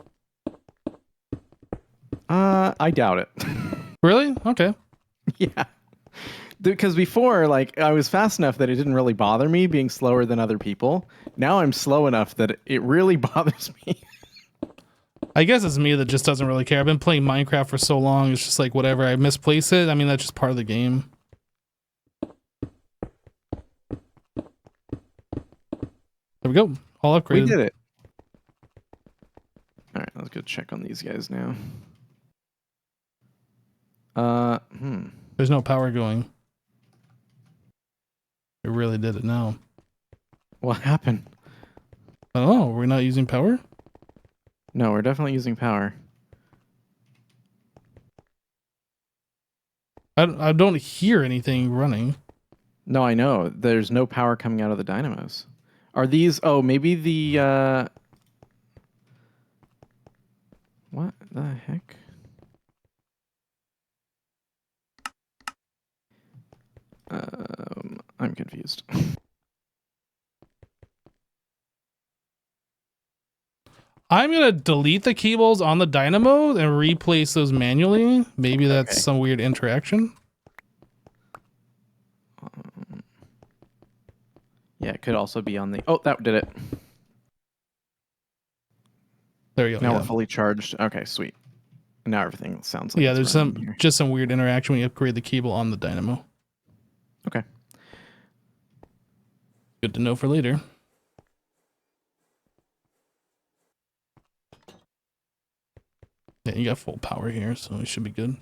I doubt it. Really? Okay. Yeah. Because before, like, I was fast enough that it didn't really bother me being slower than other people. Now I'm slow enough that it really bothers me. I guess it's me that just doesn't really care. I've been playing Minecraft for so long. It's just like whatever. I misplace it. I mean, that's just part of the game. There we go. All upgraded. We did it. All right, let's go check on these guys now. There's no power going. It really did it now. What happened? Oh, we're not using power? No, we're definitely using power. I don't hear anything running. No, I know. There's no power coming out of the dynamos. Are these... Oh, maybe the... What the heck? I'm confused. I'm going to delete the cables on the dynamo and replace those manually. Maybe that's some weird interaction. Yeah, it could also be on the... Oh, that did it. There you go. Now we're fully charged. Okay, sweet. Now everything sounds like... Yeah, there's just some weird interaction when you upgrade the cable on the dynamo. Okay. Good to know for later. Yeah, you got full power here, so it should be good.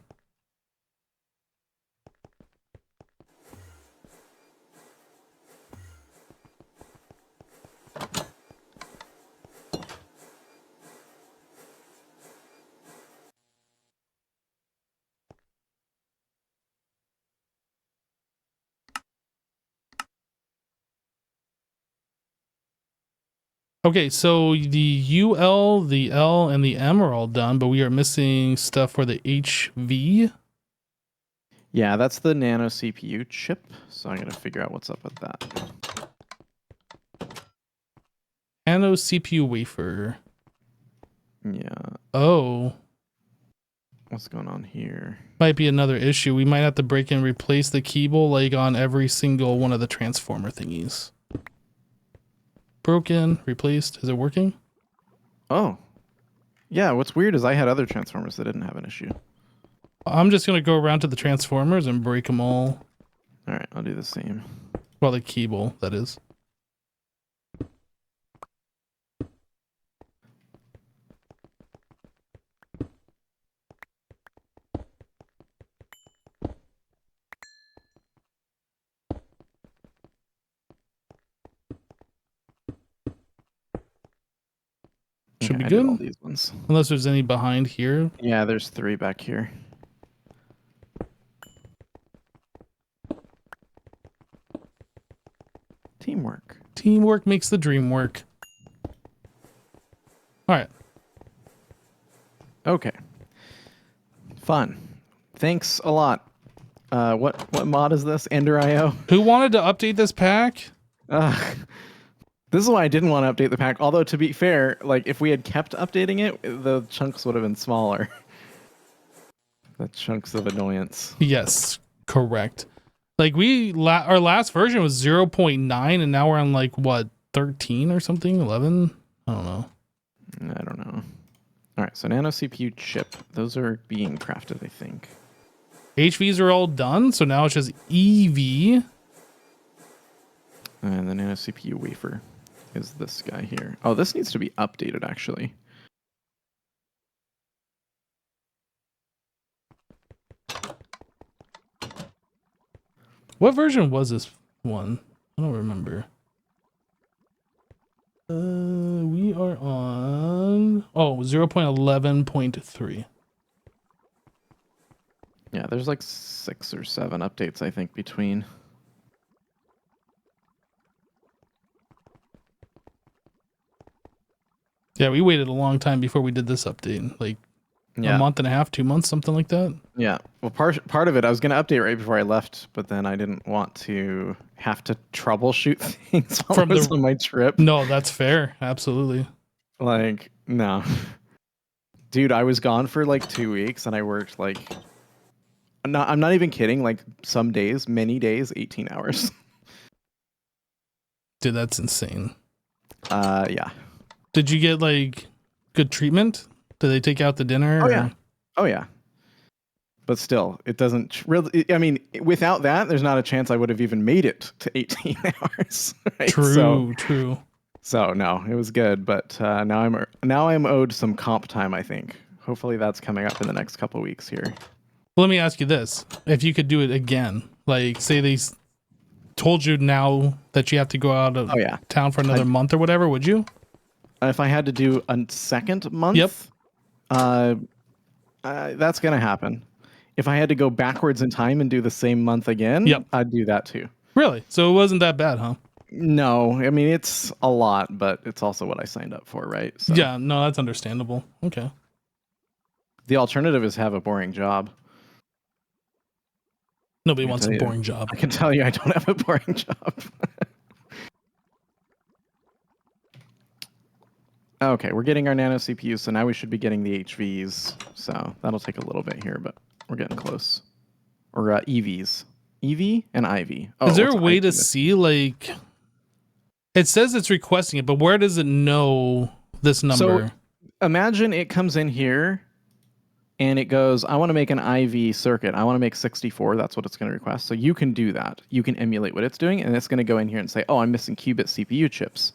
Okay, so the UL, the L, and the M are all done, but we are missing stuff for the HV. Yeah, that's the nano CPU chip. So I gotta figure out what's up with that. Nano CPU wafer. Yeah. Oh. What's going on here? Might be another issue. We might have to break and replace the cable like on every single one of the transformer thingies. Broken, replaced. Is it working? Oh. Yeah, what's weird is I had other transformers that didn't have an issue. I'm just gonna go around to the transformers and break them all. All right, I'll do the same. Well, the cable, that is. Should Okay, be I did all good. these ones. Unless there's any behind here. Yeah, there's 3 back here. Teamwork. Teamwork makes the dream work. All right. Okay. Fun. Thanks a lot. What mod is this? Ender.io? Who wanted to update this pack? This is why I didn't want to update the pack. Although, to be fair, like, if we had kept updating it, the chunks would have been smaller. The chunks of annoyance. Yes, correct. Like our last version was 0.9 and now we're on like what, 13 or something, 11? I don't know. I don't know. All right, so nano CPU chip. Those are being crafted, I think. HVs are all done, so now it's just EV. And the nano CPU wafer is this guy here. Oh, this needs to be updated, actually. What version was this one? I don't remember. We are on 0.11.3. Yeah, there's like 6 or 7 updates, I think, between. Yeah, we waited a long time before we did this update. Like Yeah. a month and a half, 2 months, something like that. Yeah. Well, part of it, I was going to update right before I left, but then I didn't want to have to troubleshoot things while I was on my trip. No, that's fair. Absolutely. Like, no. Dude, I was gone for like 2 weeks and I worked like, I'm not even kidding, like some days, many days, 18 hours. Dude, that's insane. Yeah. Did you get like good treatment? Did they take out the dinner? Oh, yeah. Oh, yeah. But still, it doesn't really, I mean, without that, there's not a chance I would have even made it to 18 hours. Right? True. So no, it was good, but now I'm owed some comp time, I think. Hopefully that's coming up in the next couple weeks here. Let me ask you this. If you could do it again, like say they told you now that you have to go out of town for another month or whatever, would you? If I had to do a second month, yep. That's going to happen. If I had to go backwards in time and do the same month again, yep. I'd do that too. Really? So it wasn't that bad, huh? No, I mean, it's a lot, but it's also what I signed up for, right? So yeah, no, that's understandable. Okay. The alternative is have a boring job. Nobody wants a boring job. I can tell you I don't have a boring job. Okay, we're getting our nano CPUs, so now we should be getting the HVs. So that'll take a little bit here, but we're getting close. Or EVs. EV and IV. Oh, is there a way to see, like, it says it's requesting it, but where does it know this number? So imagine it comes in here and it goes, I want to make an IV circuit. I want to make 64. That's what it's going to request. So you can do that. You can emulate what it's doing, and it's going to go in here and say, oh, I'm missing qubit CPU chips.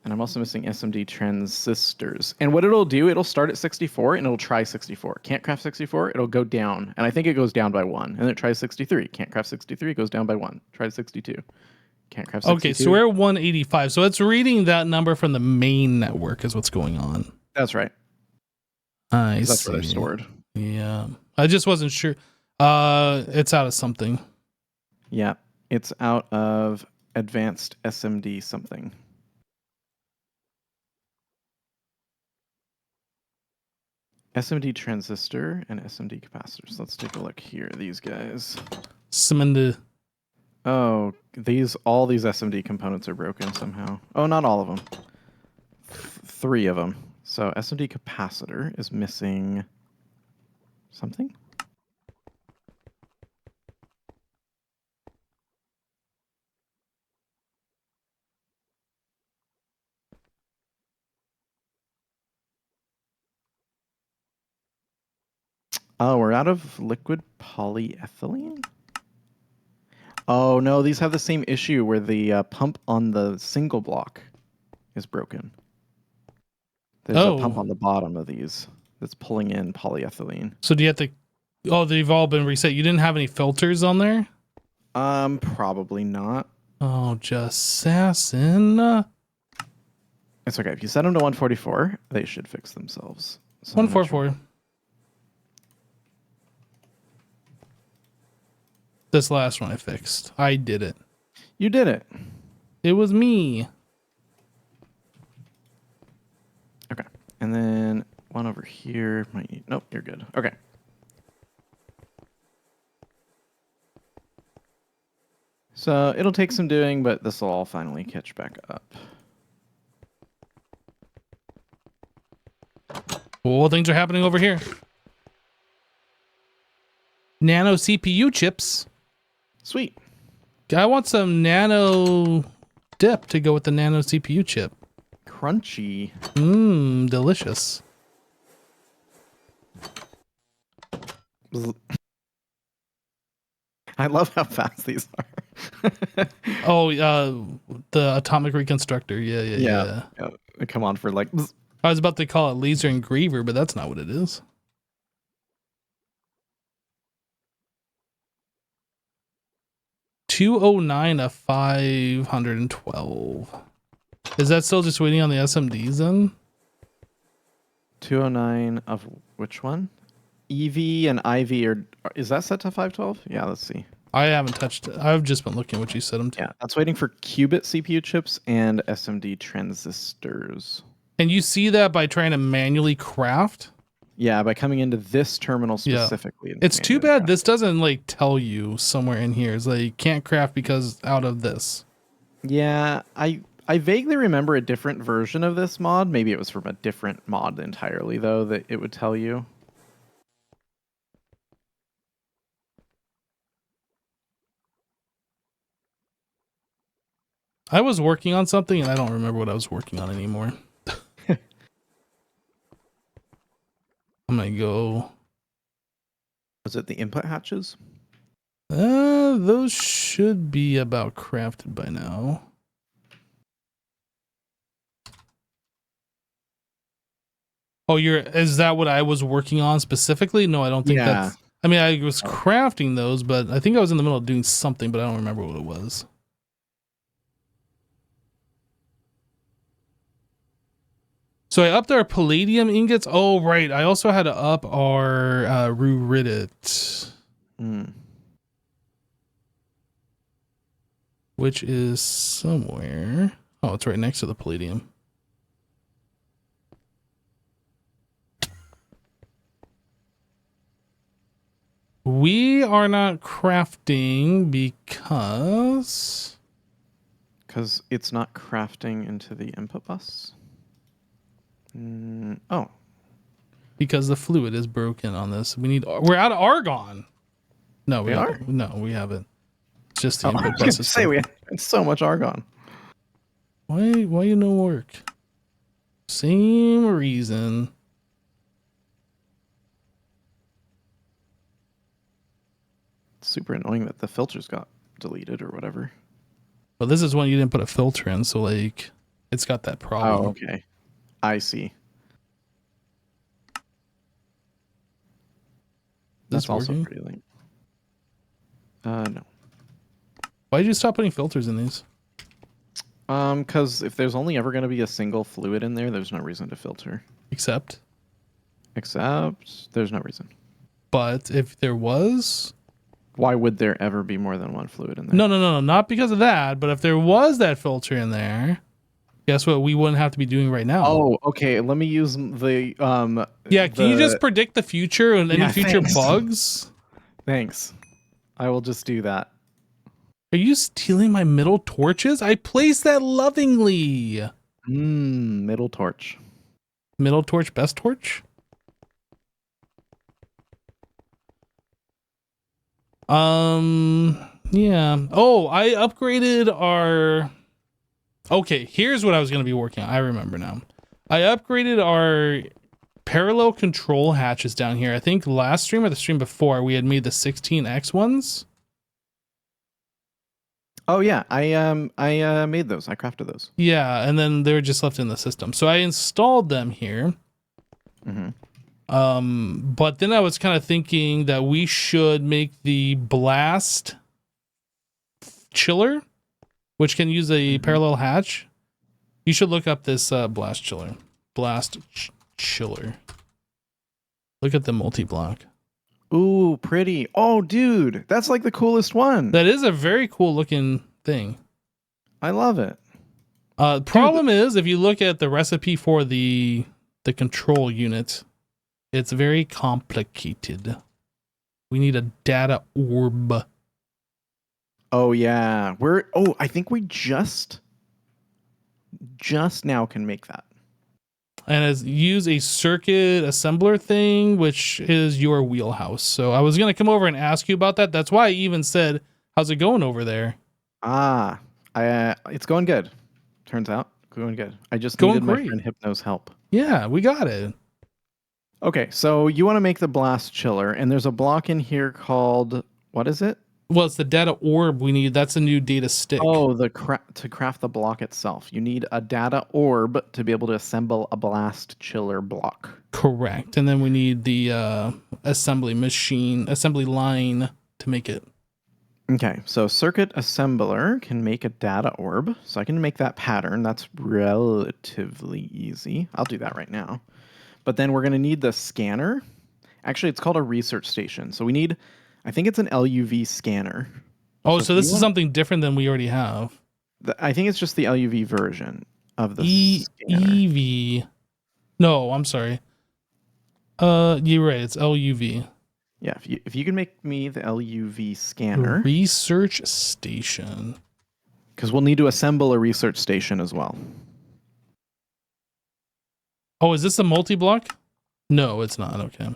And I'm also missing SMD transistors. And what it'll do, it'll start at 64 and it'll try 64. Can't craft 64, it'll go down. And I think it goes down by 1. And then it tries 63. Can't craft 63, it goes down by 1. Tries 62. Can't craft 62. Okay, so we're at 185. So it's reading that number from the main network is what's going on. That's right. That's where they're stored. Yeah. I just wasn't sure. It's out of something. Yeah. It's out of advanced SMD something. SMD transistor and SMD capacitors. Let's take a look here. These guys. Oh, all these SMD components are broken somehow. Oh, not all of them. 3 of them. So SMD capacitor is missing something. Oh, we're out of liquid polyethylene? Oh, no, these have the same issue where the pump on the single block is broken. There's a pump Oh, on the bottom of these that's pulling in polyethylene. so do you have to? Oh, they've all been reset. You didn't have any filters on there? Probably not. Oh, just assassin. It's okay. If you set them to 144, they should fix themselves. So I'm not sure. 144. This last one I fixed. I did it. You did it. It was me. Okay. And then one over here might need... Nope, you're good. Okay. So it'll take some doing, but this will all finally catch back up. Cool things are happening over here. Nano CPU chips. Sweet. I want some nano dip to go with the nano CPU chip. Crunchy. Mmm, delicious. I love how fast these are. Oh, the atomic reconstructor. Yeah. They come on for like... I was about to call it laser engraver, but that's not what it is. $209 of 512. Is that still just waiting on the SMDs then? 209 of which one? EV and IV are... Is that set to 512? Yeah, let's see. I haven't touched it. I've just been looking what you set them to. Yeah, that's waiting for qubit CPU chips and SMD transistors. And you see that by trying to manually craft? Yeah, by coming into this terminal specifically. Yeah. It's too bad this doesn't like tell you somewhere in here. It's like can't craft because out of this. Yeah, I vaguely remember a different version of this mod. Maybe it was from a different mod entirely, though, that it would tell you. I was working on something and I don't remember what I was working on anymore. I'm gonna go. Was it the input hatches? Those should be about crafted by now. Oh, is that what I was working on specifically? No, I don't think that's... I mean, I was crafting those, but I think I was in the middle of doing something, but I don't remember what it was. So I upped our palladium ingots. Oh, right. I also had to up our ruridit. Which is somewhere. Oh, it's right next to the palladium. We are not crafting because it's not crafting into the input bus. Oh, because the fluid is broken on this. We're out of argon. No, we are. No, we haven't. It's just the input bus. Say we have so much argon. Why you no work? Same reason. It's super annoying that the filters got deleted or whatever. But this is one you didn't put a filter in, so like it's got that problem. Oh, okay. I see. That's also pretty late. No. Why did you stop putting filters in these? Because if there's only ever going to be a single fluid in there, there's no reason to filter. Except there's no reason. But if there was... Why would there ever be more than one fluid in there? No. Not because of that, but if there was that filter in there, guess what we wouldn't have to be doing right now? Oh, okay. Let me use the... Yeah, can you just predict the future and any future bugs? Thanks. I will just do that. Are you stealing my middle torches? I placed that lovingly. Middle torch. Middle torch, best torch? Yeah. Oh, I upgraded our... Okay, here's what I was going to be working on. I remember now. I upgraded our parallel control hatches down here. I think last stream or the stream before we had made the 16x ones. Oh yeah, I made those. I crafted those. Yeah, and then they were just left in the system. So I installed them here. Mm-hmm. But then I was kind of thinking that we should make the blast chiller, which can use a parallel hatch. You should look up this blast chiller. Chiller. Look at the multi-block. Ooh, pretty. Oh, dude, that's like the coolest one. That is a very cool looking thing. I love it. Problem is, if you look at the recipe for the control unit, it's very complicated. We need a data orb. Oh yeah, I think we just now can make that. And use a circuit assembler thing, which is your wheelhouse. So I was gonna come over and ask you about that. That's why I even said, "How's it going over there?" It's going good. Turns out, going good. I just Going needed great. my friend Hypno's help. Yeah, we got it. Okay, so you want to make the blast chiller, and there's a block in here called, what is it? Well, it's the data orb we need. That's a new data stick. Oh, to craft the block itself. You need a data orb to be able to assemble a blast chiller block. Correct. And then we need the assembly line to make it. Okay, so circuit assembler can make a data orb. So I can make that pattern. That's relatively easy. I'll do that right now. But then we're going to need the scanner. Actually, it's called a research station. So we need, I think it's an LUV scanner. Oh, so this is something different than we already have. I think it's just the LUV version of the scanner. EV. No, I'm sorry. You're right. It's LUV. Yeah, if you can make me the LUV scanner. Research station. Because we'll need to assemble a research station as well. Oh, is this a multi-block? No, it's not. Okay.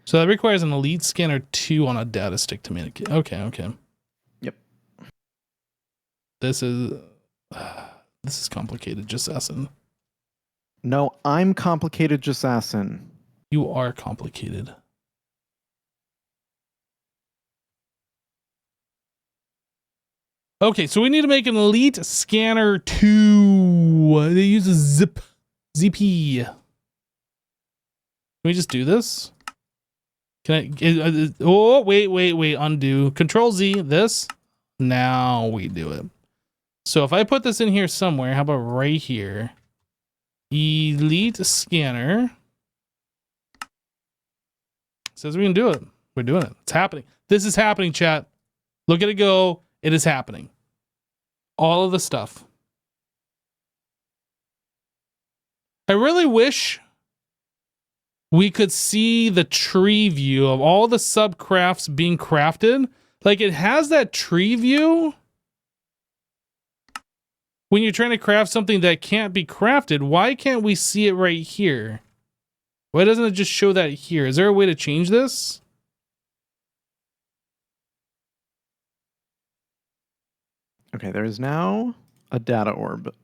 So that requires an Elite Scanner 2 on a data stick to make it. Okay. Yep. This is complicated, Jasassin. No, I'm complicated, Jasassin. You are complicated. Okay, so we need to make an Elite Scanner 2. They use a ZP. Can we just do this? Can I? Oh, wait. Undo. Control Z. This. Now we do it. So if I put this in here somewhere, how about right here? Elite Scanner. Says we can do it. We're doing it. It's happening. This is happening, chat. Look at it go. It is happening. All of the stuff. I really wish we could see the tree view of all the subcrafts being crafted. Like, it has that tree view when you're trying to craft something that can't be crafted. Why can't we see it right here? Why doesn't it just show that here? Is there a way to change this? Okay, there is now a data orb.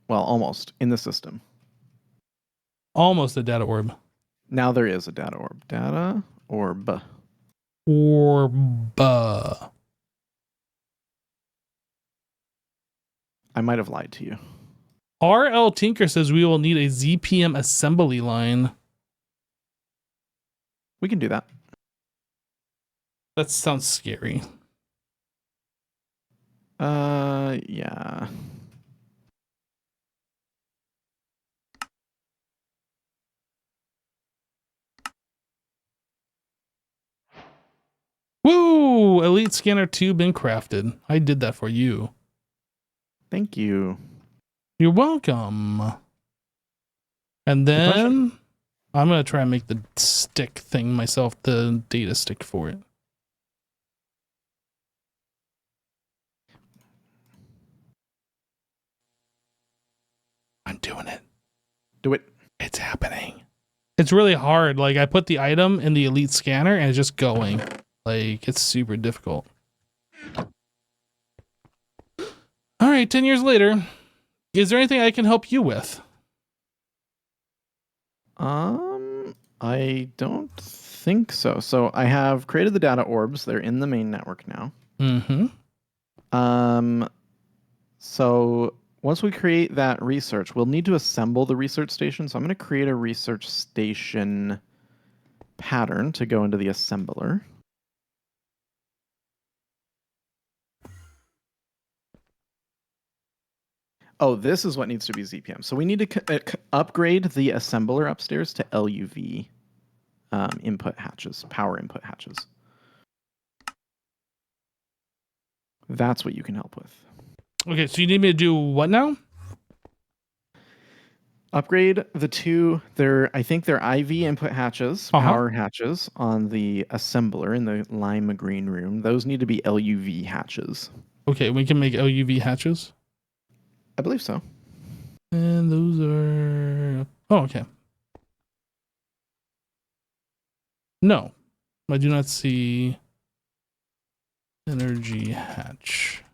Well, almost in the system. Almost a data orb. Now there is a data orb. Data orb. Orb. I might have lied to you. RL Tinker says we will need a ZPM assembly line. We can do that. That sounds scary. Yeah. Woo! Elite Scanner 2 been crafted. I did that for you. Thank you. You're welcome. And then I'm going to try and make the stick thing myself, the data stick for it. I'm doing it. Do it. It's happening. It's really hard. Like, I put the item in the Elite Scanner and it's just going. Like, it's super difficult. All right, 10 years later. Is there anything I can help you with? I don't think so. So I have created the data orbs. They're in the main network now. Mm-hmm. So once we create that research, we'll need to assemble the research station. So I'm going to create a research station pattern to go into the assembler. Oh, this is what needs to be ZPM. So we need to upgrade the assembler upstairs to LUV input hatches, power input hatches. That's what you can help with. Okay, so you need me to do what now? Upgrade the two, I think they're IV input hatches, power hatches on the assembler in the lime green room. Those need to be LUV hatches. Okay, we can make LUV hatches. I believe so. And those are... Oh, okay. No, I do not see energy hatch.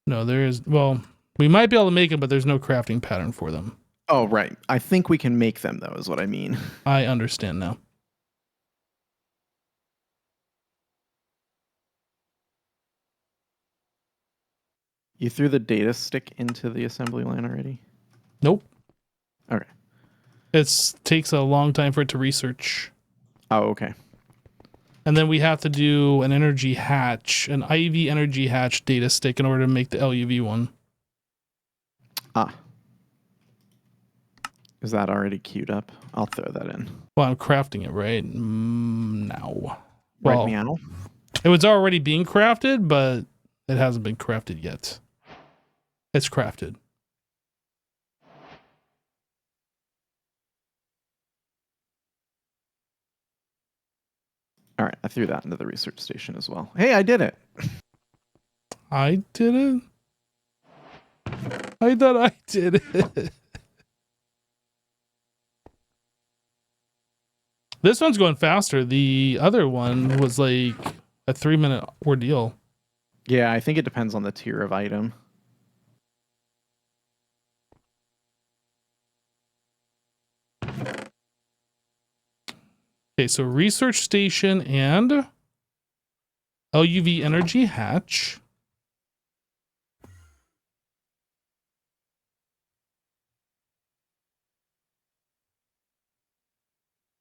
No, there is... Well, we might be able to make it, but there's no crafting pattern for them. Oh, right. I think we can make them, though, is what I mean. I understand now. You threw the data stick into the assembly line already? Nope. Okay. It takes a long time for it to research. Oh, okay. And then we have to do an energy hatch, an IV energy hatch data stick in order to make the LUV one. Ah. Is that already queued up? I'll throw that in. Well, I'm crafting it right now. Right, Well, meow. it was already being crafted, but it hasn't been crafted yet. It's crafted. All right, I threw that into the research station as well. Hey, I did it. I did it? I thought I did it. This one's going faster. The other one was like a 3-minute ordeal. Yeah, I think it depends on the tier of item. Okay, so research station and LUV energy hatch.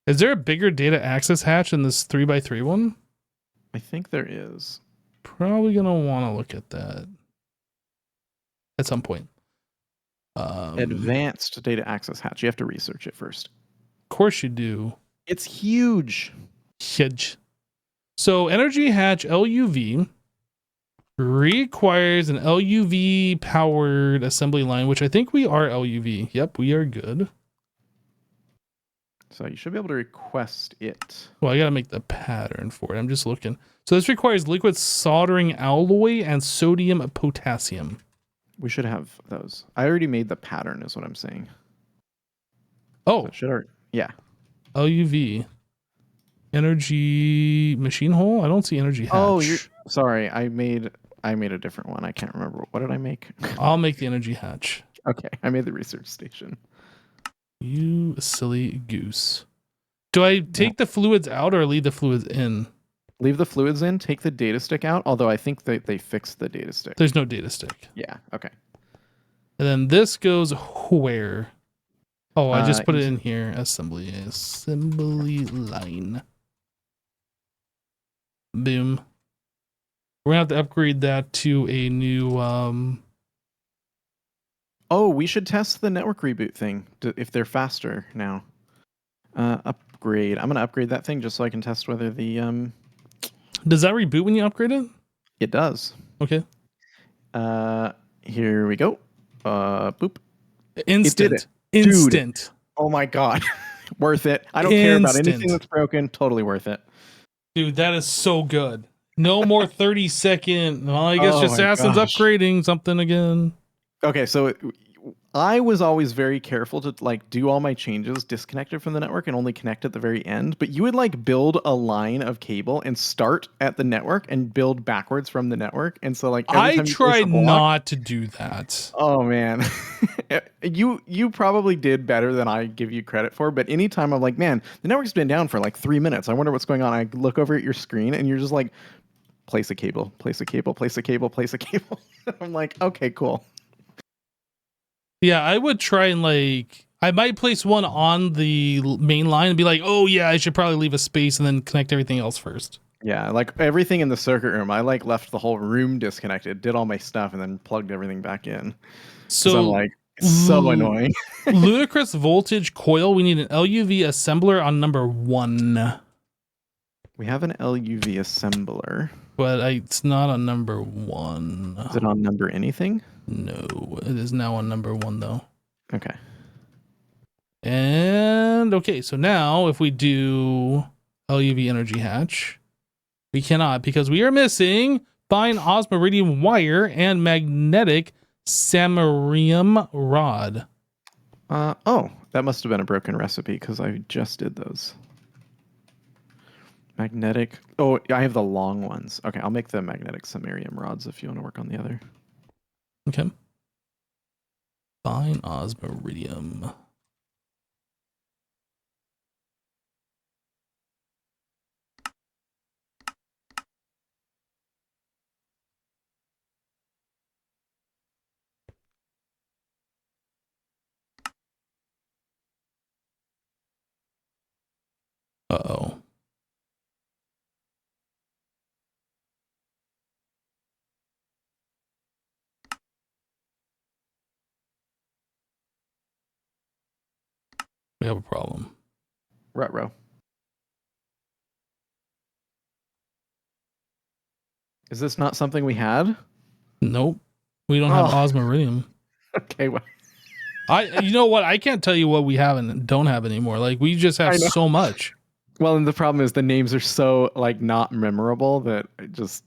Is there a bigger data access hatch in this 3x3 one? I think there is. Probably gonna want to look at that at some point. Advanced data access hatch. You have to research it first. Of course you do. It's huge. Huge. So energy hatch LUV requires an LUV powered assembly line, which I think we are LUV. Yep, we are good. So you should be able to request it. Well, I gotta make the pattern for it. I'm just looking. So this requires liquid soldering alloy and sodium potassium. We should have those. I already made the pattern, is what I'm saying. Oh, So should yeah. LUV energy machine hole. I don't see energy hatch. Oh, sorry. I made a different one. I can't remember. What did I make? I'll make the energy hatch. Okay, I made the research station. You silly goose. Do I take the fluids out or leave the fluids in? Leave the fluids in, take the data stick out, although I think they fixed the data stick. There's no data stick. Yeah, okay. And then this goes where? Oh, I just put it in into- here. Assembly line. Boom. We're gonna have to upgrade that to a new Oh, we should test the network reboot thing if they're faster now. Upgrade. I'm gonna upgrade that thing just so I can test whether the Does that reboot when you upgrade it? it does. Okay. Here we go. Boop. Instant. It did it. Instant. Dude. Oh my god. Worth it. I don't care about anything Instant. that's broken. Totally worth it. Dude, that is so good. No more 30-second. Well, I guess Oh just my Assassin's gosh. upgrading something again. Okay, so I was always very careful to like do all my changes disconnected from the network and only connect at the very end. But you would like build a line of cable and start at the network and build backwards from the network. And so like every I time you place a tried block, not to do that. oh man, you probably did better than I give you credit for. But anytime I'm like, man, the network's been down for like 3 minutes. I wonder what's going on. I look over at your screen and you're just like, place a cable, place a cable, place a cable, place a cable. I'm like, okay, cool. Yeah, I would try and like, I might place one on the main line and be like, oh yeah, I should probably leave a space and then connect everything else first. Yeah, like everything in the circuit room, I like left the whole room disconnected, did all my stuff, and then plugged everything back in. Because I'm So like, it's so annoying. ludicrous voltage coil. We need an LUV assembler on number 1. We have an LUV assembler. But it's not on number 1. Is it on number anything? No, it is now on number 1 though. Okay. And okay, so now if we do LUV energy hatch, we cannot because we are missing fine osmiridium wire and magnetic samarium rod. Oh, that must have been a broken recipe because I just did those. Magnetic. Oh, I have the long ones. Okay, I'll make the magnetic samarium rods if you want to work on the other. Okay. Fine osmiridium. Uh-oh. We have a problem. Ruh-roh. Is this not something we had? Nope. We don't have osmiridium. Okay, well. You know what? I can't tell you what we have and don't have anymore. Like we just have so much. Well, and the problem is the names are so like not memorable that it just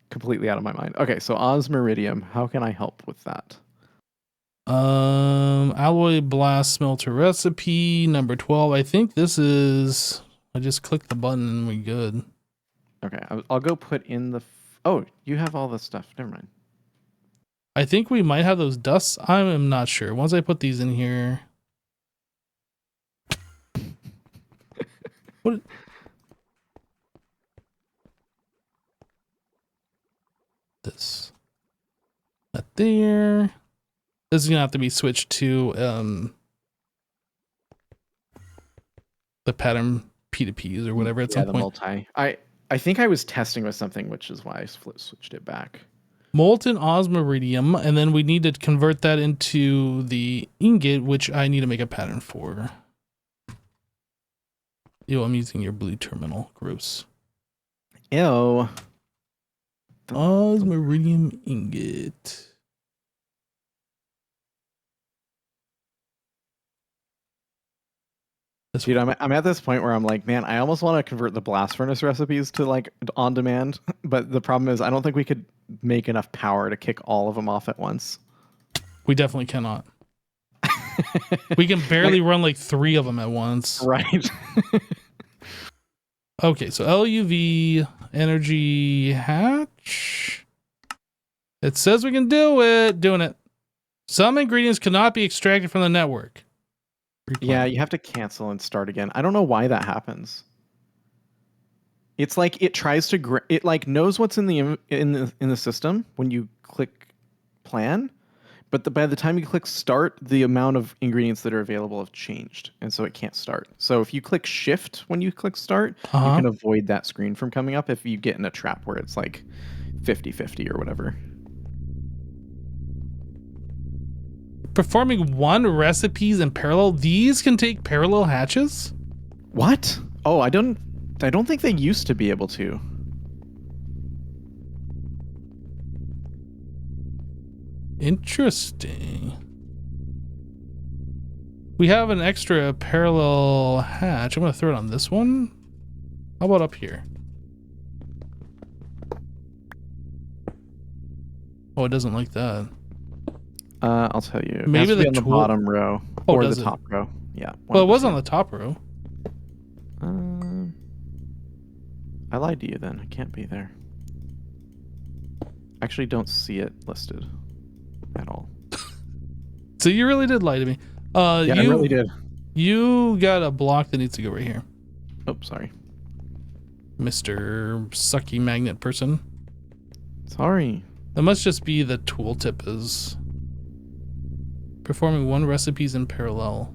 completely out of my mind. Okay, so osmiridium, how can I help with that? Alloy blast smelter recipe number 12. I think this is, I just click the button and we good. Okay, I'll go put in the oh, you have all this stuff. Never mind. I think we might have those dusts. I am not sure. Once I put these in here. What? This. Not there. This is gonna have to be switched to the pattern P2Ps or whatever at some the point. multi. I think I was testing with something, which is why I switched it back. Molten osmiridium, and then we need to convert that into the ingot, which I need to make a pattern for. Ew, I'm using your blue terminal. Gross. Ew. Osmiridium ingot. Dude, I'm at this point where I'm like, man, I almost want to convert the blast furnace recipes to like on demand, but the problem is I don't think we could make enough power to kick all of them off at once. We definitely cannot. We can barely run like 3 of them at once. Right. Okay, so LUV energy hatch. It says we can do it. Doing it. Some ingredients cannot be extracted from the network. Yeah, you have to cancel and start again. I don't know why that happens. It's like it tries to it like knows what's in the system when you click plan, but by the time you click start, the amount of ingredients that are available have changed, and so it can't start. So if you click shift when you click start, you can avoid that screen from coming up if you get in a trap where it's like 50-50 or whatever. Performing 1 recipes in parallel. These can take parallel hatches? What? Oh, I don't think they used to be able to. Interesting. We have an extra parallel hatch. I'm going to throw it on this one. How about up here? Oh, it doesn't like that. I'll tell you. It Maybe has to be the on the tool- bottom row Oh, or does the it? top row. Yeah. Well, it was on the top row. I lied to you then. It can't be there. Actually, don't see it listed at all. So you really did lie to me. Yeah, I really did. You got a block that needs to go right here, Oh, sorry. Mr. Sucky Magnet person. Sorry. That must just be the tooltip is performing one recipes in parallel.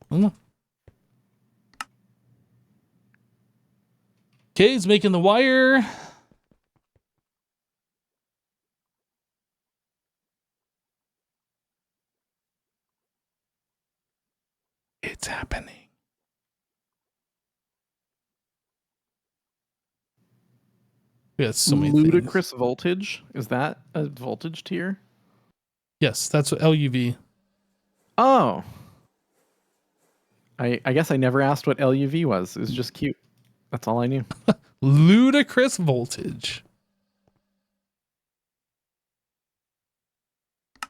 I don't know. Okay, he's making the wire. It's happening. We got so many Ludicrous things. voltage. Is that a voltage tier? Yes, that's what LUV. Oh. I guess I never asked what LUV was. It was just cute. That's all I knew. Ludicrous voltage.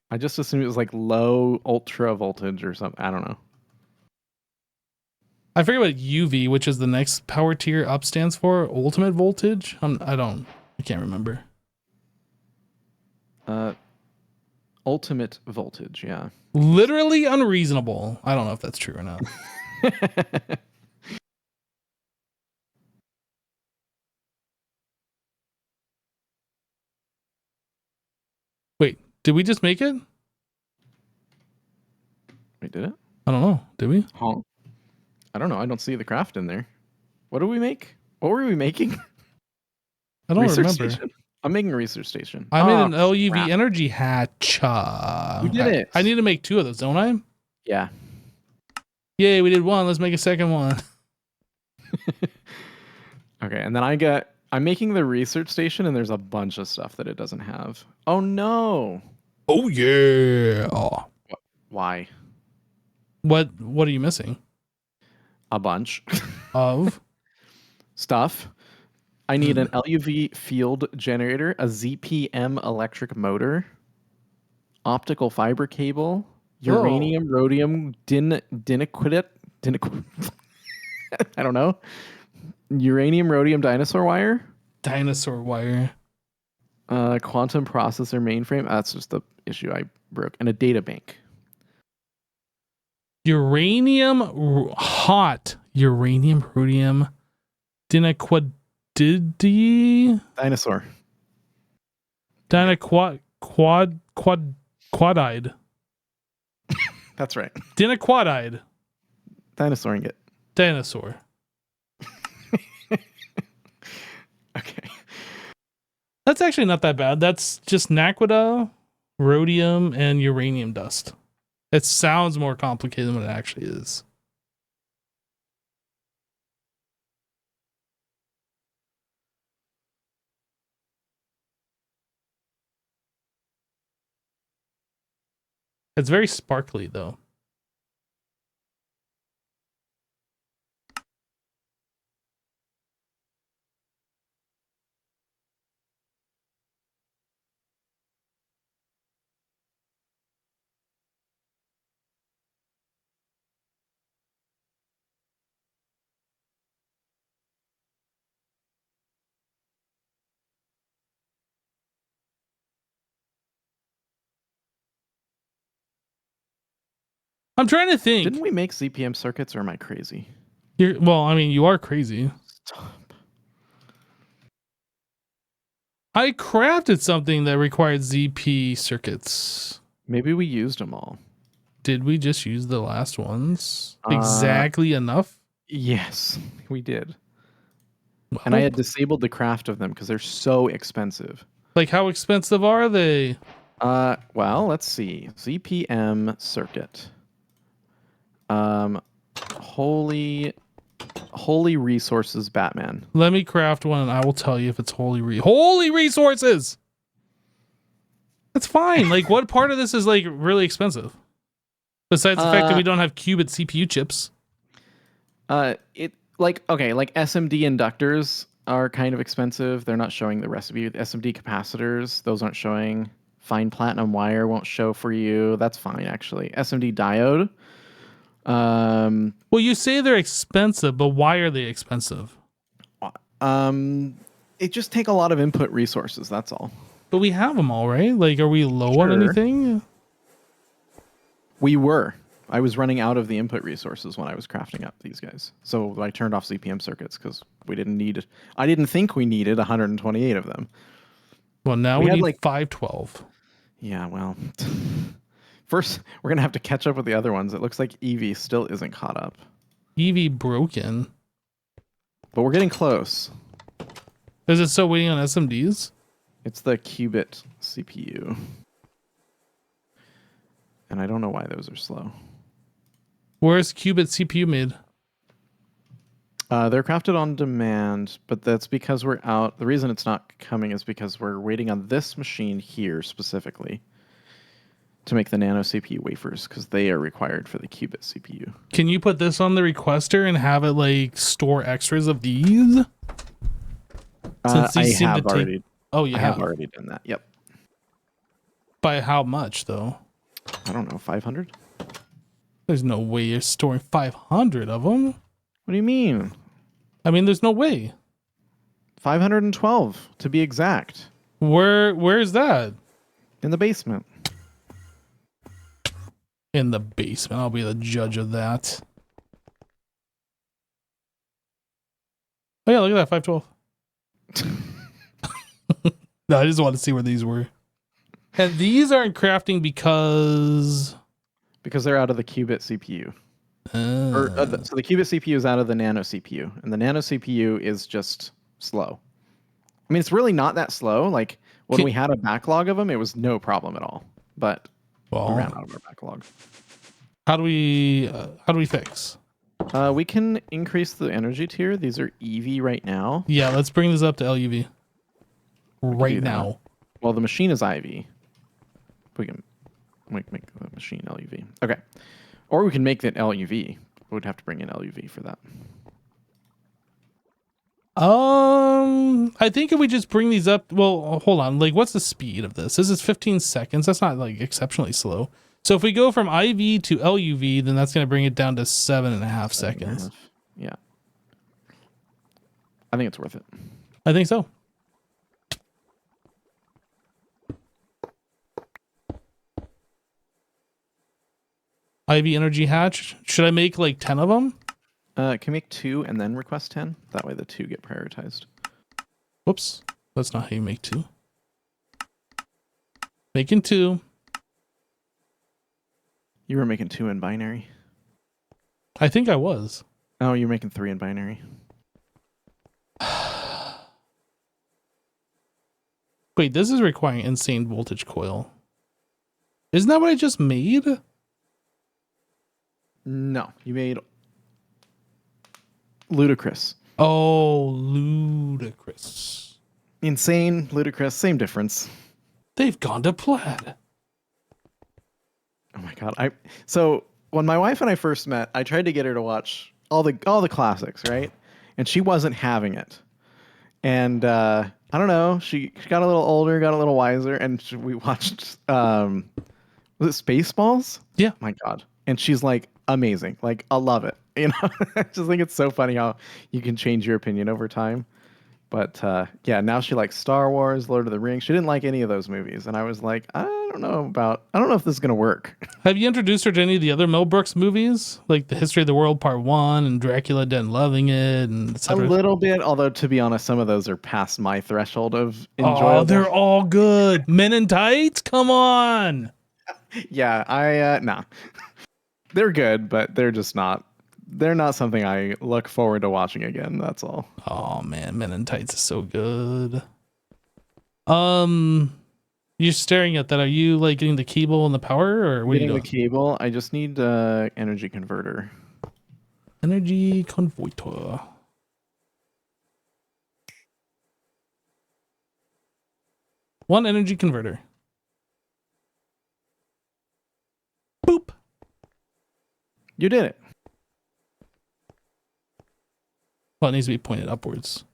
I just assumed it was like low ultra voltage or something. I don't know. I forget what UV, which is the next power tier up, stands for. Ultimate voltage? I can't remember. Ultimate voltage, yeah. Literally unreasonable. I don't know if that's true or not. Wait, did we just make it? Wait, did it? I don't know. Did we? Honk. I don't know. I don't see the craft in there. What did we make? What were we making? I don't Research remember. station? I'm making a research station. I made an Oh, LUV crap. energy hatch. We did it. I need to make 2 of those, don't I? Yeah. Yay, we did 1. Let's make a second one. Okay, and then I'm making the research station, and there's a bunch of stuff that it doesn't have. Oh no! Oh yeah. Oh. Why? What are you missing? A bunch Of stuff. I need an LUV field generator, a ZPM electric motor, optical fiber cable, uranium, rhodium, diniquidate, I don't know. Uranium, rhodium, dinosaur wire, dinosaur wire. quantum processor mainframe. That's just the issue I broke, and a data bank. Uranium rhodium dinaquadidi Dinosaur. quadide. That's right. Dinaquadide. Dinosaur ingot. Dinosaur. Okay. That's actually not that bad. That's just naquita, rhodium, and uranium dust. It sounds more complicated than what it actually is. It's very sparkly though. I'm trying to think. Didn't we make ZPM circuits, or am I crazy? Well, I mean, you are crazy. Stop. I crafted something that required ZP circuits. Maybe we used them all. Did we just use the last ones? Exactly enough? Yes, we did. Well, And I had disabled the craft of them because they're so expensive. like, how expensive are they? Well, let's see. ZPM circuit. Holy resources, Batman. Let me craft one and I will tell you if it's holy resources. That's fine. Like, what part of this is like really expensive? Besides the fact that we don't have qubit CPU chips. It like SMD inductors are kind of expensive. They're not showing the recipe. The SMD capacitors, those aren't showing. Fine platinum wire won't show for you. That's fine, actually. SMD diode. Well, you say they're expensive, but why are they expensive? It just take a lot of input resources. That's all. But we have them all, right? Like, are we low on Sure. anything? We were. I was running out of the input resources when I was crafting up these guys. So I turned off CPM circuits because we didn't need. I didn't think we needed 128 of them. Well, now We we had, need like- 512. Yeah, well. First, we're going to have to catch up with the other ones. It looks like Eevee still isn't caught up. Eevee broken. But we're getting close. Is it still waiting on SMDs? It's the qubit CPU. And I don't know why those are slow. Where's Qubit CPU made? They're crafted on demand, but that's because we're out. The reason it's not coming is because we're waiting on this machine here specifically to make the nano CPU wafers because they are required for the qubit CPU. Can you put this on the requester and have it like store extras of these? Since I these seem to have take- already. Oh, yeah. I have already done that. Yep. By how much, though? I don't know. 500. There's no way you're storing 500 of them. What do you mean? I mean, there's no way. 512 to be exact. Where's that? In the basement. In the basement. I'll be the judge of that. Oh yeah, look at that, 512. No, I just want to see where these were. And these aren't crafting because They're out of the qubit CPU. So the qubit CPU is out of the nano CPU, and the nano CPU is just slow. I mean, it's really not that slow. Like when we had a backlog of them, it was no problem at all. But we ran out of our backlog. How do we fix? We can increase the energy tier. These are EV right now. Yeah, let's bring this up to LUV right do that. now. Well, the machine is IV. We can make the machine LUV. Okay. Or we can make that LUV. We'd have to bring in LUV for that. I think if we just bring these up, well, hold on. Like, what's the speed of this? This is 15 seconds. That's not like exceptionally slow. So if we go from IV to LUV, then that's going to bring it down to 7.5 seconds. Yeah. I think it's worth it. I think so. IV energy hatch. Should I make like 10 of them? Can you make 2 and then request 10? That way the 2 get prioritized. Whoops. That's not how you make 2. Making 2. You were making 2 in binary. I think I was. Oh, you're making 3 in binary. Wait, this is requiring insane voltage coil. Isn't that what I just made? No, you made ludicrous. Oh, ludicrous. Insane, ludicrous, same difference. They've gone to plaid. Oh my god. So when my wife and I first met, I tried to get her to watch all the classics, right? And she wasn't having it. And I don't know, she got a little older, got a little wiser, and we watched was it Spaceballs? Yeah. My god. And she's like, amazing. Like, I love it. You know, I just think it's so funny how you can change your opinion over time. But yeah, now she likes Star Wars, Lord of the Rings. She didn't like any of those movies. And I was like, I don't know if this is going to work. Have you introduced her to any of the other Mel Brooks movies? Like The History of the World Part 1 and Dracula Dead and Loving It and et A cetera? little bit, although to be honest, some of those are past my threshold of enjoyable. Oh, they're all good. Men in Tights? Come on. Yeah, nah. They're good, but they're not something I look forward to watching again. That's all. Oh man, Men in Tights is so good. You're staring at that. Are you like getting the cable and the power, or what are you Getting doing? the cable. I just need energy converter. Energy converter. One energy converter. Boop. You did it. Well, it needs to be pointed upwards.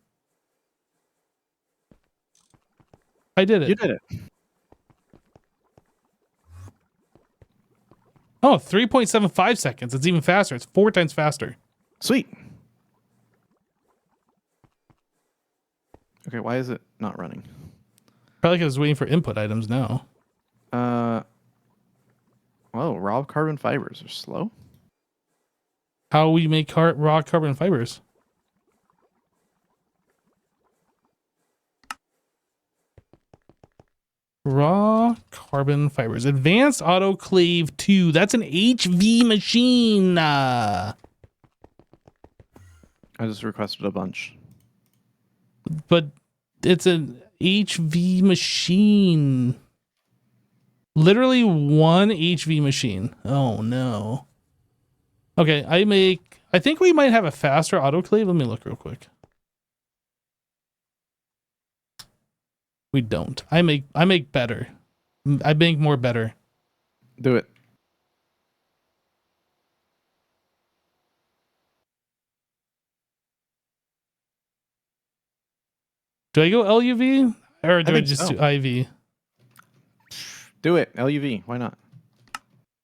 I did it. You did it. Oh, 3.75 seconds. It's even faster. It's 4 times faster. Sweet. Okay, why is it not running? Probably because it's waiting for input items now. Oh, raw carbon fibers are slow. How we make raw carbon fibers? Raw carbon fibers. Advanced autoclave 2. That's an HV machine. I just requested a bunch. But it's an HV machine. Literally one HV machine. Oh no. Okay, I think we might have a faster autoclave. Let me look real quick. We don't. I make better. I make more better. Do it. Do I go LUV or do I think just so. do IV? Do it. LUV. Why not?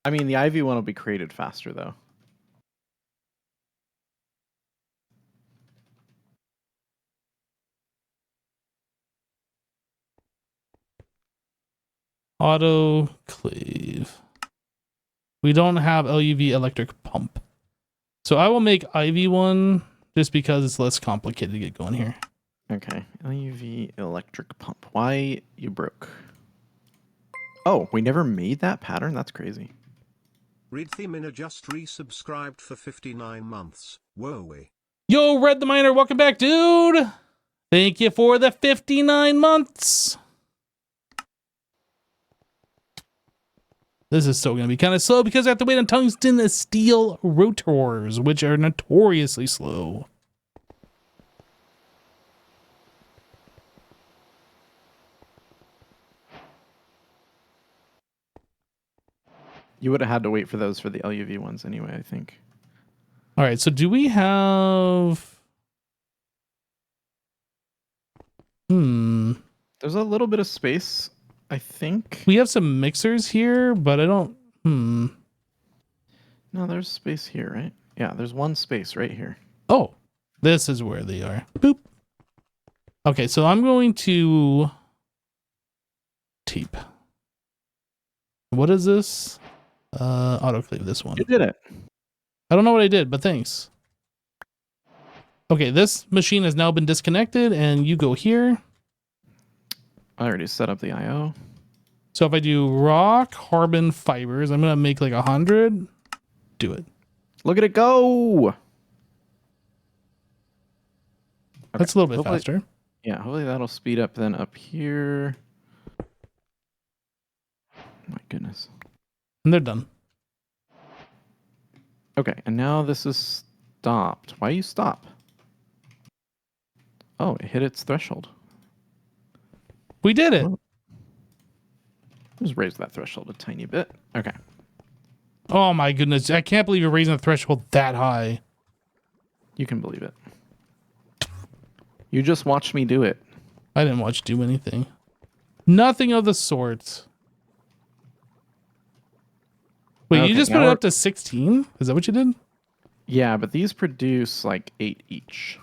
I mean, the IV one will be created faster, though. Autoclave. We don't have LUV electric pump. So I will make IV one just because it's less complicated to get going here. Okay. LUV electric pump. Why you broke? Oh, we never made that pattern? That's crazy. Read Themina just resubscribed for 59 months. Whoa. Yo, Red the Miner, welcome back, dude. Thank you for the 59 months. This is still going to be kind of slow because I have to wait on tungsten steel rotors, which are notoriously slow. You would have had to wait for those for the LUV ones anyway, I think. All right, so do we have... There's a little bit of space, I think. We have some mixers here, but I don't... No, there's space here, right? Yeah, there's one space right here. Oh, this is where they are. Boop. Okay, so I'm going to tape. What is this? Autoclave this one. You did it. I don't know what I did, but thanks. Okay, this machine has now been disconnected, and you go here. I already set up the IO. So if I do raw carbon fibers, I'm going to make like 100. Do it. Look at it go! That's a little bit Hopefully- faster. Yeah, hopefully that'll speed up then up here. My goodness. And they're done. Okay, and now this is stopped. Why you stop? Oh, it hit its threshold. We did it. Just raise that threshold a tiny bit. Okay. Oh my goodness. I can't believe you're raising the threshold that high. You can believe it. You just watched me do it. I didn't watch you do anything. Nothing of the sort. Wait, Okay, you just now put it we're- up to 16? Is that what you did? Yeah, but these produce like 8 each.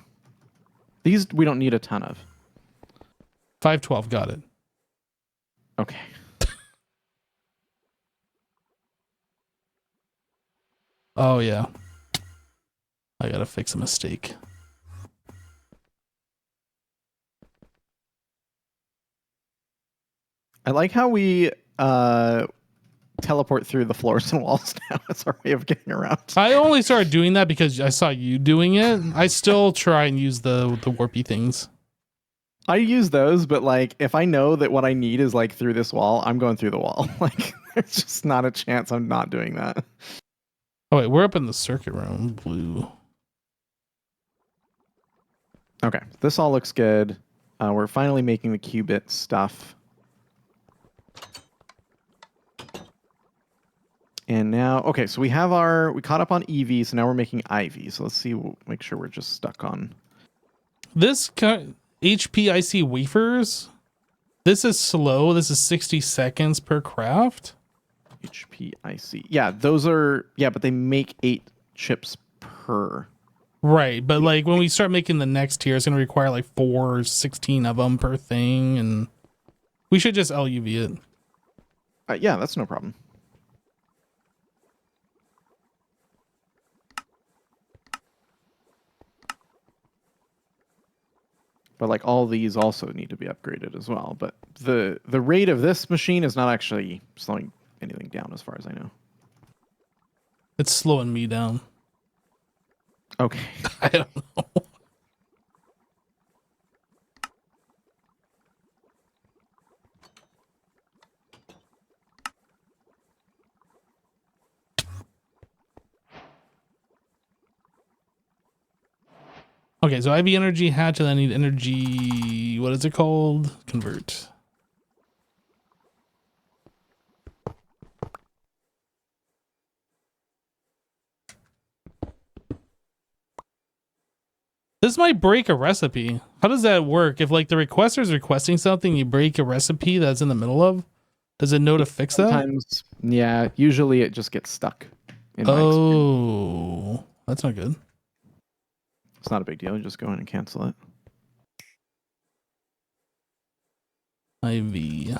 These we don't need a ton of. 512, got it. Okay. Oh yeah. I gotta fix a mistake. I like how we teleport through the floors and walls now. It's our way of getting around. I only started doing that because I saw you doing it. I still try and use the warpy things. I use those, but like if I know that what I need is like through this wall, I'm going through the wall. Like there's just not a chance I'm not doing that. Oh wait, we're up in the circuit room. Blue. Okay, this all looks good. We're finally making the qubit stuff. And now, okay, so we caught up on EV, so now we're making IV. So let's see, make sure we're just stuck on. This HPIC wafers This is slow. This is 60 seconds per craft. HPIC. Yeah, those are, yeah, but they make 8 chips per. Right, but like when we start making the next tier, it's going to require like 4 or 16 of them per thing, and we should just LUV it. Yeah, that's no problem. But like all these also need to be upgraded as well. But the rate of this machine is not actually slowing anything down as far as I know. It's slowing me down. Okay. I don't know. Okay, so IV energy hatch, and I need energy. What is it called? Convert. This might break a recipe. How does that work? If like the requester is requesting something, you break a recipe that's in the middle of, does it know to fix that? Sometimes, yeah, usually it just gets stuck. In my experience. Oh, that's not good. It's not a big deal. You just go in and cancel it. IV.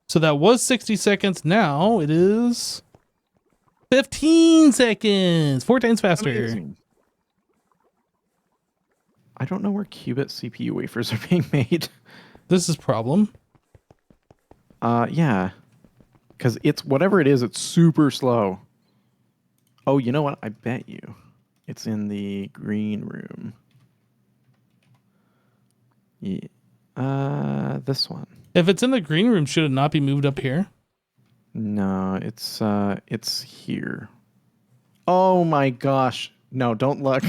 So that was 60 seconds. Now it is 15 seconds. 4 times faster. Amazing. I don't know where qubit CPU wafers are being made. This is problem. Yeah. Because it's whatever it is, it's super slow. Oh, you know what? I bet you it's in the green room. Yeah. This one. If it's in the green room, should it not be moved up here? No, it's here. Oh my gosh. No, don't look.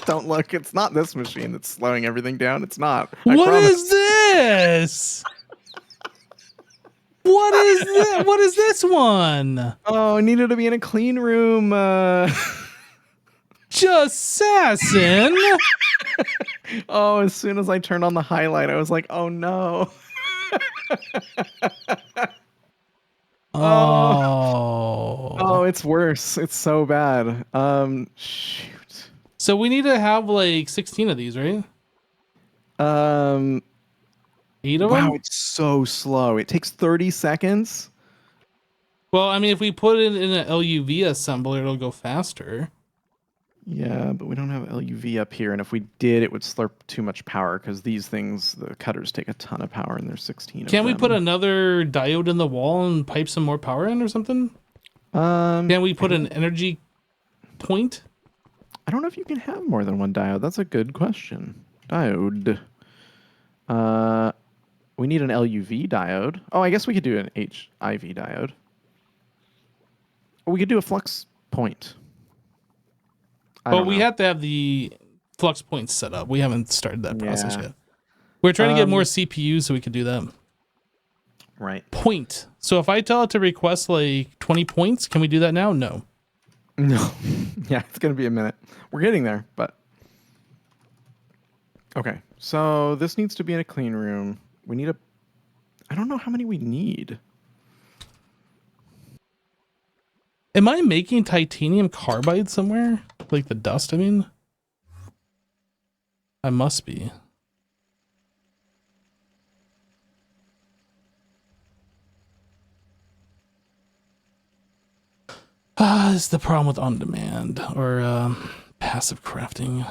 Don't look. It's not this machine that's slowing everything down. It's not. What is this? What is this? What is this one? Oh, it needed to be in a clean room. Just sassing. Oh, as soon as I turned on the highlight, I was like, oh no. Oh, it's worse. It's so bad. Shoot. So we need to have like 16 of these, right? 8 of Wow, them? it's so slow. It takes 30 seconds. Well, I mean, if we put it in an LUV assembler, it'll go faster. Yeah, but we don't have LUV up here, and if we did, it would slurp too much power because these things, the cutters, take a ton of power, and there's 16 of them. Can we put another diode in the wall and pipe some more power in or something? Can we put an energy point? I don't know if you can have more than one diode. That's a good question. Diode. We need an LUV diode. Oh, I guess we could do an HIV diode. Or we could do a flux point. But we have to have the flux points set up. We haven't started that process yet. We're trying to get more CPUs so we could do that. Right. Point. So if I tell it to request like 20 points, can we do that now? No. No. Yeah, it's going to be a minute. We're getting there, but... Okay, so this needs to be in a clean room. We need a... I don't know how many we need. Am I making titanium carbide somewhere? Like the dust, I mean? I must be. This is the problem with on-demand or passive crafting.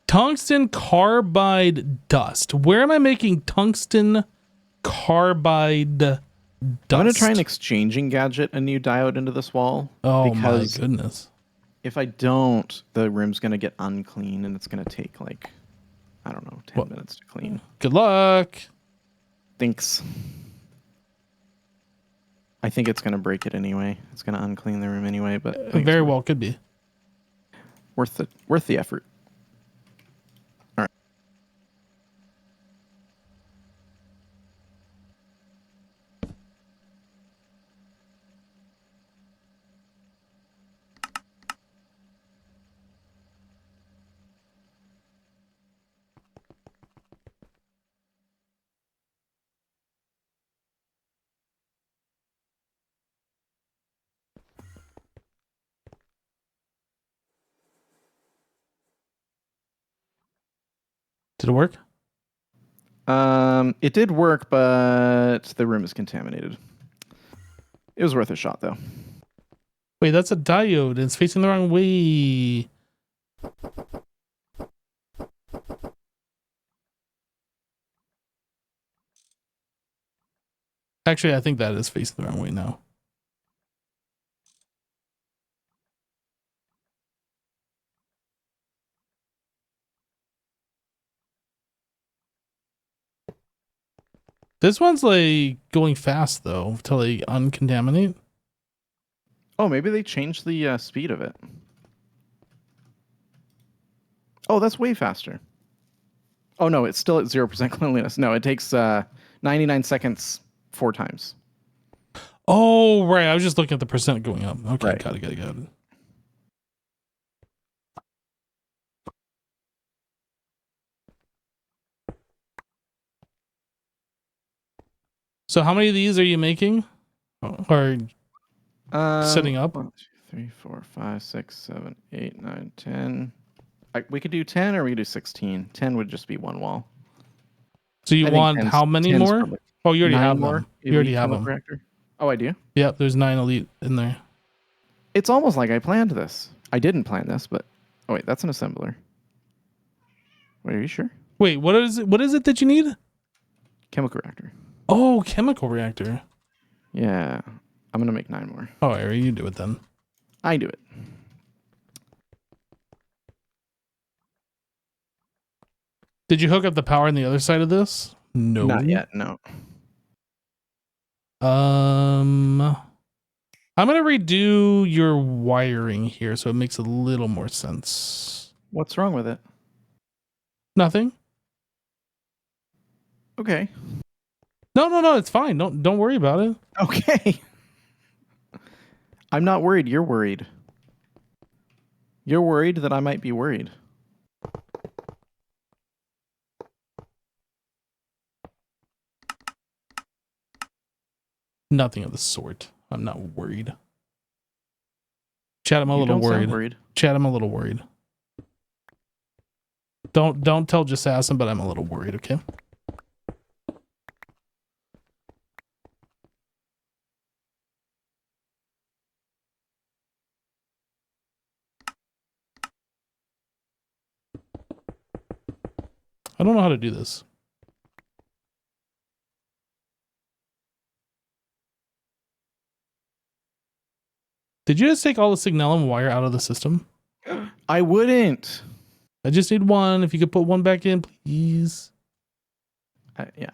Tungsten carbide dust. Where am I making tungsten carbide dust? I'm going to try an exchanging gadget a new diode into this wall. Oh because my goodness. If I don't, the room's gonna get unclean, and it's gonna take like, I don't know, 10 What? minutes to clean. Good luck. Thanks. I think it's gonna break it anyway. It's gonna unclean the room anyway, but I think Very it's well could be. worth the effort. All right. Did it work? It did work, but the room is contaminated. It was worth a shot, though. Wait, that's a diode. It's facing the wrong way. Actually, I think that is facing the wrong way now. This one's like going fast though to like uncontaminate. Oh, maybe they changed the speed of it. Oh, that's way faster. Oh no, it's still at 0% cleanliness. No, it takes 99 seconds 4 times. Oh, right. I was just looking at the percent going up. Okay, Right. got it. So how many of these are you making? Or setting up? 1, 2, 3, 4, 5, 6, 7, 8, 9, 10. We could do 10 or we could do 16. 10 would just be one wall. So you I think want how many more? probably Oh, you already 9 have more them. You already elite have chemical them. reactor. Oh, I do? Yep, there's 9 elite in there. It's almost like I planned this. I didn't plan this, but oh wait, that's an assembler. Wait, are you sure? Wait, what is it? What is it that you need? Chemical reactor. Oh, chemical reactor. Yeah. I'm going to make 9 more. Oh, Ari, you do it then. I do it. Did you hook up the power on the other side of this? No. Not yet, no. I'm gonna redo your wiring here so it makes a little more sense. What's wrong with it? Nothing. Okay. No, it's fine. Don't worry about it. Okay. I'm not worried. You're worried. You're worried that I might be worried. Nothing of the sort. I'm not worried. Chad, I'm a You little don't sound worried. worried. Chad, I'm a little worried. Don't tell Jassassin, but I'm a little worried, okay? I don't know how to do this. Did you just take all the signalum wire out of the system? I wouldn't. I just need one. If you could put one back in, please. Yeah.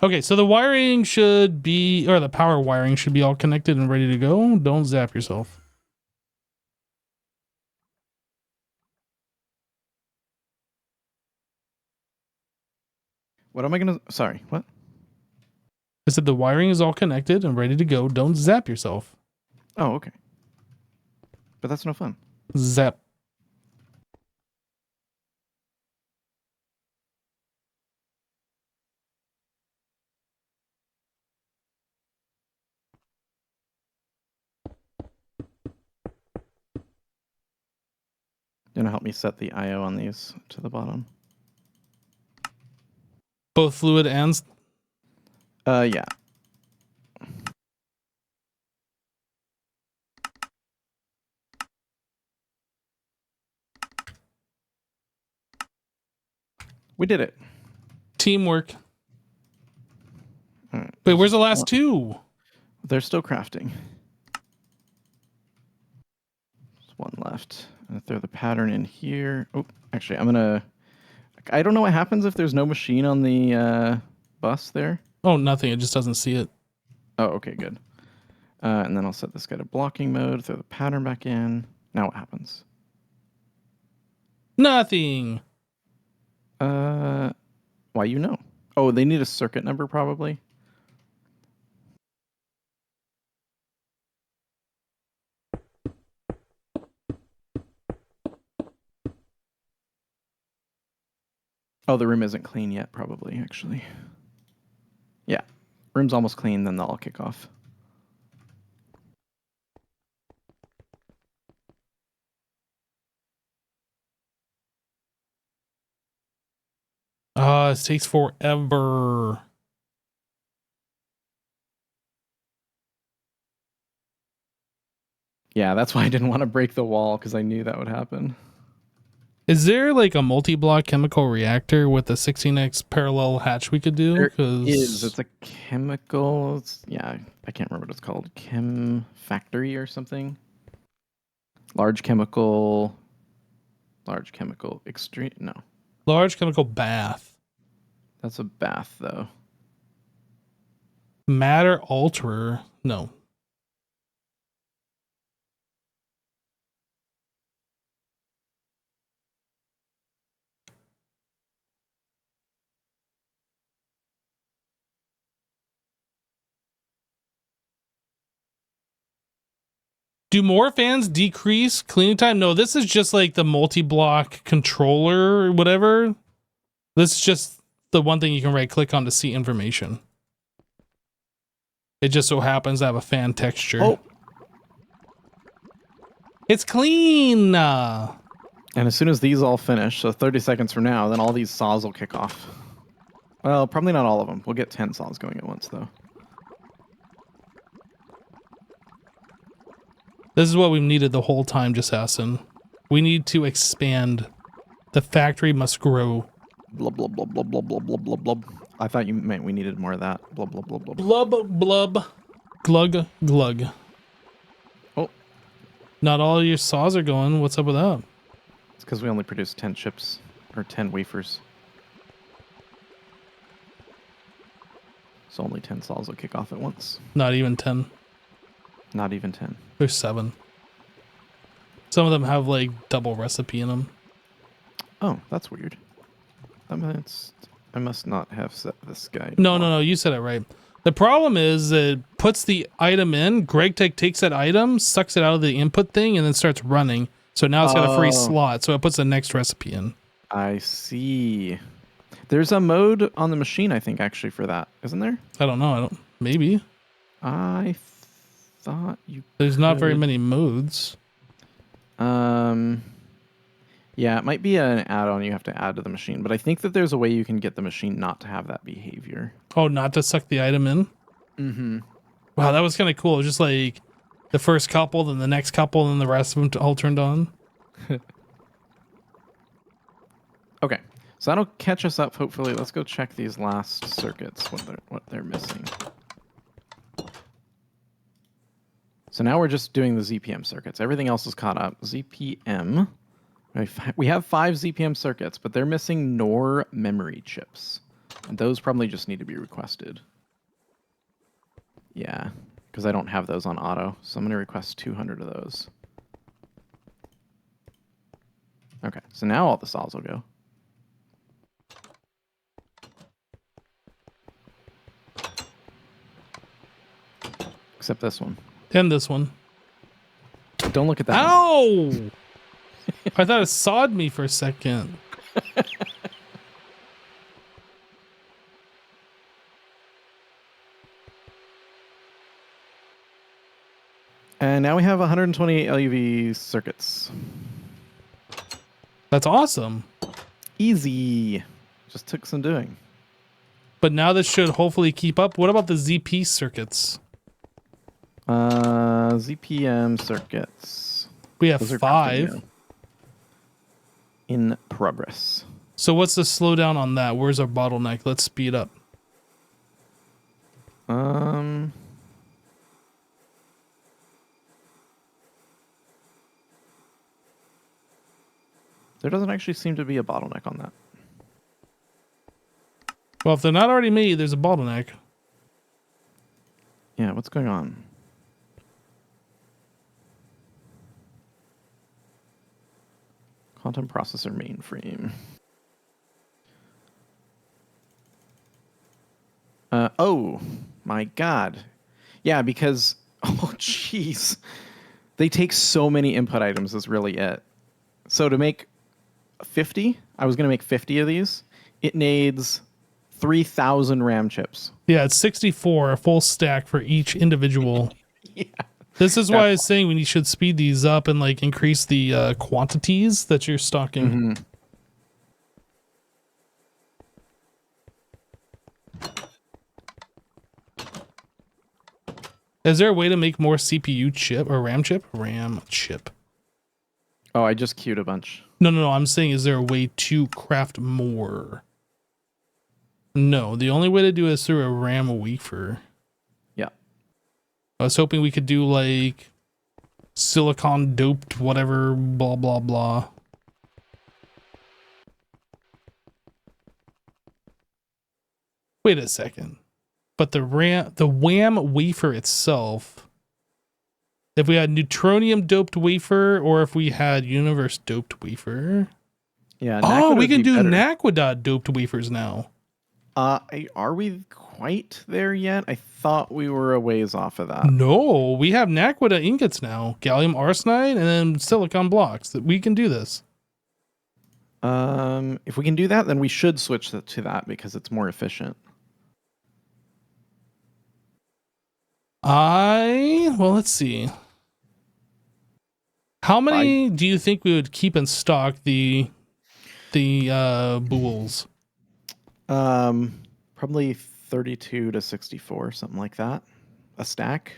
Okay, so the wiring should be, or the power wiring should be all connected and ready to go. Don't zap yourself. What am I gonna? Sorry, what? I said the wiring is all connected and ready to go. Don't zap yourself. Oh, okay. But that's no fun. Zap. Gonna help me set the IO on these to the bottom. Both fluid and... Yeah. We did it. Teamwork. All right. Wait, where's the last two? They're still crafting. There's one left. I'm gonna throw the pattern in here. Oh, actually, I don't know what happens if there's no machine on the bus there. Oh, nothing. It just doesn't see it. Oh, okay, good. And then I'll set this guy to blocking mode, throw the pattern back in. Now what happens? Nothing. Why you know? Oh, they need a circuit number probably. Oh, the room isn't clean yet, probably, actually. Yeah. Room's almost clean, then they'll all kick off. It takes forever. Yeah, that's why I didn't want to break the wall, because I knew that would happen. Is there like a multi-block chemical reactor with a 16x parallel hatch we could do? There is. It's a chemical. Yeah, I can't remember what it's called. Chem factory or something. Large chemical extreme. No, Large chemical bath. that's a bath though. Matter alterer. No. Do more fans decrease cleaning time? No, this is just like the multi-block controller or whatever. This is just the one thing you can right click on to see information. It just so happens to have a fan texture. Oh. It's clean. And as soon as these all finish, so 30 seconds from now, then all these saws will kick off. Well, probably not all of them. We'll get 10 saws going at once, though. This is what we've needed the whole time, Jassassin. We need to expand. The factory must grow. Blub, blub, blub, blub, blub, blub, blub, blub, blub. I thought you meant we needed more of that. Blub, blub, blub, blub. Blub, blub. Glug, glug. Oh. Not all your saws are going. What's up with that? It's because we only produce 10 chips, or 10 wafers. So only 10 saws will kick off at once. Not even 10. Not even 10. There's 7. Some of them have like double recipe in them. Oh, that's weird. I must not have set this guy. No. You said it right. The problem is it puts the item in. GregTech takes that item, sucks it out of the input thing, and then starts running. So now it's got a free slot. So it puts the next recipe in. I see. There's a mode on the machine, I think, actually, for that. Isn't there? I don't know. Maybe. I thought you There's not very many modes. Yeah, it might be an add-on you have to add to the machine, but I think that there's a way you can get the machine not to have that behavior. Oh, not to suck the item in? Mm-hmm. Wow, that was kind of cool. It was just like the first couple, then the next couple, and then the rest of them all turned on. Okay, so that'll catch us up, hopefully. Let's go check these last circuits, what they're missing. So now we're just doing the ZPM circuits. Everything else is caught up. ZPM. We have 5 ZPM circuits, but they're missing NOR memory chips. And those probably just need to be requested. Yeah, because I don't have those on auto. So I'm going to request 200 of those. Okay, so now all the saws will go. Except this one. And this one. Don't look at that one. Ow! I thought it sawed me for a second. And now we have 128 LUV circuits. That's awesome. Easy. Just took some doing. But now this should hopefully keep up. What about the ZP circuits? ZPM circuits. We have Those are 5. crafting now. In progress. So what's the slowdown on that? Where's our bottleneck? Let's speed up. There doesn't actually seem to be a bottleneck on that. Well, if they're not already made, there's a bottleneck. Yeah, what's going on? Quantum processor mainframe. Oh my god. Yeah, because oh jeez. They take so many input items is really it. So to make 50, I was going to make 50 of these. It needs 3,000 RAM chips. Yeah, it's 64, a full stack for each individual. Yeah. This is why I was saying we should speed these up and like increase the quantities that you're stocking. Mm-hmm. Is there a way to make more CPU chip or RAM chip? RAM chip. Oh, I just queued a bunch. No. I'm saying, is there a way to craft more? No, the only way to do it is through a RAM wafer. Yeah. I was hoping we could do like silicon doped whatever, blah, blah, blah. Wait a second. But the WAM wafer itself, if we had neutronium doped wafer or if we had universe doped wafer. Yeah. Oh, we can do better. Naquadah doped wafers now. Are we quite there yet? I thought we were a ways off of that. No, we have Naquadah ingots now. Gallium arsenide and then silicon blocks. That we can do this. If we can do that, then we should switch to that because it's more efficient. Well, let's see. How many do you think we would keep in stock the bools? Probably 32 to 64, something like that. A stack.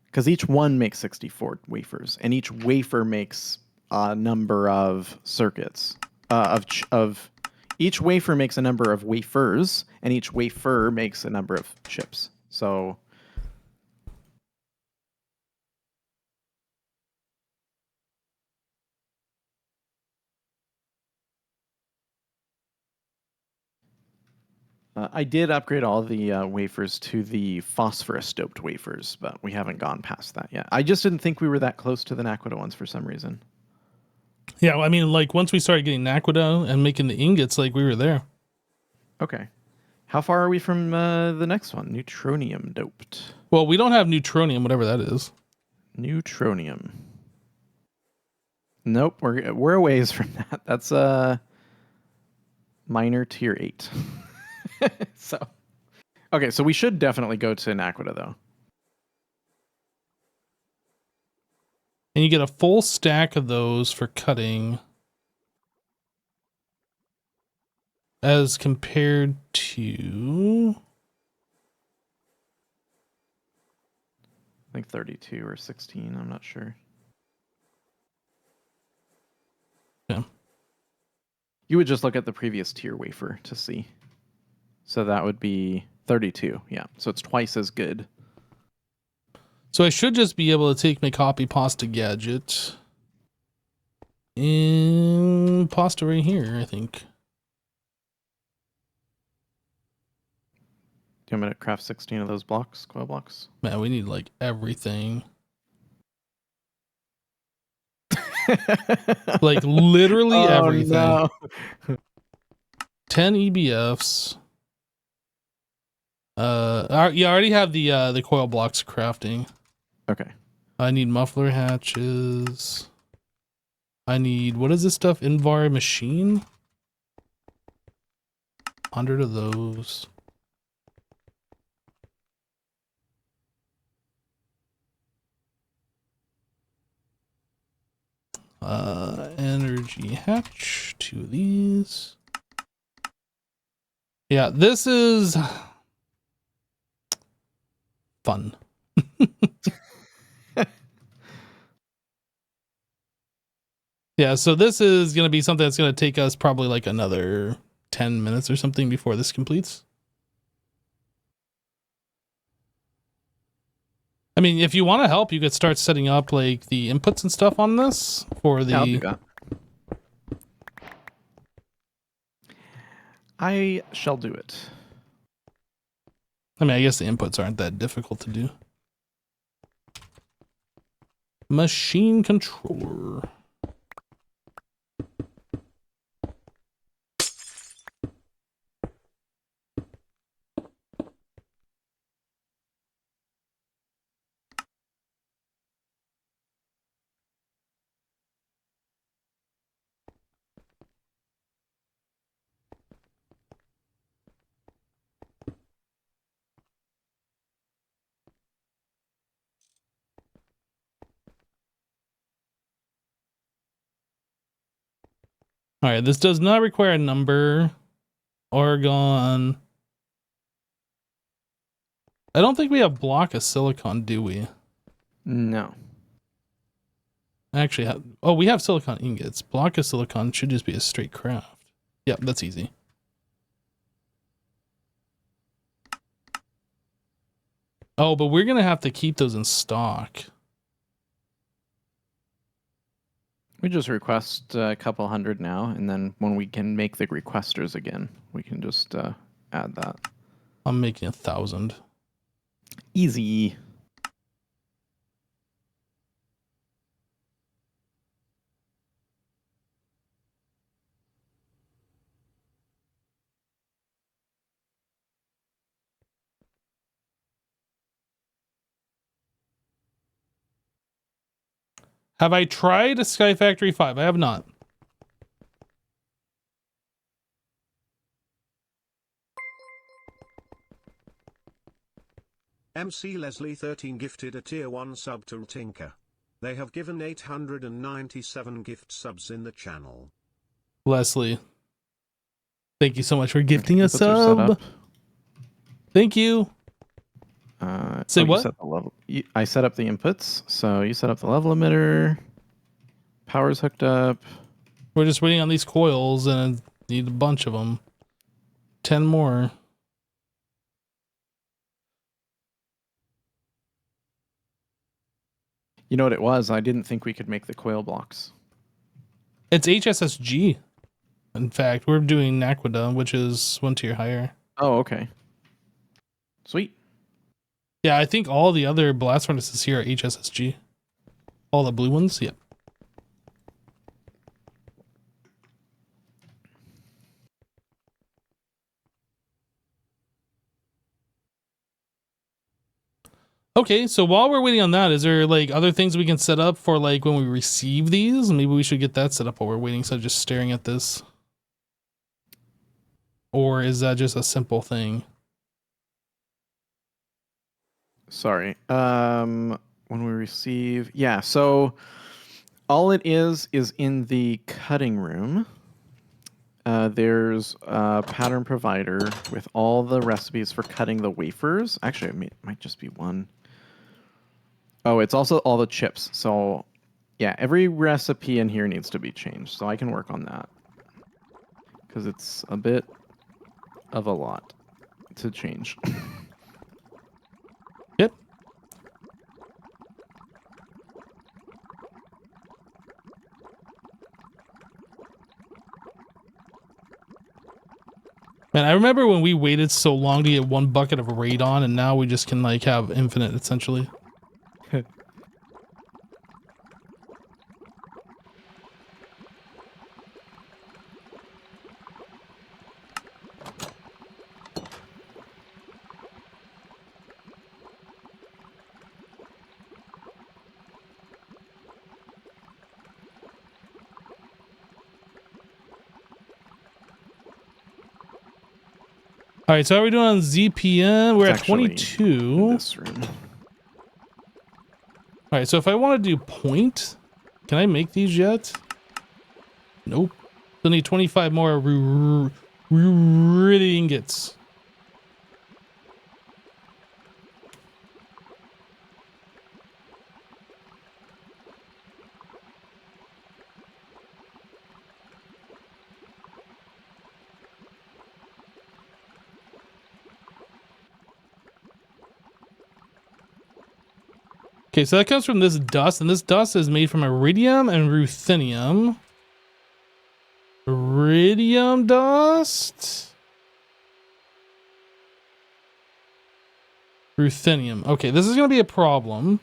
Because each one makes 64 wafers, and each wafer makes a number of circuits. Each wafer makes a number of wafers, and each wafer makes a number of chips. So I did upgrade all the wafers to the phosphorus doped wafers, but we haven't gone past that yet. I just didn't think we were that close to the Naquadah ones for some reason. Yeah, I mean, like once we started getting Naquadah and making the ingots, like we were there. Okay. How far are we from the next one? Neutronium doped. Well, we don't have neutronium, whatever that is. Neutronium. Nope, we're a ways from that. That's minor tier 8. So, okay, so we should definitely go to Naquadah though. And you get a full stack of those for cutting as compared to I think 32 or 16, I'm not sure. Yeah. You would just look at the previous tier wafer to see. So that would be 32, yeah. So it's twice as good. So I should just be able to take my copy pasta gadget and pasta right here, I think. you want me to craft 16 of those blocks, coil blocks? Man, we need like everything. Like literally everything. No. 10 EBFs. Yeah, I already have the coil blocks crafting. Okay. I need muffler hatches. I need, what is this stuff? Invar machine? 100 of those. Energy hatch, 2 of these. Yeah, this is fun. Yeah, so this is going to be something that's going to take us probably like another 10 minutes or something before this completes. I mean, if you want to help, you could start setting up like the inputs and stuff on this for the... Yeah, I'll do that. I shall do it. I mean, I guess the inputs aren't that difficult to do. Machine controller. All right, this does not require a number. Argon. I don't think we have block of silicon, do we? No. Actually, oh, we have silicon ingots. Block of silicon should just be a straight craft. Yep, that's easy. Oh, but we're gonna have to keep those in stock. We just request a couple hundred now, and then when we can make the requesters again, we can just add that. I'm making 1,000. Easy. Have I tried a Sky Factory 5? I have not. MC Leslie 13 gifted a tier 1 sub to Tinker. They have given 897 gift subs in the channel. Leslie, thank you so much for gifting a Inputs are set sub. up. Thank you. Say you what? set the level. I set up the inputs, so you set up the level emitter. Power's hooked up. We're just waiting on these coils and I need a bunch of them. 10 more. You know what it was? I didn't think we could make the coil blocks. It's HSSG. In fact, we're doing Naquita, which is 1 tier higher. Oh, okay. Sweet. Yeah, I think all the other blast furnaces here are HSSG. All the blue ones, yep. Okay, so while we're waiting on that, is there like other things we can set up for like when we receive these? Maybe we should get that set up while we're waiting instead of just staring at this. Or is that just a simple thing? Sorry. When we receive, yeah. So all it is in the cutting room. There's a pattern provider with all the recipes for cutting the wafers. Actually, it might just be one. Oh, it's also all the chips. So, yeah, every recipe in here needs to be changed. So I can work on that. Because it's a bit of a lot to change. Yep. Man, I remember when we waited so long to get one bucket of radon, and now we just can like have infinite essentially. All right, so how are we doing on ZPN? We're It's at actually 22. in this room. All right, so if I want to do point, can I make these yet? Nope. Still need 25 more really ingots. Okay, so that comes from this dust, and this dust is made from iridium and ruthenium. Iridium dust. Ruthenium. Okay, this is going to be a problem.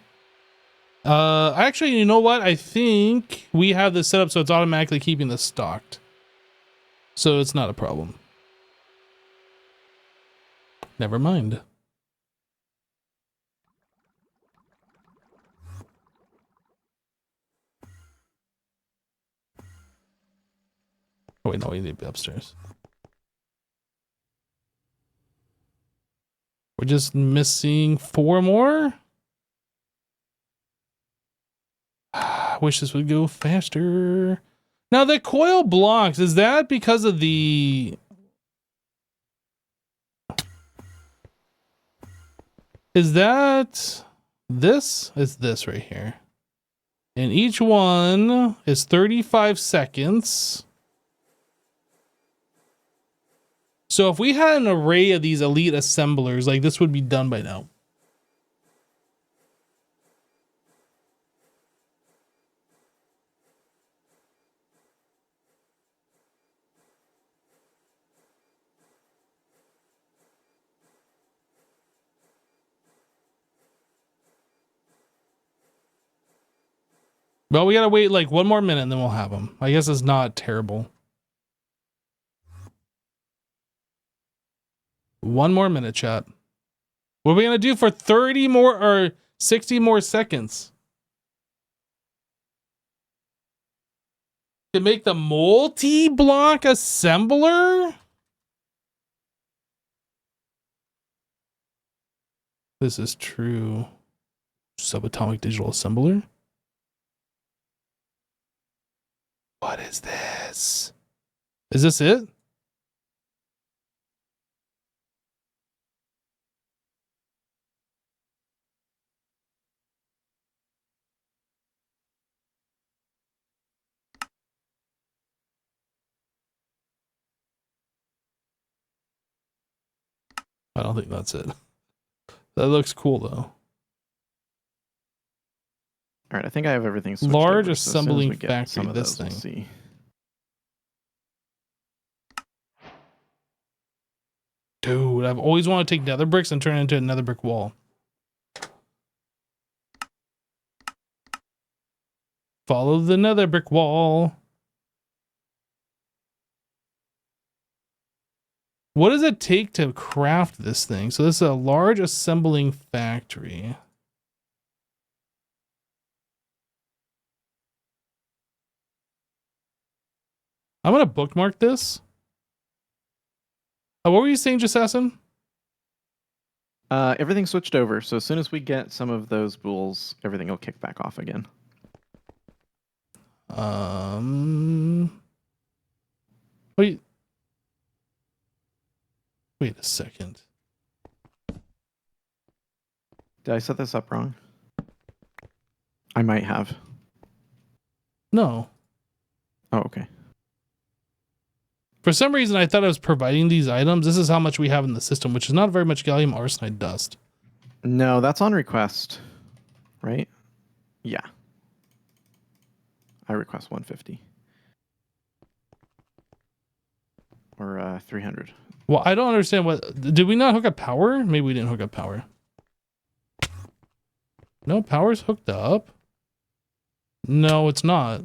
Actually, you know what? I think we have this set up so it's automatically keeping this stocked. So it's not a problem. Never mind. Oh wait, no, we need to be upstairs. We're just missing 4 more. I wish this would go faster. Now the coil blocks, is that because of the... Is that... This is this right here. And each one is 35 seconds. So if we had an array of these elite assemblers, like this would be done by now. Well, we gotta wait like 1 more minute and then we'll have them. I guess it's not terrible. 1 more minute, chat. What are we gonna do for 30 more or 60 more seconds? To make the multi-block assembler? This is true. Subatomic digital assembler? What is this? Is this it? I don't think that's it. That looks cool though. All right, I think I have everything switched Large over, so as soon as assembling we get factory, some of this those, we'll thing. see. Dude, I've always wanted to take nether bricks and turn it into a nether brick wall. Follow the nether brick wall. What does it take to craft this thing? So this is a large assembling factory. I'm gonna bookmark this. What were you saying, Jassassin? Everything switched over, so as soon as we get some of those bools, everything will kick back off again. Wait. Wait a second. Did I set this up wrong? I might have. No. Oh, okay. For some reason, I thought I was providing these items. This is how much we have in the system, which is not very much gallium arsenide dust. No, that's on request, right? Yeah. I request 150. Or 300. Well, I don't understand what... Did we not hook up power? Maybe we didn't hook up power. No, power's hooked up. No, it's not.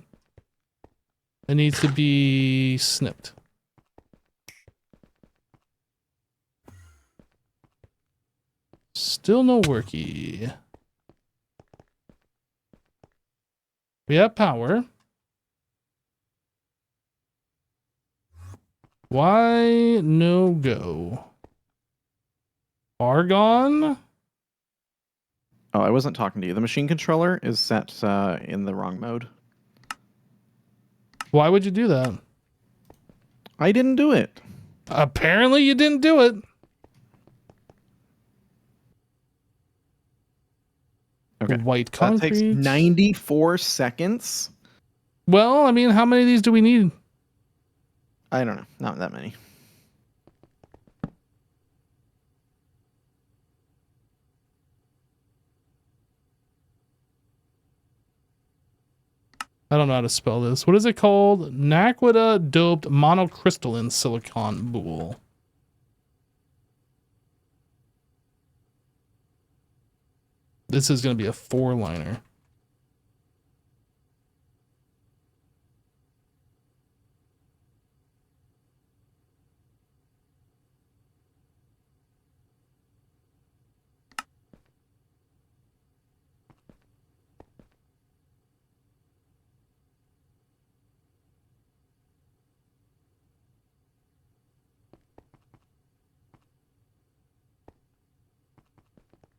It needs to be snipped. Still no worky. We have power. Why no go? Argon? Oh, I wasn't talking to you. The machine controller is set in the wrong mode. Why would you do that? I didn't do it. Apparently you didn't do it. Okay. White That concrete. takes 94 seconds. Well, I mean, how many of these do we need? I don't know. Not that many. I don't know how to spell this. What is it called? Naquita doped monocrystalline silicon boule. This is going to be a 4-liner.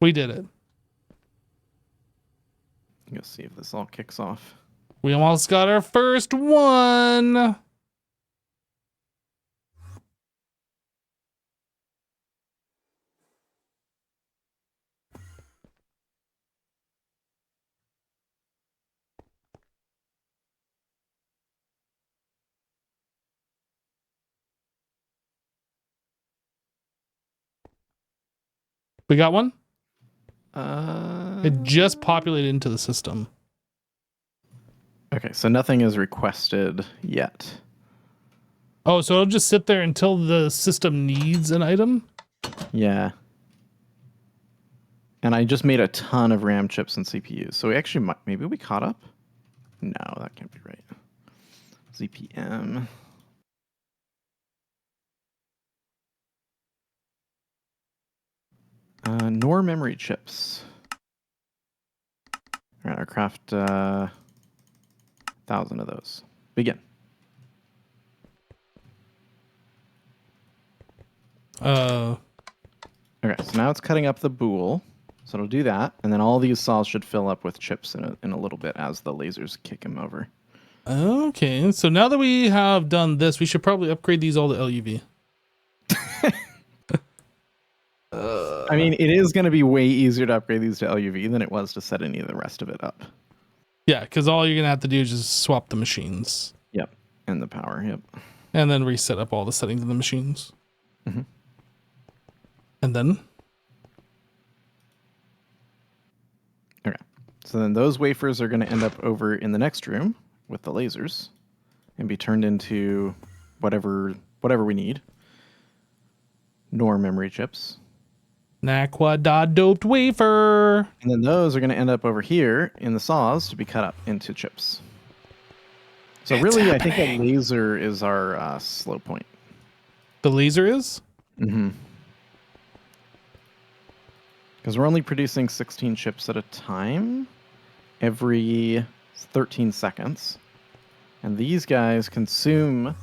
We did it. Let's see if this all kicks off. We almost got our first one. We got one? It just populated into the system. Okay, so nothing is requested yet. Oh, so it'll just sit there until the system needs an item? Yeah. And I just made a ton of RAM chips and CPUs. So we actually might, maybe we caught up? No, that can't be right. ZPM. NOR memory chips. All right, I'll craft 1,000 of those. Begin. Okay, so now it's cutting up the boule. So it'll do that, and then all these saws should fill up with chips in a little bit as the lasers kick them over. Okay, so now that we have done this, we should probably upgrade these all to LUV. I mean, it is going to be way easier to upgrade these to LUV than it was to set any of the rest of it up. Yeah, because all you're going to have to do is just swap the machines. Yep, and the power, yep. And then reset up all the settings of the machines. Mm-hmm. And then? Okay, so then those wafers are going to end up over in the next room with the lasers and be turned into whatever we need. NOR memory chips. Naquita doped wafer. And then those are going to end up over here in the saws to be cut up into chips. So really, I think a laser is our slow point. The laser is? Mm-hmm. Because we're only producing 16 chips at a time every 13 seconds. And these guys consume...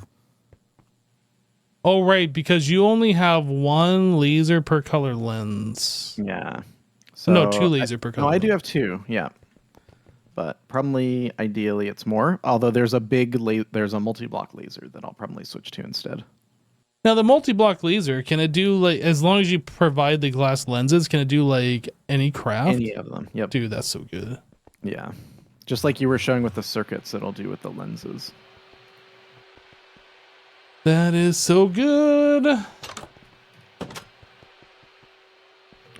Oh, right, because you only have one laser per color lens. Yeah. So No, two laser per color. No, I do have two, yeah. But probably, ideally, it's more. Although there's a there's a multi-block laser that I'll probably switch to instead. Now, the multi-block laser, can it do, like, as long as you provide the glass lenses, can it do, like, any craft? Any of them, yep. Dude, that's so good. Yeah. Just like you were showing with the circuits, it'll do with the lenses. That is so good.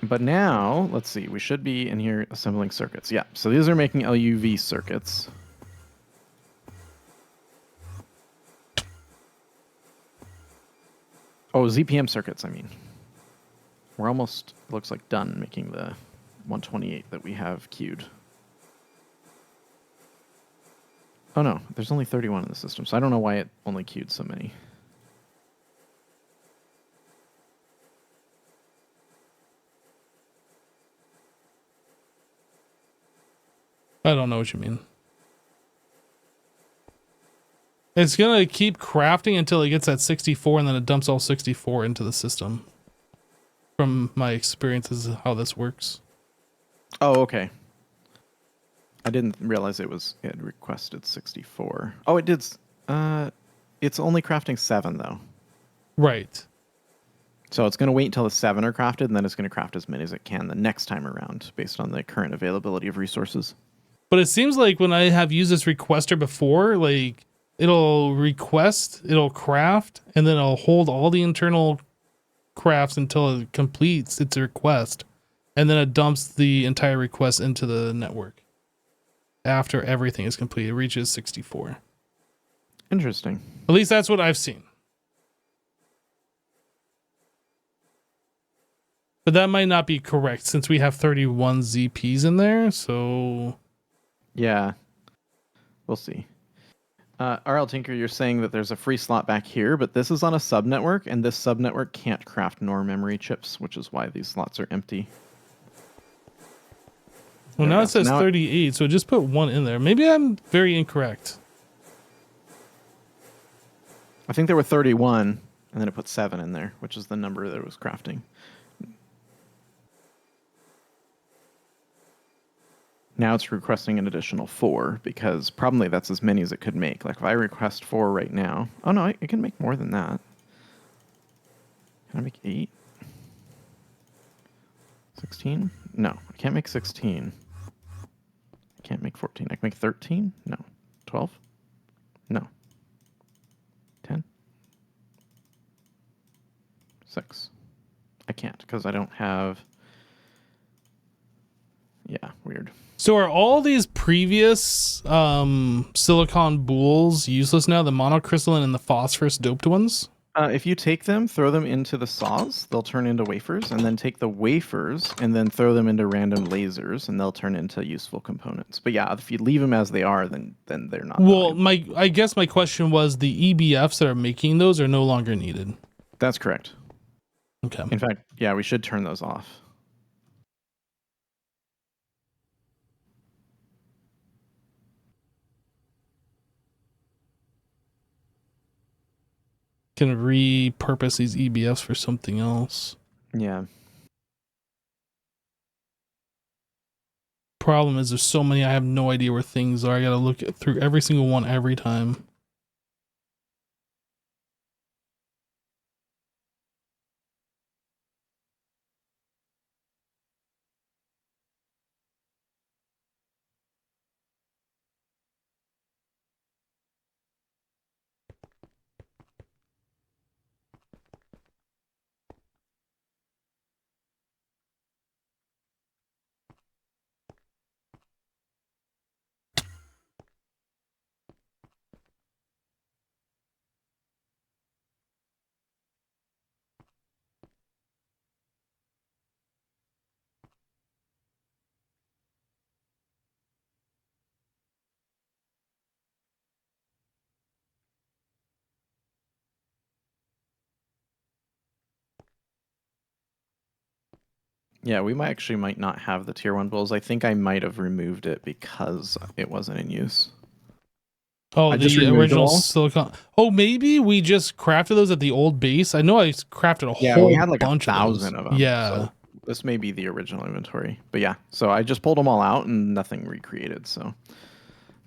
But now, let's see, we should be in here assembling circuits. Yeah, so these are making LUV circuits. Oh, ZPM circuits, I mean. We're almost, looks like, done making the 128 that we have queued. Oh no, there's only 31 in the system, so I don't know why it only queued so many. I don't know what you mean. It's gonna keep crafting until it gets at 64, and then it dumps all 64 into the system. From my experience, is how this works. Oh, okay. I didn't realize it had requested 64. Oh, it did. It's only crafting 7 though. Right. So it's going to wait until the 7 are crafted, and then it's going to craft as many as it can the next time around, based on the current availability of resources. But it seems like when I have used this requester before, like it'll request, it'll craft, and then it'll hold all the internal crafts until it completes its request, and then it dumps the entire request into the network. After everything is complete, it reaches 64. Interesting. At least that's what I've seen. But that might not be correct since we have 31 ZPs in there, so... Yeah. We'll see. RL Tinker, you're saying that there's a free slot back here, but this is on a subnetwork, and this subnetwork can't craft NOR memory chips, which is why these slots are empty. Well, There now we it go. So says now 38, so just put 1 in there. Maybe I'm very incorrect. I think there were 31, and then it put 7 in there, which is the number that it was crafting. Now it's requesting an additional 4, because probably that's as many as it could make. Like if I request 4 right now... Oh no, it can make more than that. Can I make 8? 16? No, I can't make 16. I can't make 14. I can make 13? No. 12? No. 10? 6. I can't, because I don't have... Yeah, weird. So are all these previous silicon boules useless now? The monocrystalline and the phosphorus doped ones? If you take them, throw them into the saws, they'll turn into wafers, and then take the wafers and then throw them into random lasers, and they'll turn into useful components. But yeah, if you leave them as they are, then they're not. Well, valuable. I guess my question was the EBFs that are making those are no longer needed. That's correct. Okay. In fact, yeah, we should turn those off. Can repurpose these EBFs for something else. Yeah. Problem is there's so many I have no idea where things are. I gotta look through every single one every time. Yeah, we might not have the tier 1 bulls. I think I might have removed it because it wasn't in use. Oh, I just the removed original them all. silicon. Oh, maybe we just crafted those at the old base. I know I crafted a Yeah, whole we had like bunch 1,000 of of those. them. Yeah. So this may be the original inventory. But yeah, so I just pulled them all out and nothing recreated. So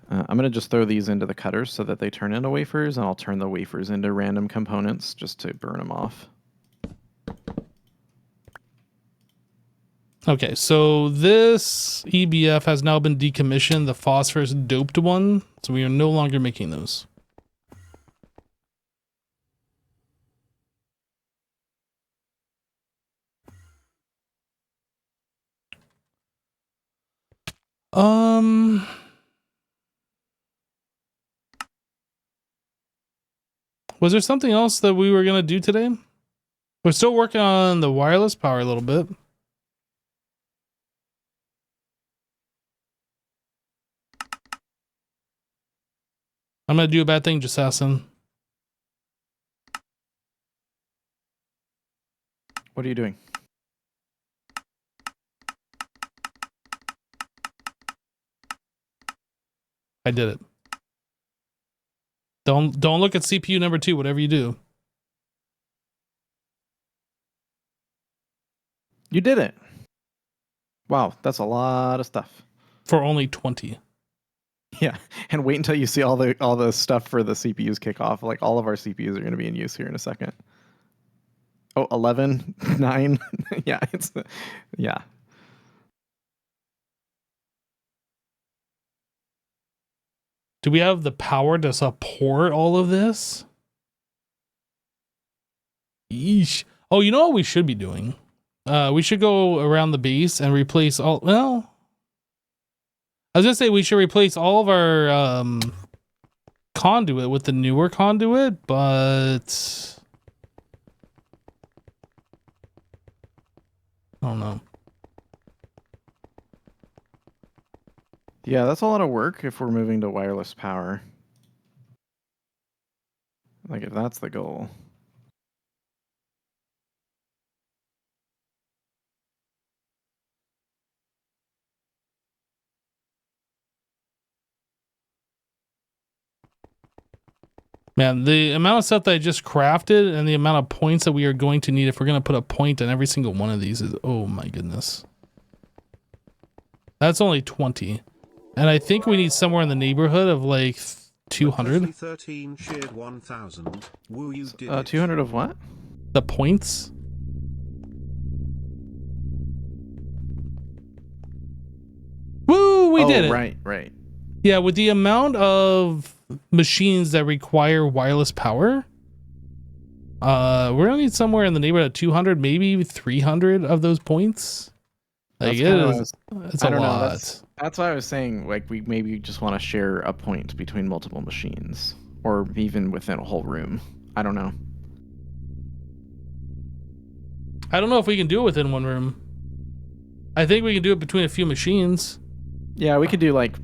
I'm going to just throw these into the cutters so that they turn into wafers, and I'll turn the wafers into random components just to burn them off. Okay, so this EBF has now been decommissioned, the phosphorus doped one. So we are no longer making those. Was there something else that we were gonna do today? We're still working on the wireless power a little bit. I'm gonna do a bad thing, Jassassin. What are you doing? I did it. Don't look at CPU number 2, whatever you do. You did it. Wow, that's a lot of stuff. For only 20. Yeah, and wait until you see all the stuff for the CPUs kick off. Like all of our CPUs are going to be in use here in a second. Oh, 11, 9. Yeah, yeah. Do we have the power to support all of this? Yeesh. Oh, you know what we should be doing? We should go around the base and replace all... Well, I was going to say we should replace all of our conduit with the newer conduit, but... I don't know. Yeah, that's a lot of work if we're moving to wireless power. Like if that's the goal. Man, the amount of stuff that I just crafted and the amount of points that we are going to need if we're going to put a point in every single one of these is... Oh my goodness. That's only 20. And I think we need somewhere in the neighborhood of like 200. 13 shared 1,000. Woo, you did 200 of what? The points. Woo, we did it. Right. Yeah, with the amount of machines that require wireless power, we're gonna need somewhere in the neighborhood of 200, maybe 300 of those points. Like it's a lot. That's why I was saying, like, we maybe just want to share a point between multiple machines, or even within a whole room. I don't know. I don't know if we can do it within one room. I think we can do it between a few machines. Yeah, we could do like,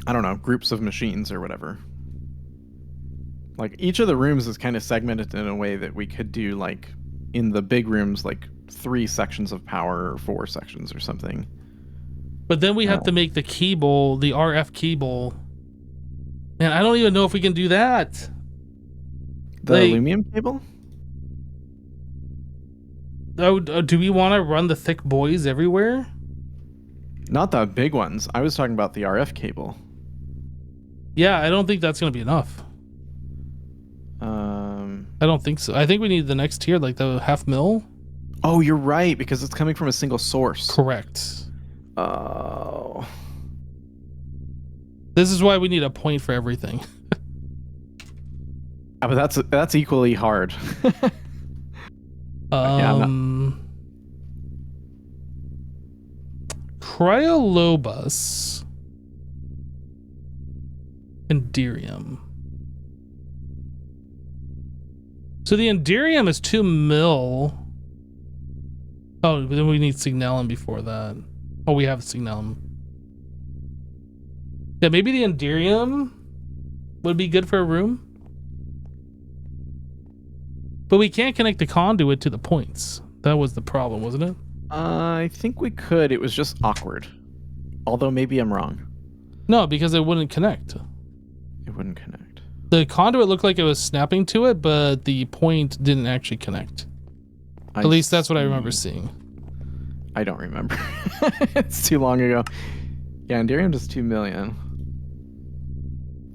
I don't know, groups of machines or whatever. Like each of the rooms is kind of segmented in a way that we could do like in the big rooms, like 3 sections of power or 4 sections or something. But then we have to make the cable, the RF cable. Man, I don't even know if we can do that. The aluminum cable? Oh, do we want to run the thick boys everywhere? Not the big ones. I was talking about the RF cable. Yeah, I don't think that's going to be enough. I don't think so. I think we need the next tier, like the 0.5 mil. Oh, you're right, because it's coming from a single source. Correct. Oh. This is why we need a point for everything. But that's equally hard. Cryolobus. Enderium. So the Enderium is 2 mil. Oh, but then we need Signalum before that. Oh, we have Signalum. Yeah, maybe the Enderium would be good for a room. But we can't connect the conduit to the points. That was the problem, wasn't it? I think we could. It was just awkward. Although maybe I'm wrong. No, because it wouldn't connect. It wouldn't connect. The conduit looked like it was snapping to it, but the point didn't actually connect. At least that's what I remember seeing. I don't remember. It's too long ago. Yeah, Enderium does 2 million.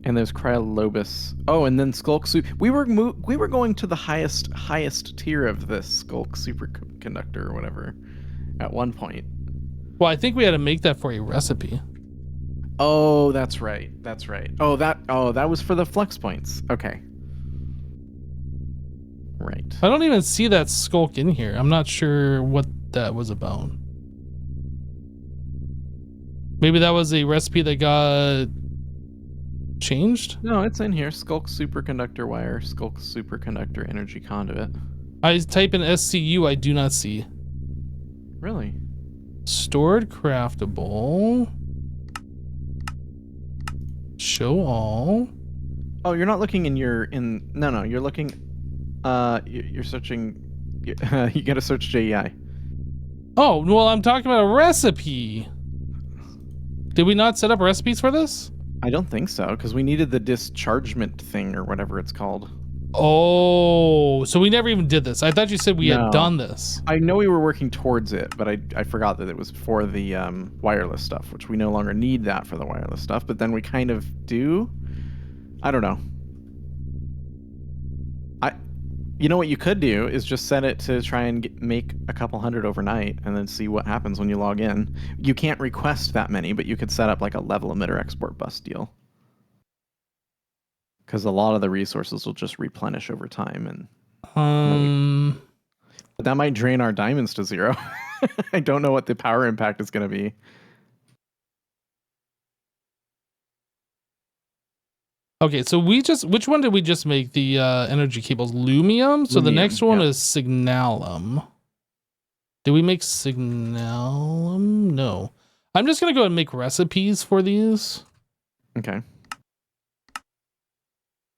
And there's Cryolobus. Oh, and then Skulk Super. We were going to the highest tier of this Skulk Superconductor or whatever at one point. Well, I think we had to make that for a recipe. Oh, that's right. That's right. Oh, that was for the flux points. Okay. Right. I don't even see that Skulk in here. I'm not sure what that was about. Maybe that was a recipe that got changed? No, it's in here. Skulk Superconductor Wire, Skulk Superconductor Energy Conduit. I type in SCU, I do not see. Really? Stored craftable. Show all. Oh, you're not looking no, you're looking, you're searching, you gotta search JEI. Oh, well, I'm talking about a recipe. Did we not set up recipes for this? I don't think so, because we needed the dischargement thing or whatever it's called. Oh, so we never even did this. I thought you said we had No. done this. I know we were working towards it, but I forgot that it was for the wireless stuff, which we no longer need that for the wireless stuff, but then we kind of do. I don't know. You know what you could do is just set it to try and make a couple hundred overnight and then see what happens when you log in. You can't request that many, but you could set up like a level emitter export bus deal. Because a lot of the resources will just replenish over time, and but that might drain our diamonds to 0. I don't know what the power impact is going to be. Okay, so which one did we just make? The energy cables, Lumium. So the next one is Signalum. Did we make Signalum? No. I'm just gonna go and make recipes for these. Okay.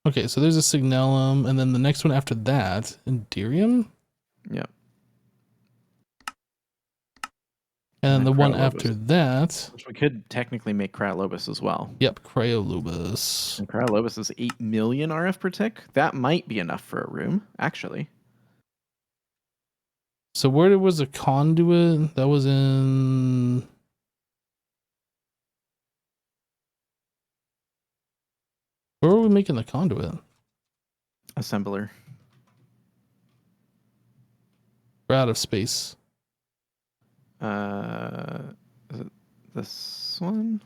Okay, so there's a Signalum, and then the next one after that, Enderium. Yep. And then the one Cryolobus, after that, which we could technically make Cryolobus as well. Yep, Cryolobus. And Cryolobus is 8 million RF per tick. That might be enough for a room, actually. So where was the conduit? That was in... Where were we making the conduit? Assembler. We're out of space. Is it this one?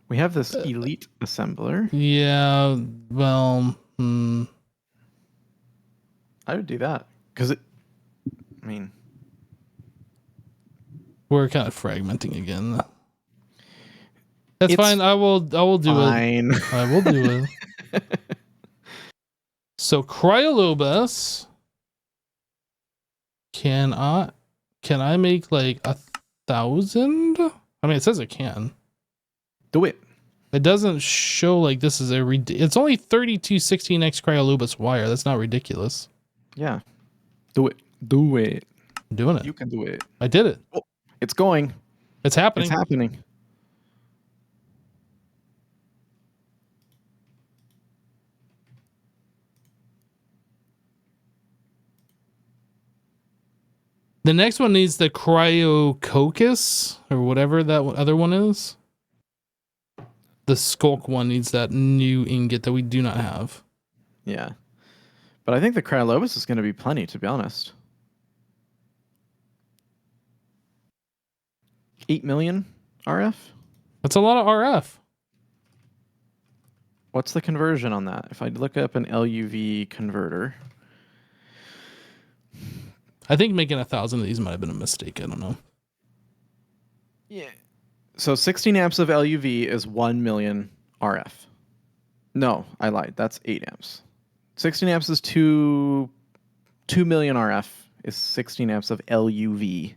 We have this elite assembler. Yeah, well, I would do that because we're kind of fragmenting again. That's fine. I will do it. I will do it. So Cryolobus. Can I make like 1,000? I mean, it says it can. Do it. It doesn't show like this is it's only 3216X Cryolobus wire. That's not ridiculous. Yeah. Do it. Do it. I'm doing it. You can do it. I did it. Oh, it's going. It's happening. It's happening. The next one needs the Cryococcus or whatever that other one is. The Skulk one needs that new ingot that we do not have. Yeah. But I think the Cryolobus is going to be plenty, to be honest. 8 million RF? That's a lot of RF. What's the conversion on that? If I look up an LUV converter. I think making 1,000 of these might have been a mistake. I don't know. Yeah. So 16 amps of LUV is 1 million RF. No, I lied. That's 8 amps. 16 amps is 2 million RF is 16 amps of LUV.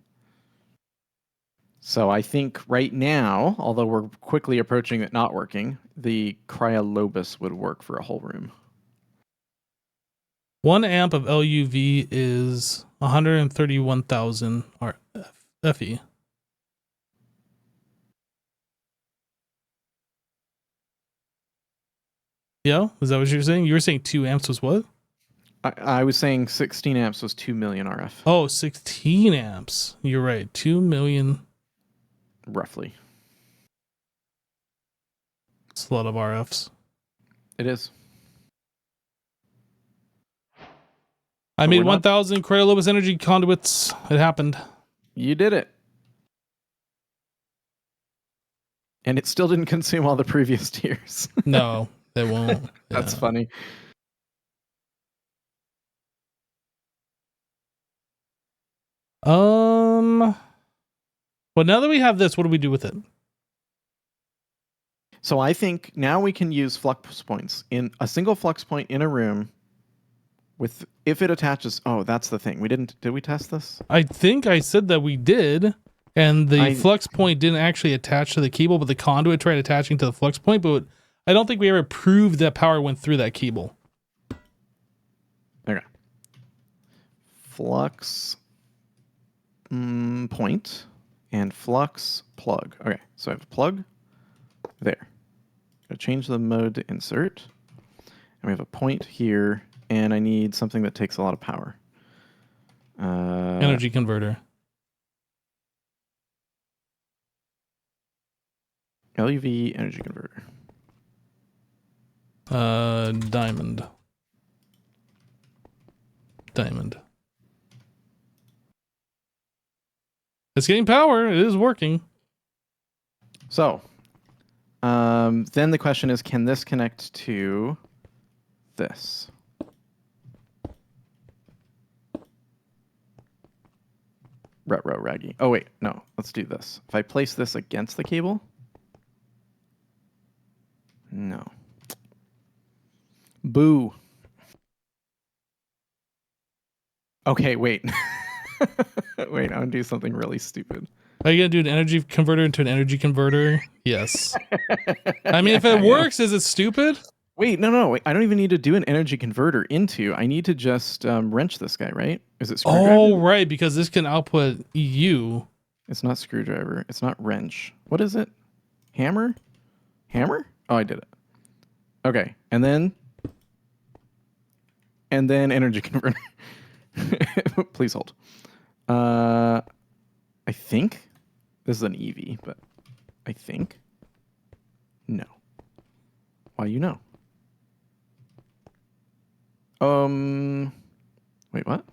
So I think right now, although we're quickly approaching it not working, the Cryolobus would work for a whole room. 1 amp of LUV is 131,000 FE. Yeah, is that what you were saying? You were saying 2 amps was what? I was saying 16 amps was 2 million RF. Oh, 16 amps. You're right. 2 million. Roughly. It's a lot of RFs. It is. I made 1,000 Cryolobus energy conduits. It happened. You did it. And it still didn't consume all the previous tiers. No, they won't. That's funny. Well, now that we have this, what do we do with it? So I think now we can use flux points in a single flux point in a room with if it attaches, oh, that's the thing. Did we test this? I think I said that we did, and the I- flux point didn't actually attach to the cable, but the conduit tried attaching to the flux point, but I don't think we ever proved that power went through that cable. Okay. Flux point and flux plug. Okay, so I have a plug there. Gotta change the mode to insert. And we have a point here, and I need something that takes a lot of power. Energy converter. LUV energy converter. Diamond. It's getting power. It is working. So, then the question is, can this connect to this? Retro raggy. Oh wait, no. Let's do this. If I place this against the cable, no. Boo. Okay, wait. Wait, I'm gonna do something really stupid. Are you gonna do an energy converter into an energy converter? Yes. I mean, if it works, is it stupid? Wait, no. Wait, I don't even need to do an energy converter into. I need to just wrench this guy, right? Is it screwdriver? Oh, right, because this can output EU. It's not screwdriver. It's not wrench. What is it? Hammer? Hammer? Oh, I did it. Okay, and then energy converter. Please hold. I think this is an EV, but I think no. Why you know? Wait, what?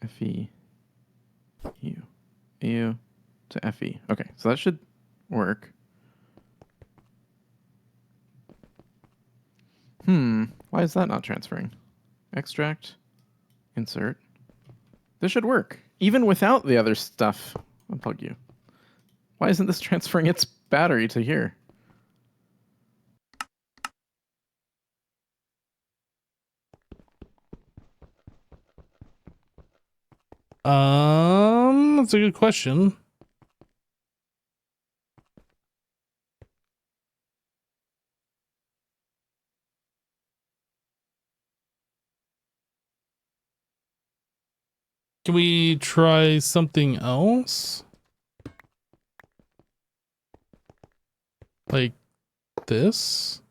FE U EU to FE. Okay, so that should work. Why is that not transferring? Extract, insert. This should work, even without the other stuff. Unplug you. Why isn't this transferring its battery to here? That's a good question. Can we try something else? Like this?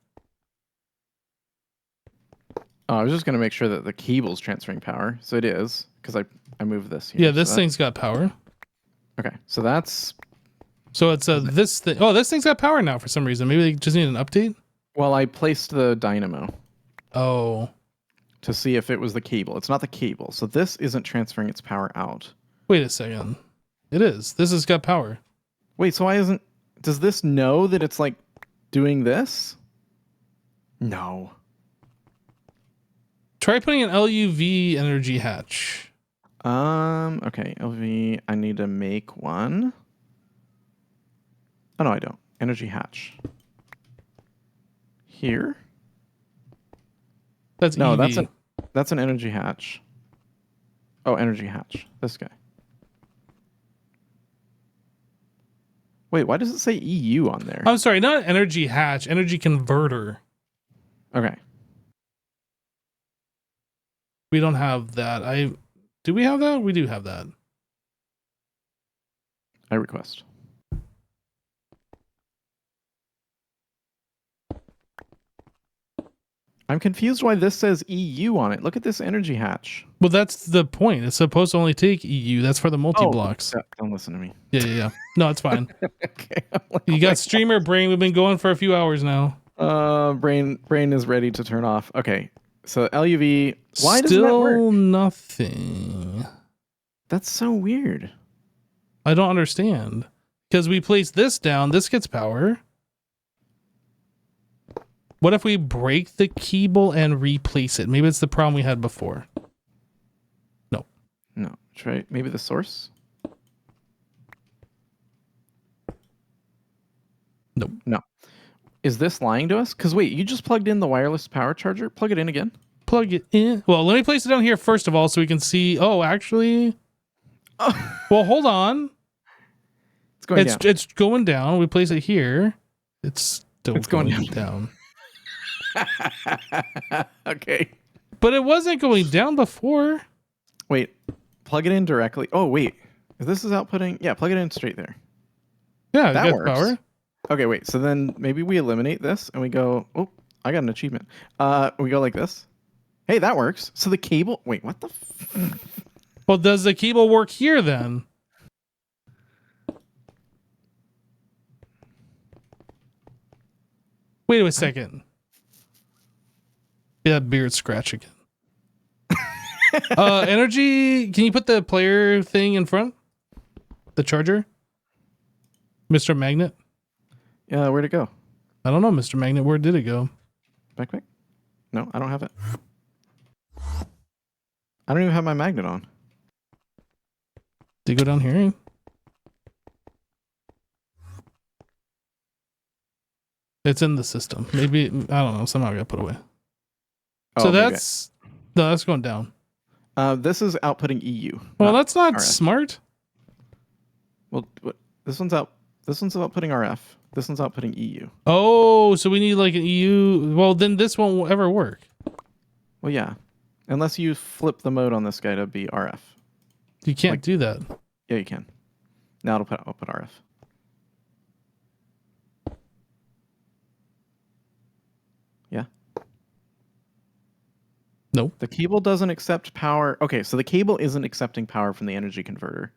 Oh, I was just going to make sure that the cable's transferring power. So it is, because I moved this here. Yeah, this so thing's got power. Okay, so that's... So it's this thing. Oh, this thing's got power now for some reason. Maybe they just need an update? Well, I placed the dynamo Oh. to see if it was the cable. It's not the cable. So this isn't transferring its power out. Wait a second. It is. This has got power. Wait, so why isn't... Does this know that it's like doing this? No. Try putting an LUV energy hatch. Okay, LV, I need to make one. Oh, no, I don't. Energy hatch. Here? That's No, EV. that's an energy hatch. Oh, energy hatch. This guy. Wait, why does it say EU on there? I'm sorry, not energy hatch, energy converter. Okay. We don't have that. Do we have that? We do have that. I request. I'm confused why this says EU on it. Look at this energy hatch. Well, that's the point. It's supposed to only take EU. That's for the multi-blocks. Don't listen to me. Yeah. No, it's fine. Okay. I'm like, You got streamer brain. We've been going for a few hours now. brain is ready to turn off. Okay. So LUV. Why doesn't that Still work? nothing. That's so weird. I don't understand. Because we place this down, this gets power. What if we break the cable and replace it? Maybe it's the problem we had before. No. Try maybe the source. Nope. No. Is this lying to us? Because wait, you just plugged in the wireless power charger. Plug it in again. Plug it in. Well, let me place it down here first of all so we can see. Oh, actually. Well, hold on. It's going down. It's going down. We place it here. It's still Going down. Okay. But it wasn't going down before. Wait, plug it in directly. Oh, wait. If this is outputting, yeah, plug it in straight there. Yeah, That it got works. power. Okay, wait. So then maybe we eliminate this and we go, oh, I got an achievement. We go like this. Hey, that works. So the cable, wait, what the? Well, does the cable work here then? Wait a second. Yeah, beard scratch again. Energy, can you put the player thing in front? The charger? Mr. Magnet? Yeah, where'd it go? I don't know, Mr. Magnet. Where did it go? Back? No, I don't have it. I don't even have my magnet on. Did it go down here? It's in the system. Maybe, I don't know. Somehow I got put away. Oh, So that's, no, that's going down. This is outputting EU. Well, that's not RF. smart. Well, this one's outputting RF. This one's outputting EU. Oh, so we need like an EU. Well, then this won't ever work. Well, yeah. Unless you flip the mode on this guy to be RF. You can't do that. Yeah, you can. Now I'll put RF. Yeah. Nope. The cable doesn't accept power. Okay, so the cable isn't accepting power from the energy converter.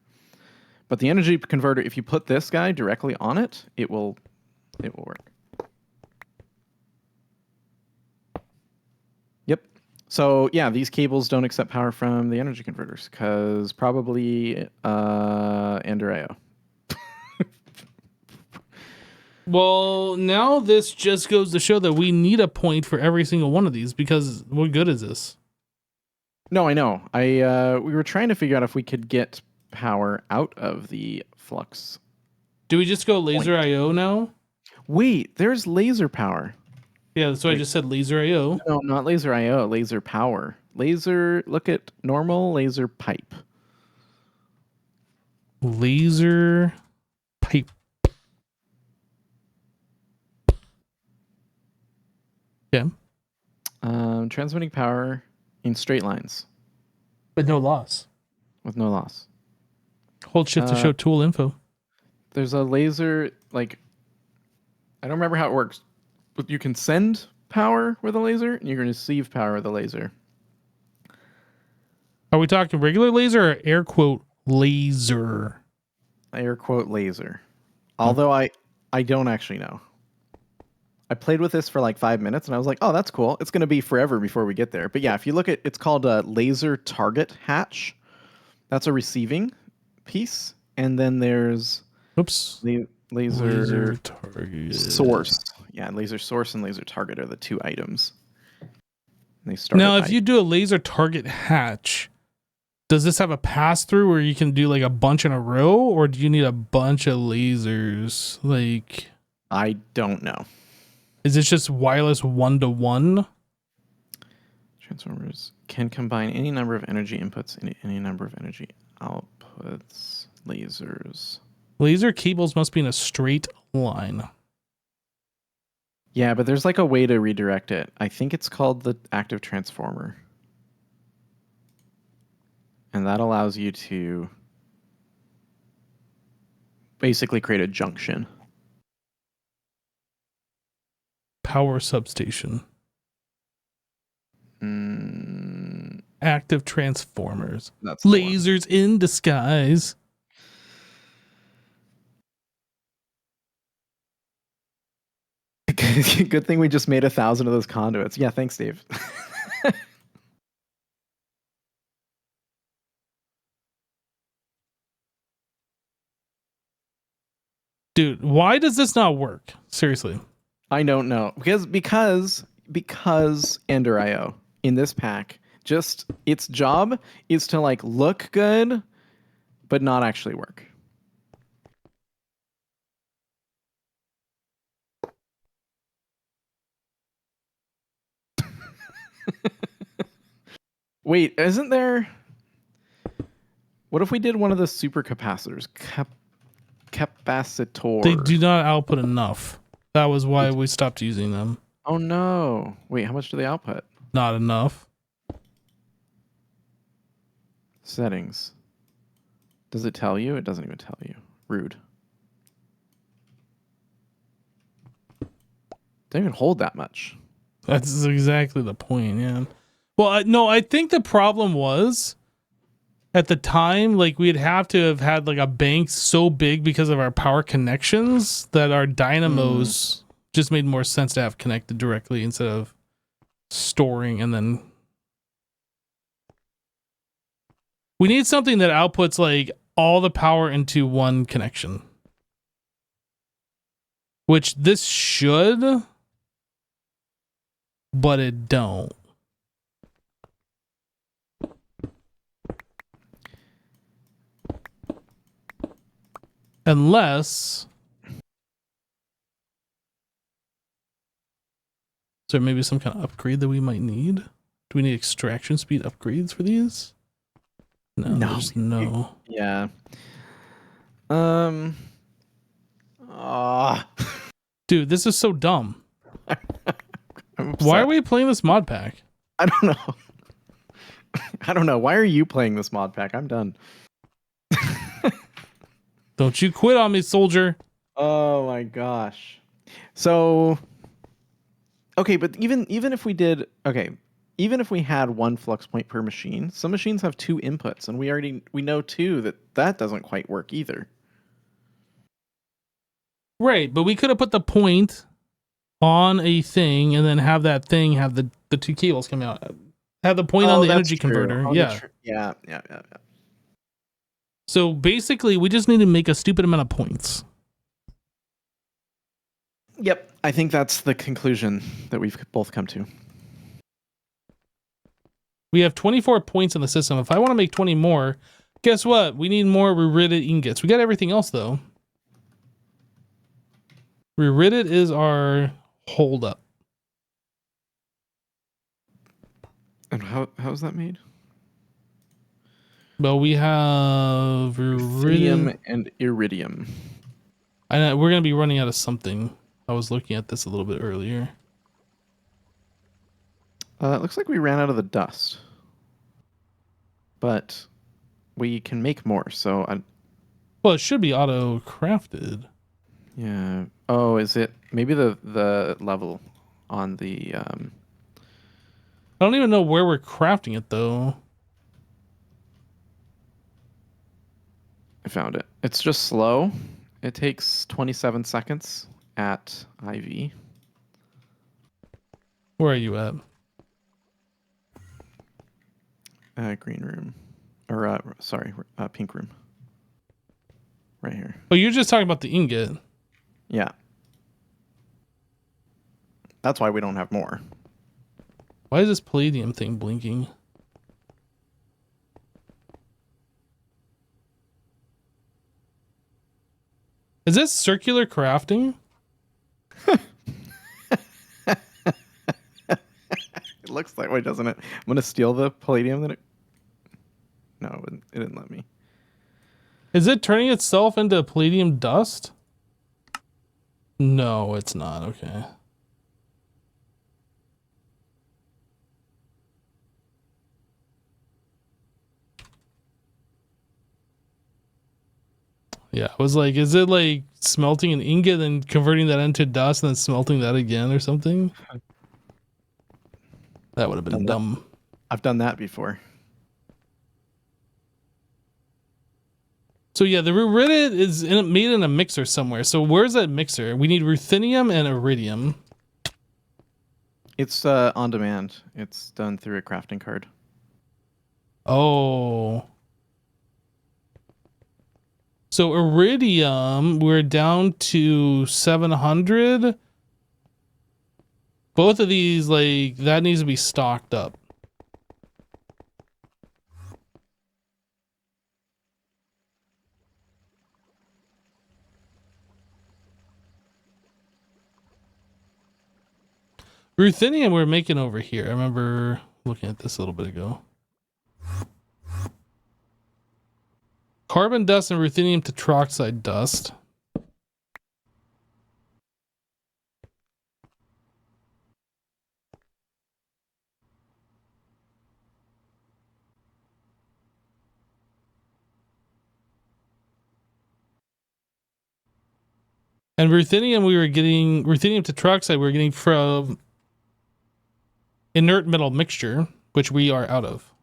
But the energy converter, if you put this guy directly on it, it will work. Yep. So yeah, these cables don't accept power from the energy converters because probably Ender IO. Well, now this just goes to show that we need a point for every single one of these because what good is this? No, I know. We were trying to figure out if we could get power out of the flux. Do we just go laser IO now? Wait, there's laser power. Yeah, that's what I just said, laser IO. No, not laser IO, laser power. Laser, look at normal laser pipe. Laser pipe. Yeah. Transmitting power in straight lines But no loss. with no loss. Hold shift to show tool info. There's a laser, like, I don't remember how it works, but you can send power with a laser and you can receive power with a laser. Are we talking regular laser or air quote laser? Air quote laser. Although I don't actually know. I played with this for like 5 minutes and I was like, oh, that's cool. It's going to be forever before we get there. But yeah, if you look at, it's called a laser target hatch. That's a receiving piece. And then there's laser target source. Yeah, laser source and laser target are the two items. They start now, if you do a laser target hatch, does this have a pass through where you can do like a bunch in a row, or do you need a bunch of lasers? Like, I don't know. is this just wireless 1-to-1? Transformers can combine any number of energy inputs and any number of energy outputs. Lasers. Laser cables must be in a straight line. Yeah, but there's like a way to redirect it. I think it's called the active transformer. And that allows you to basically create a junction. Power substation. Active transformers. That's the lasers in disguise. Good thing we just made 1,000 of those conduits. Yeah, thanks, Dave. Dude, why does this not work? Seriously. I don't know. Because Ender IO in this pack, just its job is to like look good, but not actually work. Wait, isn't there? What if we did one of the supercapacitors? Capacitor. They do not output enough. That was why we stopped using them. Oh no. Wait, how much do they output? Not enough. Settings. Does it tell you? It doesn't even tell you. Rude. They don't even hold that much. That's exactly the point, yeah. Well, no, I think the problem was at the time, like we'd have to have had like a bank so big because of our power connections that our dynamos just made more sense to have connected directly instead of storing and then. We need something that outputs like all the power into one connection. Which this should, but it don't. Unless, is there maybe some kind of upgrade that we might need? Do we need extraction speed upgrades for these? No, there's no. Yeah. Dude, this is so dumb. I'm upset. Why are we playing this mod pack? I don't know. I don't know. Why are you playing this mod pack? I'm done. Don't you quit on me, soldier. Oh my gosh. So okay, but even if we did even if we had one flux point per machine, some machines have 2 inputs, and we know too that doesn't quite work either. Right, but we could have put the point on a thing and then have that thing have the 2 cables come out. Have the point on the energy converter. Yeah. Yeah. So basically, we just need to make a stupid amount of points. Yep, I think that's the conclusion that we've both come to. We have 24 points in the system. If I want to make 20 more, guess what? We need more reritted ingots. We got everything else, though. Reritted is our holdup. And how's that made? Well, we have Ruthenium and iridium. We're going to be running out of something. I was looking at this a little bit earlier. It looks like we ran out of the dust. But we can make more, so Well, it should be auto-crafted. yeah. Oh, is it? Maybe the level on the... I don't even know where we're crafting it, though. I found it. It's just slow. It takes 27 seconds at IV. Where are you at? Green room. Or, sorry, pink room. Right here. Oh, you're just talking about the ingot. Yeah. That's why we don't have more. Why is this palladium thing blinking? Is this circular crafting? It looks that way, doesn't it? I'm going to steal the palladium that it... No, it didn't let me. Is it turning itself into palladium dust? No, it's not. Okay. Yeah, I was like, is it like smelting an ingot and converting that into dust and then smelting that again or something? That would have been dumb. I've done that before. So yeah, the ruritted is made in a mixer somewhere. So where's that mixer? We need ruthenium and iridium. It's on demand. It's done through a crafting card. Oh. So iridium, we're down to 700. Both of these, like, that needs to be stocked up. Ruthenium we're making over here. I remember looking at this a little bit ago. Carbon dust and ruthenium tetroxide dust. And ruthenium tetroxide we were getting from inert metal mixture, which we are out of.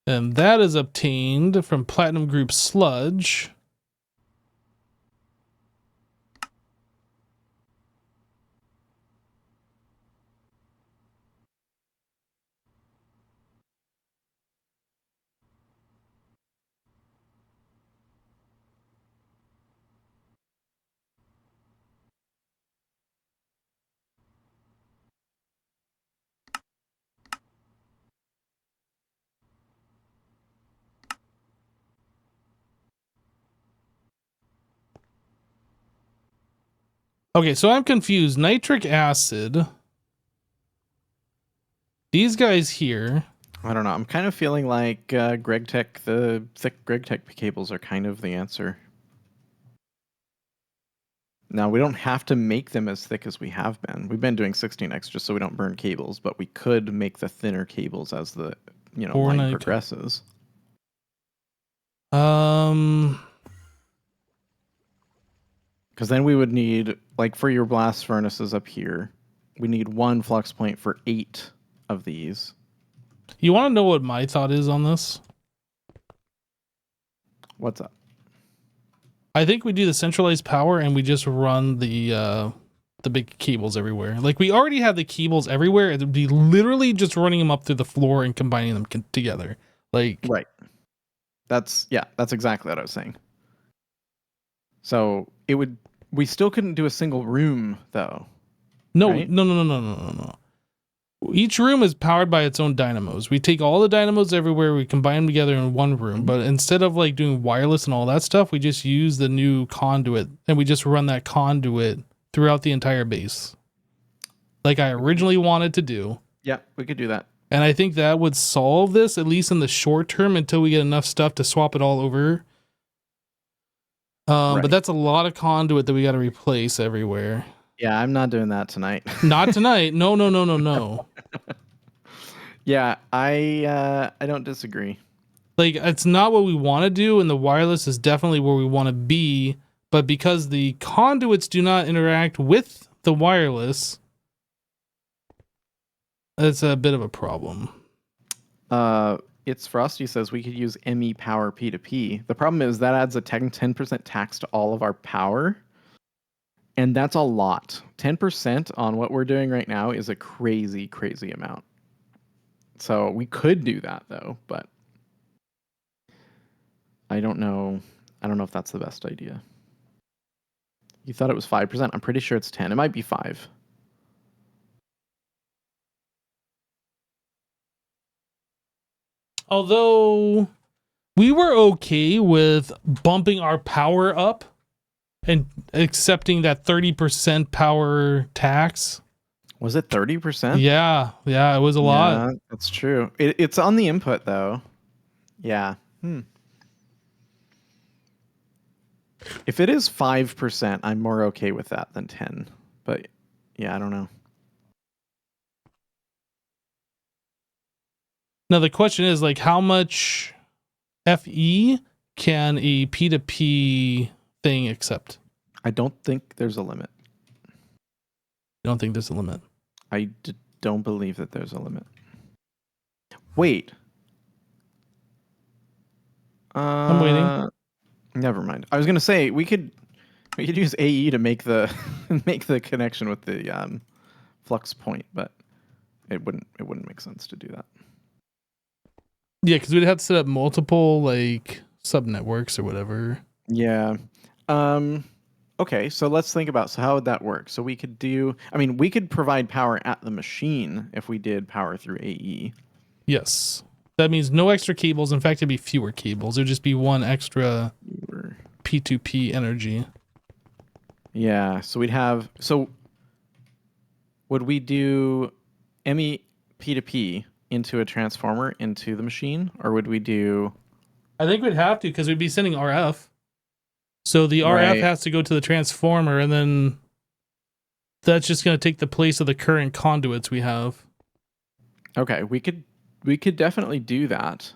And that is obtained from platinum group sludge. Okay, so I'm confused. Nitric acid. These guys here. I don't know. I'm kind of feeling like GregTech, the thick GregTech cables are kind of the answer. Now, we don't have to make them as thick as we have been. We've been doing 16x just so we don't burn cables, but we could make the thinner cables as the line progresses. Because then we would need, like for your blast furnaces up here, we need 1 flux point for 8 of these. You want to know what my thought is on this? What's up? I think we do the centralized power and we just run the big cables everywhere. Like we already have the cables everywhere. It would be literally just running them up through the floor and combining them together. Like right. That's exactly what I was saying. So we still couldn't do a single room though. No, right? No. Each room is powered by its own dynamos. We take all the dynamos everywhere, we combine them together in one room, but instead of like doing wireless and all that stuff, we just use the new conduit and we just run that conduit throughout the entire base. Like I originally wanted to do. Yeah, we could do that. And I think that would solve this, at least in the short term, until we get enough stuff to swap it all over. Right. But that's a lot of conduit that we got to replace everywhere. Yeah, I'm not doing that tonight. Not tonight. No. Yeah, I don't disagree. Like it's not what we want to do, and the wireless is definitely where we want to be. But because the conduits do not interact with the wireless, it's a bit of a problem. It's Frosty says we could use ME power P2P. The problem is that adds a 10% tax to all of our power. And that's a lot. 10% on what we're doing right now is a crazy, crazy amount. So we could do that though, but I don't know. I don't know if that's the best idea. You thought it was 5%. I'm pretty sure it's 10. It might be 5. Although we were okay with bumping our power up and accepting that 30% power tax. Was it 30%? Yeah, it was a lot. Yeah, that's true. It's on the input though. Yeah. If it is 5%, I'm more okay with that than 10. But yeah, I don't know. Now the question is like how much FE can a P2P thing accept? I don't think there's a limit. You don't think there's a limit? I don't believe that there's a limit. Wait. I'm waiting. Never mind. I was gonna say we could use AE to make the make the connection with the flux point, but it wouldn't make sense to do that. Yeah, because we'd have to set up multiple like sub networks or whatever. Yeah. Okay, so let's think about how would that work? So we could we could provide power at the machine if we did power through AE. Yes. That means no extra cables. In fact, it'd be fewer cables. It would just be one extra P2P energy. Yeah, so we'd have, so would we do ME P2P into a transformer into the machine, or would we do? I think we'd have to because we'd be sending RF. So the RF Right. has to go to the transformer, and then that's just going to take the place of the current conduits we have. Okay, we could definitely do that.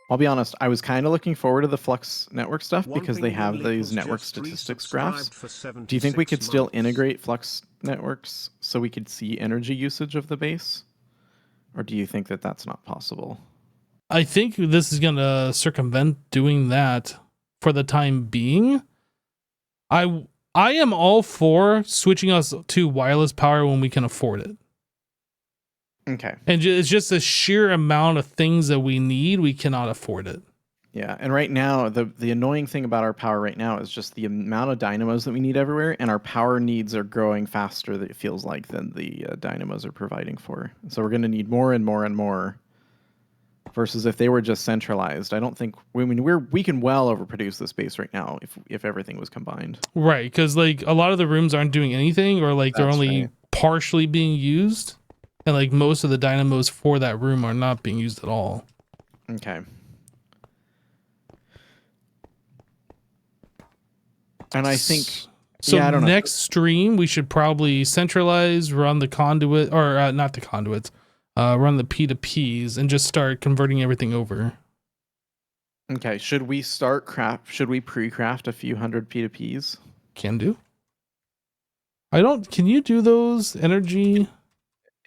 I'll be honest, I was kind of looking forward to the Flux network stuff because they have these network statistics graphs. Do you think we could still integrate Flux networks so we could see energy usage of the base? Or do you think that that's not possible? I think this is going to circumvent doing that for the time being. I am all for switching us to wireless power when we can afford it. Okay. And it's just the sheer amount of things that we need, we cannot afford it. Yeah, and right now, the annoying thing about our power right now is just the amount of dynamos that we need everywhere, and our power needs are growing faster, that it feels like, than the dynamos are providing for. So we're going to need more and more and more, versus if they were just centralized. I don't think, I mean, we can well overproduce the space right now if everything was combined. Right, because like a lot of the rooms aren't doing anything, or like they're That's only right. partially being used. And like most of the dynamos for that room are not being used at all. Okay. And I think, so. yeah, I don't know. Next stream, we should probably centralize, run the conduit, or not the conduits, run the P2Ps, and just start converting everything over. Okay, should we pre-craft a few hundred P2Ps? Can do. Can you do those energy?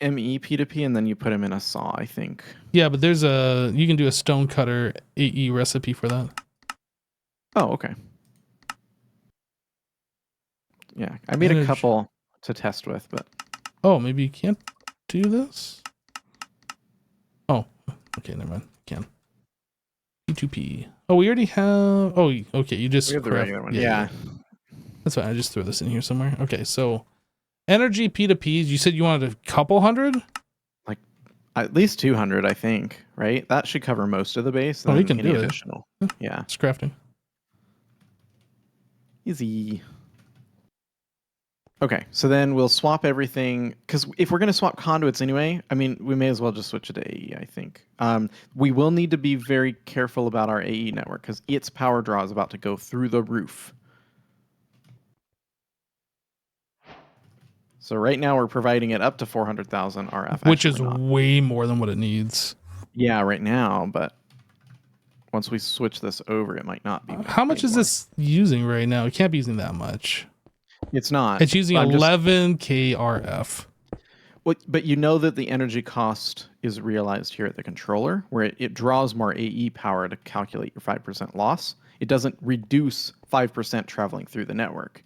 ME P2P, and then you put them in a saw, I think. Yeah, but you can do a stone cutter AE recipe for that. Oh, okay. Yeah, I made a couple to test with, but... Oh, maybe you can't do this? Oh, okay, never mind. You can. P2P. Oh, we already have... Oh, okay, you just... We have the regular one, yeah. That's fine, I just threw this in here somewhere. Okay, so... Energy P2Ps, you said you wanted a couple hundred? Like, at least 200, I think, right? That should cover most of the base. Oh, we can any do additional. it. Yeah. It's crafting. Easy. Okay, so then we'll swap everything, because if we're going to swap conduits anyway, I mean, we may as well just switch it to AE, I think. We will need to be very careful about our AE network, because its power draw is about to go through the roof. So right now we're providing it up to 400,000 RF. Which is way more than what it needs. Yeah, right now, but once we switch this over, it might not be. How much is this using right now? It can't be using that much. It's not. It's using 11K RF. But you know that the energy cost is realized here at the controller, where it draws more AE power to calculate your 5% loss. It doesn't reduce 5% traveling through the network.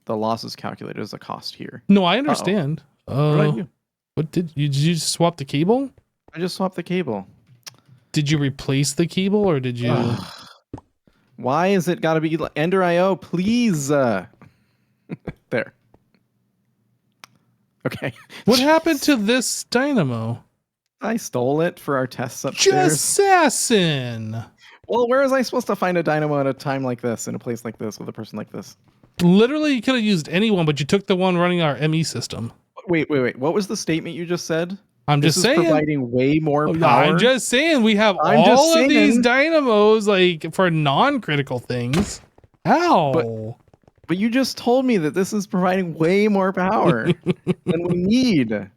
The loss is calculated as a cost here. No, I understand. What did you just swap the cable? I just swapped the cable. Did you replace the cable, or did you? Why is it got to be Ender IO? Please. There. Okay. What happened to this dynamo? I stole it for our tests upstairs. Assassin. Well, where was I supposed to find a dynamo at a time like this, in a place like this, with a person like this? Literally, you could have used anyone, but you took the one running our ME system. Wait. What was the statement you just said? I'm just saying, providing way more power. I'm just saying we have all of these dynamos like for non-critical things. How? But you just told me that this is providing way more power than we need.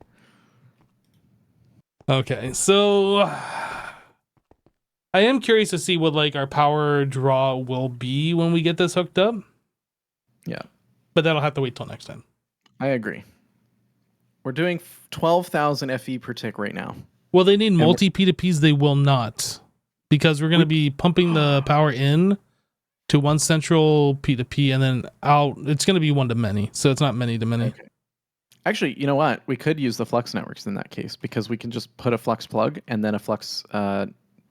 Okay, so I am curious to see what like our power draw will be when we get this hooked up. Yeah. But that'll have to wait till next time. I agree. We're doing 12,000 FE per tick right now. Well, they need multi P2Ps. They will not, because we're going to be pumping the power in to one central P2P and then out. It's going to be one to many. So it's not many to many. Okay. Actually, you know what? We could use the Flux networks in that case, because we can just put a Flux plug and then a Flux,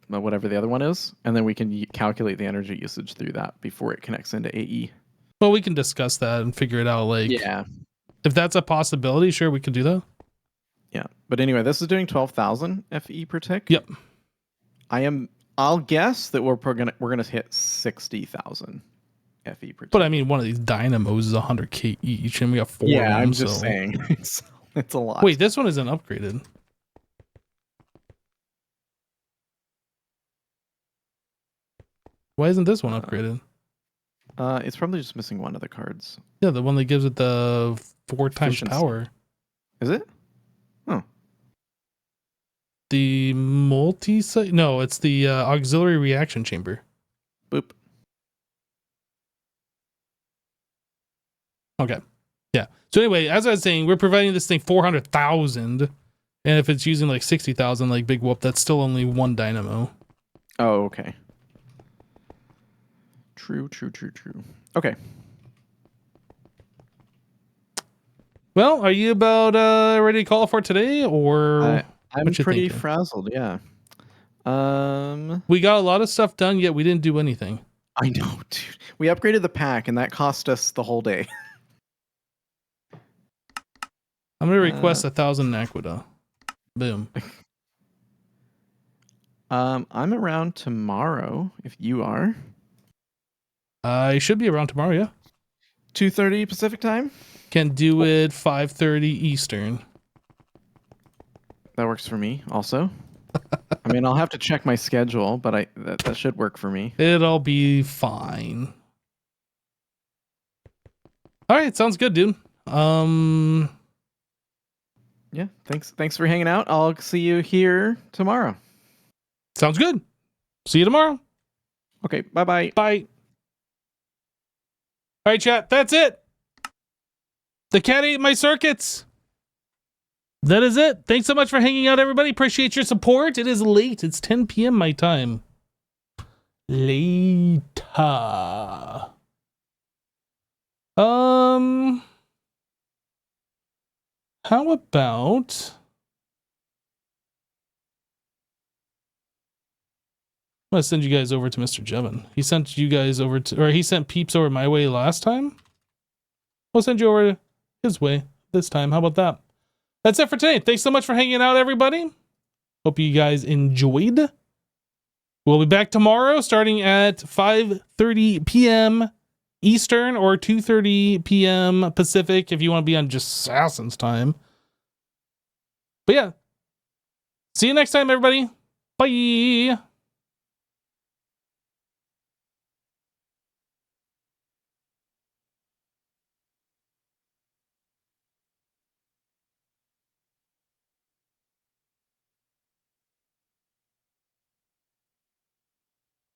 whatever the other one is. And then we can calculate the energy usage through that before it connects into AE. Well, we can discuss that and figure it out. Like, yeah. If that's a possibility, sure, we could do that. Yeah. But anyway, this is doing 12,000 FE per tick. Yep. I am I'll guess that we're gonna hit 60,000 FE per. But I mean, one of these dynamos is 100k each, and we got 4 of Yeah, them. I'm just so. saying it's a lot. Wait, this one isn't upgraded. Why isn't this one upgraded? It's probably just missing one of the cards. Yeah, the one that gives it the 4 times Efficiency. power. Is it? Oh. The multi-site? No, it's the auxiliary reaction chamber. Boop. Okay. Yeah. So anyway, as I was saying, we're providing this thing 400,000, and if it's using like 60,000, like Big Whoop, that's still only one dynamo. Oh, okay. True. Okay. Well, are you about ready to call for today, or I'm what you pretty thinking? frazzled. Yeah. We got a lot of stuff done, yet we didn't do anything. I know, dude. We upgraded the pack, and that cost us the whole day. I'm gonna request 1,000 Naquita. Boom. I'm around tomorrow if you are. I should be around tomorrow. Yeah. 2:30 Pacific time. Can do it 5:30 Eastern. That works for me. Also, I mean, I'll have to check my schedule, but that should work for me. It'll be fine. All right, sounds good, dude. Yeah. Thanks for hanging out. I'll see you here tomorrow. Sounds good. See you tomorrow. Okay. Bye. Bye. All right, chat. That's it. The cat ate my circuits. That is it. Thanks so much for hanging out, everybody. Appreciate your support. It is late. It's 10 p.m. my time. Later. How about... I'm gonna send you guys over to Mr. Jevin. He sent you guys over to, or he sent peeps over my way last time. We'll send you over his way this time. How about that? That's it for today. Thanks so much for hanging out, everybody. Hope you guys enjoyed. We'll be back tomorrow starting at 5:30 p.m. Eastern or 2:30 p.m. Pacific if you want to be on just Assassin's time. But yeah. See you next time, everybody. Bye.